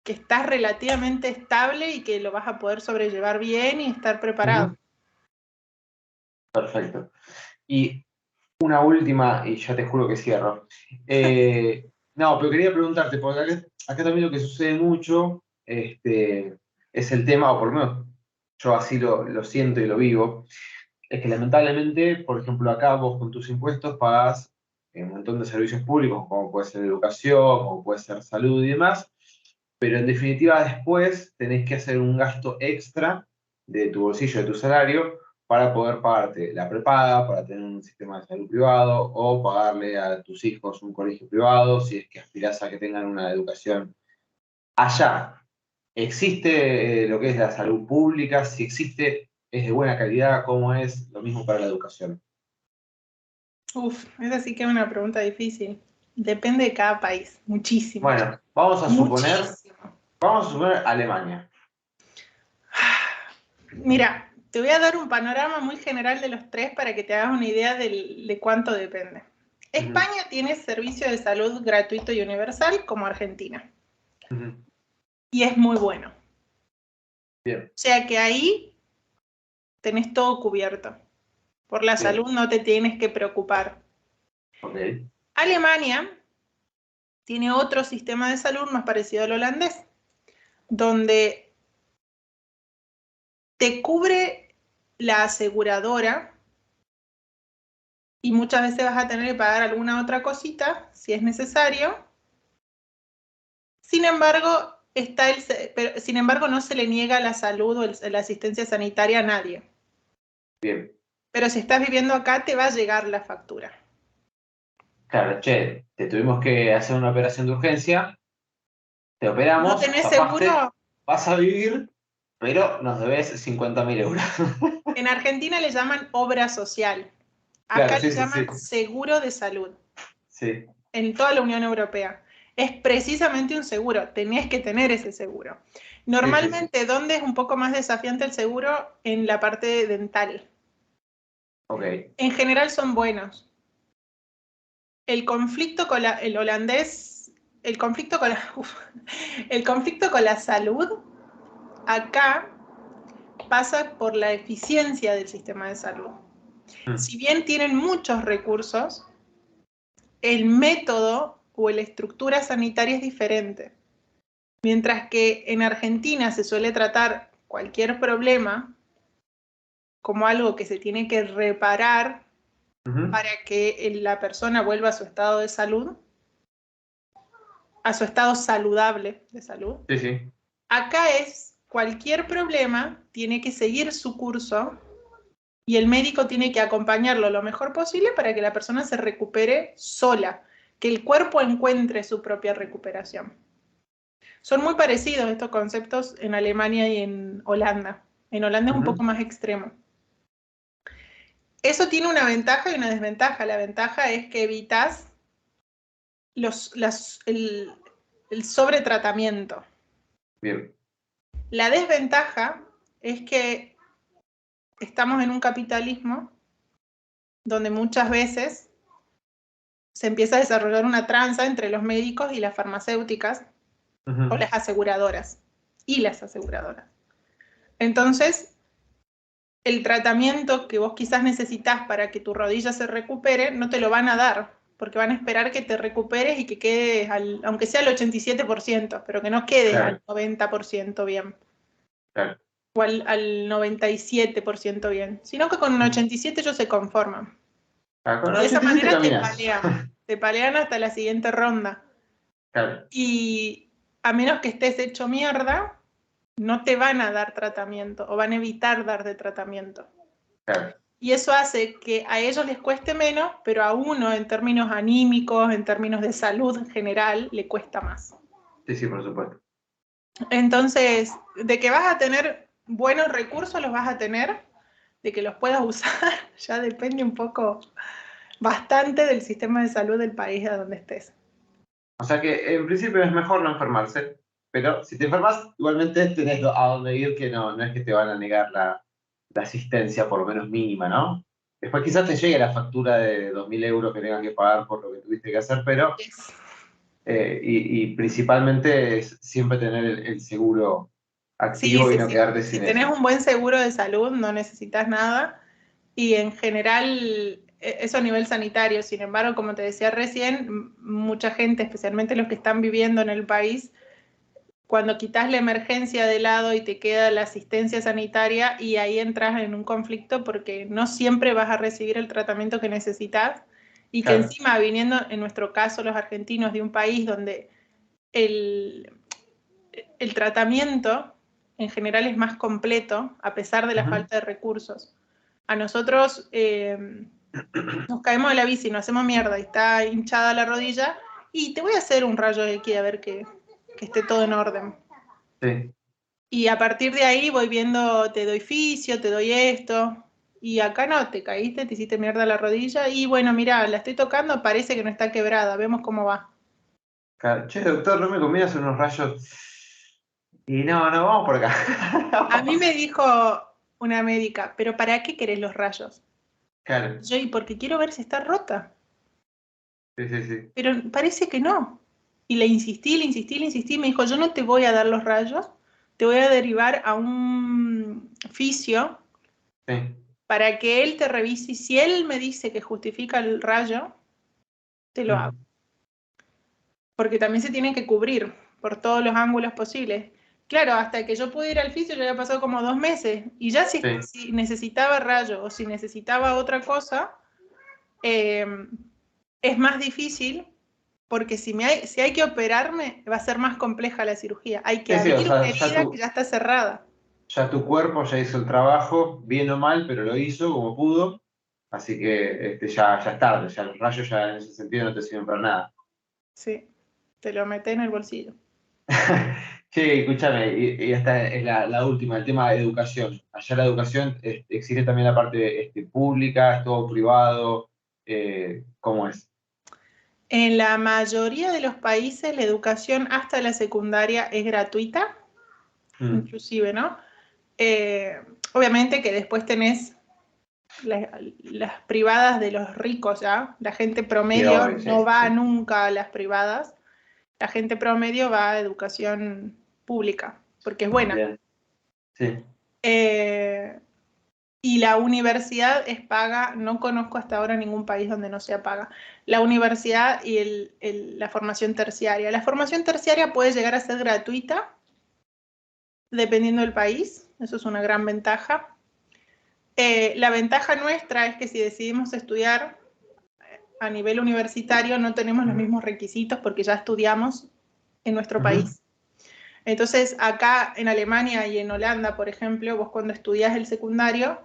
B: estás relativamente estable y que lo vas a poder sobrellevar bien y estar preparado.
A: Perfecto. Y una última, y ya te juro que cierro. No, pero quería preguntarte, porque acá también lo que sucede mucho es el tema, o por lo menos yo así lo siento y lo vivo, es que lamentablemente, por ejemplo, acá vos con tus impuestos pagás un montón de servicios públicos, como puede ser educación, como puede ser salud y demás, pero en definitiva después tenés que hacer un gasto extra de tu bolsillo, de tu salario, para poder pagarte la prepaga, para tener un sistema de salud privado, o pagarle a tus hijos un colegio privado, si es que aspirás a que tengan una educación. Allá, ¿existe lo que es la salud pública? Si existe, ¿es de buena calidad? ¿Cómo es? Lo mismo para la educación.
B: Uf, esa sí que es una pregunta difícil. Depende de cada país, muchísimo.
A: Bueno,
B: Muchísimo.
A: vamos a suponer Alemania.
B: Mira, te voy a dar un panorama muy general de los tres para que te hagas una idea de cuánto depende. España tiene servicio de salud gratuito y universal como Argentina. Y es muy bueno.
A: Bien.
B: O sea que ahí tenés todo cubierto. Por la
A: Bien.
B: salud no te tienes que preocupar.
A: Ok.
B: Alemania tiene otro sistema de salud más parecido al holandés, donde te cubre la aseguradora y muchas veces vas a tener que pagar alguna otra cosita si es necesario. Sin embargo, sin embargo, no se le niega la salud o la asistencia sanitaria a nadie.
A: Bien.
B: Pero si estás viviendo acá, te va a llegar la factura.
A: Claro, che, te tuvimos que hacer una operación de urgencia, te
B: ¿No
A: operamos,
B: tenés
A: zafaste,
B: seguro?
A: vas a vivir, pero nos debes 50.000 euros.
B: En Argentina le llaman obra social.
A: Claro,
B: Acá
A: sí,
B: le
A: sí, sí.
B: llaman seguro de salud.
A: Sí,
B: En toda la Unión Europea. Es precisamente un seguro, tenés que tener ese seguro.
A: sí, sí, sí.
B: Normalmente, ¿dónde es un poco más desafiante el seguro? En la parte dental.
A: Ok.
B: En general son buenos. El conflicto con el holandés, el conflicto con el conflicto con la salud, acá pasa por la eficiencia del sistema de salud. Si bien tienen muchos recursos, el método o la estructura sanitaria es diferente. Mientras que en Argentina se suele tratar cualquier problema como algo que se tiene que reparar para que la persona vuelva a su estado de salud, a su estado saludable de salud.
A: Sí, sí.
B: Acá es cualquier problema tiene que seguir su curso y el médico tiene que acompañarlo lo mejor posible para que la persona se recupere sola, que el cuerpo encuentre su propia recuperación. Son muy parecidos estos conceptos en Alemania y en Holanda. En Holanda es un poco más extremo. Eso tiene una ventaja y una desventaja. La ventaja es que evitas el sobretratamiento.
A: Bien.
B: La desventaja es que estamos en un capitalismo donde muchas veces se empieza a desarrollar una tranza entre los médicos y las farmacéuticas o las aseguradoras y las aseguradoras. Entonces, el tratamiento que vos quizás necesitas para que tu rodilla se recupere, no te lo van a dar, porque van a esperar que te recuperes y que quedes, aunque sea al 87%, pero que no quedes
A: Claro,
B: al 90% bien,
A: claro.
B: o al 97% bien, sino que con un 87% ellos se conforman.
A: Ah, con
B: Y de esa
A: 87
B: manera
A: caminás.
B: te palean hasta la siguiente ronda.
A: Claro.
B: Y a menos que estés hecho mierda, no te van a dar tratamiento o van a evitar darte tratamiento.
A: Claro.
B: Y eso hace que a ellos les cueste menos, pero a uno en términos anímicos, en términos de salud en general, le cuesta más.
A: Sí, sí, por supuesto.
B: Entonces, de que vas a tener buenos recursos, los vas a tener, de que los puedas usar, ya depende un poco, bastante del sistema de salud del país a donde estés.
A: O sea que en principio es mejor no enfermarse, pero si te enfermas, igualmente tenés a dónde ir, que no es que te van a negar la asistencia, por lo menos mínima, ¿no? Después quizás te llegue la factura de 2.000 euros que tengan que pagar por lo que tuviste que hacer, pero
B: Yes.
A: y principalmente es siempre tener el seguro
B: Sí,
A: activo y
B: sí,
A: no
B: sí.
A: quedarte
B: Si
A: sin
B: tenés
A: eso.
B: un buen seguro de salud, no necesitas nada. Y en general, eso a nivel sanitario. Sin embargo, como te decía recién, mucha gente, especialmente los que están viviendo en el país, cuando quitas la emergencia de lado y te queda la asistencia sanitaria, y ahí entras en un conflicto porque no siempre vas a recibir el tratamiento que necesitas, y que
A: Claro.
B: encima, viniendo en nuestro caso los argentinos de un país donde el, el tratamiento en general es más completo, a pesar de la
A: Ujú.
B: falta de recursos. A nosotros nos caemos de la bici, nos hacemos mierda y está hinchada la rodilla, y te voy a hacer un rayo X a ver que esté todo en orden.
A: Sí.
B: Y a partir de ahí voy viendo, te doy fisio, te doy esto. Y acá no, te caíste, te hiciste mierda la rodilla. Y bueno, mira, la estoy tocando, parece que no está quebrada, vemos cómo va.
A: Claro. Che, doctor, ¿no me conviene hacer unos rayos? Y no, vamos por acá.
B: A mí me dijo una médica, ¿pero para qué querés los rayos?
A: Claro.
B: Yo, y porque quiero ver si está rota.
A: Sí, sí, sí.
B: Pero parece que no. Y le insistí, le insistí, le insistí. Me dijo, yo no te voy a dar los rayos, te voy a derivar a un fisio
A: Sí.
B: para que él te revise. Y si él me dice que justifica el rayo, te lo hago.
A: Mm.
B: Porque también se tienen que cubrir por todos los ángulos posibles. Claro, hasta que yo pude ir al fisio ya había pasado como 2 meses. Y ya
A: Sí.
B: si necesitaba rayo o si necesitaba otra cosa, eh, es más difícil porque si hay que operarme, va a ser más compleja la cirugía. Hay que
A: Sí, sí, o
B: abrir
A: sea,
B: una herida que ya está cerrada.
A: ya tu cuerpo ya hizo el trabajo, bien o mal, pero lo hizo como pudo. Así que ya es tarde, ya los rayos ya en ese sentido no te sirven para nada.
B: Sí, te lo metes en el bolsillo.
A: Che, escúchame, y esta es la última, el tema de educación. Allá la educación existe también la parte pública, es todo privado, ¿cómo es?
B: En la mayoría de los países la educación hasta la secundaria es gratuita,
A: Mm,
B: inclusive, ¿no? Eh, Obviamente que después tenés las privadas de los ricos, ¿ya? La gente
A: sí,
B: promedio
A: obvio, sí,
B: no va
A: sí.
B: nunca a las privadas, la gente promedio va a educación pública, porque es buena.
A: Bien, sí.
B: Eh, y la universidad es paga, no conozco hasta ahora ningún país donde no sea paga. La universidad y la formación terciaria. La formación terciaria puede llegar a ser gratuita dependiendo del país, eso es una gran ventaja. La ventaja nuestra es que si decidimos estudiar a nivel universitario no tenemos los mismos requisitos porque ya estudiamos en nuestro
A: Ujú.
B: país. Entonces, acá en Alemania y en Holanda, por ejemplo, vos cuando estudias el secundario,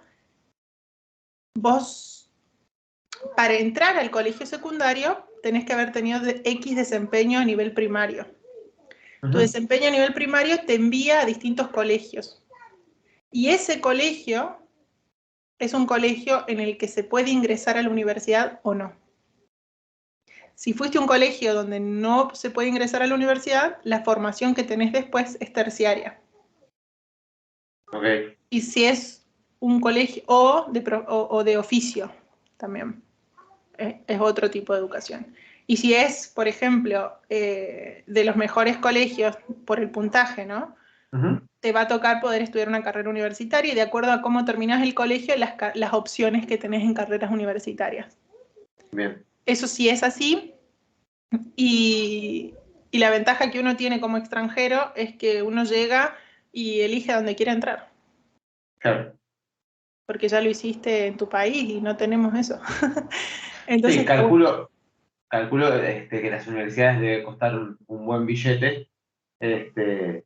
B: vos para entrar al colegio secundario tenés que haber tenido X desempeño a nivel primario. Tu
A: Ujú.
B: desempeño a nivel primario te envía a distintos colegios. Y ese colegio es un colegio en el que se puede ingresar a la universidad o no. Si fuiste a un colegio donde no se puede ingresar a la universidad, la formación que tenés después es terciaria.
A: Ok,
B: Y si es un colegio o de oficio también, es otro tipo de educación. Y si es, por ejemplo, de los mejores colegios por el puntaje, ¿no?
A: ujú.
B: Te va a tocar poder estudiar una carrera universitaria y de acuerdo a cómo terminas el colegio, las opciones que tenés en carreras universitarias.
A: Bien,
B: Eso sí es así, y la ventaja que uno tiene como extranjero es que uno llega y elige a donde quiera entrar,
A: claro.
B: porque ya lo hiciste en tu país y no tenemos eso. Entonces
A: Sí,
B: está bueno.
A: calculo que las universidades deben costar un buen billete, que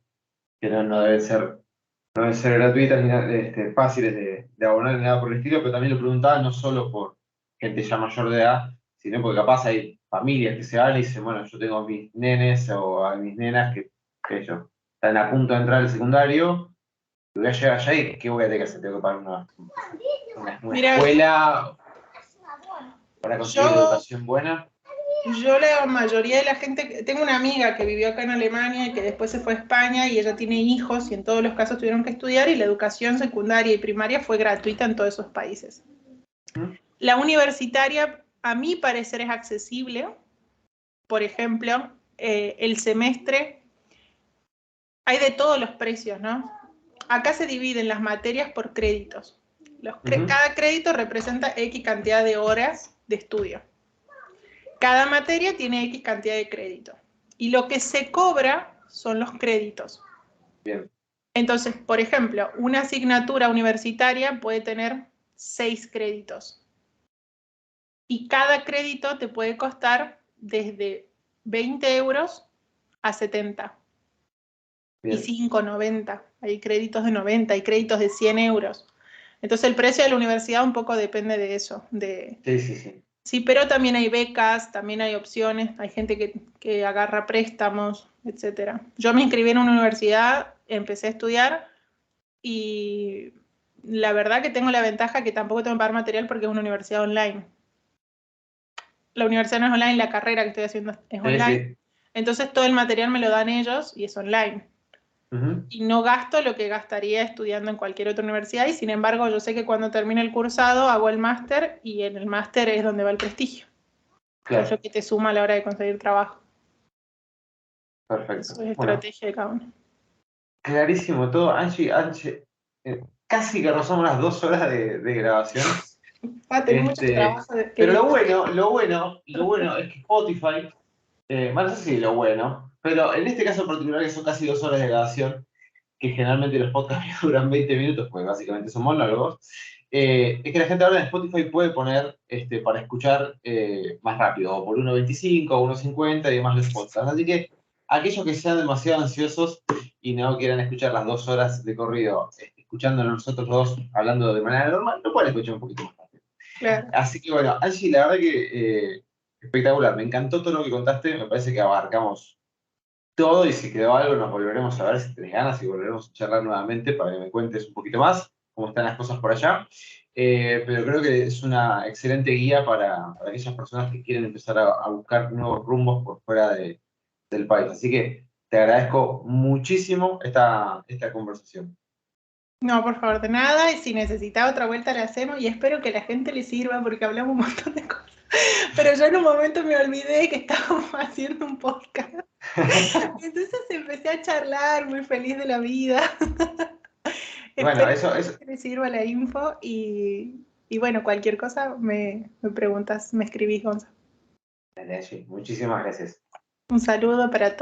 A: no deben ser no deben ser gratuitas ni fáciles de abonar ni nada por el estilo, pero también lo preguntaba no solo por gente ya mayor de edad, sino porque capaz hay familias que se van y dicen, bueno, yo tengo a mis nenes o a mis nenas que ellos están a punto de entrar al secundario, y voy a llegar allá y ¿qué voy a tener que hacer? Tengo que pagar una
B: Mira,
A: escuela para conseguir
B: yo
A: educación buena.
B: la mayoría de la gente, tengo una amiga que vivió acá en Alemania y que después se fue a España y ella tiene hijos y en todos los casos tuvieron que estudiar y la educación secundaria y primaria fue gratuita en todos esos países.
A: ¿Mm?
B: La universitaria, a mi parecer, es accesible. Por ejemplo, el semestre, hay de todos los precios, ¿no? Acá se dividen las materias por créditos. Cada crédito representa X cantidad de horas de estudio. Cada materia tiene X cantidad de crédito. Y lo que se cobra son los créditos.
A: Bien.
B: Entonces, por ejemplo, una asignatura universitaria puede tener 6 créditos. Y cada crédito te puede costar desde 20 euros a 70.
A: Bien.
B: Y 5, 90. Hay créditos de 90, hay créditos de 100 euros. Entonces el precio de la universidad un poco depende de eso.
A: Sí.
B: Sí, pero también hay becas, también hay opciones, hay gente que agarra préstamos, etc. Yo me inscribí en una universidad, empecé a estudiar y la verdad que tengo la ventaja que tampoco tengo que pagar material porque es una universidad online. La universidad no es online, la carrera que estoy haciendo es online.
A: Sí.
B: Entonces todo el material me lo dan ellos y es online. Y no gasto lo que gastaría estudiando en cualquier otra universidad y sin embargo yo sé que cuando termine el cursado hago el máster y en el máster es donde va el prestigio.
A: Claro.
B: Es lo que te suma a la hora de conseguir trabajo.
A: Perfecto.
B: Eso es
A: Bueno,
B: estrategia de cada uno.
A: clarísimo todo. Angie, casi que rozamos las 2 horas de grabación.
B: Va a tener mucho trabajo.
A: Pero lo bueno es que Spotify, no sé si lo bueno, pero en este caso en particular que son casi 2 horas de grabación, que generalmente los podcasts duran 20 minutos, pues básicamente son monólogos, es que la gente ahora en Spotify puede poner para escuchar más rápido, o por 1.25 o 1.50 y demás los podcasts. Así que aquellos que sean demasiado ansiosos y no quieran escuchar las 2 horas de corrido, escuchándonos nosotros dos hablando de manera normal, lo pueden escuchar un poquito más rápido.
B: Claro.
A: Así que bueno, Angie, la verdad que espectacular, me encantó todo lo que contaste, me parece que abarcamos todo y si quedó algo nos volveremos a ver si tenés ganas y volveremos a charlar nuevamente para que me cuentes un poquito más cómo están las cosas por allá. Pero creo que es una excelente guía para aquellas personas que quieren empezar a buscar nuevos rumbos por fuera del país. Así que te agradezco muchísimo esta conversación.
B: No, por favor, de nada. Y si necesita otra vuelta la hacemos y espero que a la gente le sirva porque hablamos un montón de cosas. Pero yo en un momento me olvidé que estábamos haciendo un podcast. Entonces empecé a charlar muy feliz de la vida.
A: Bueno,
B: Espero que les sirva la info y bueno, cualquier cosa me preguntas, me escribís, Gonza.
A: Muchísimas gracias.
B: Un saludo para todos.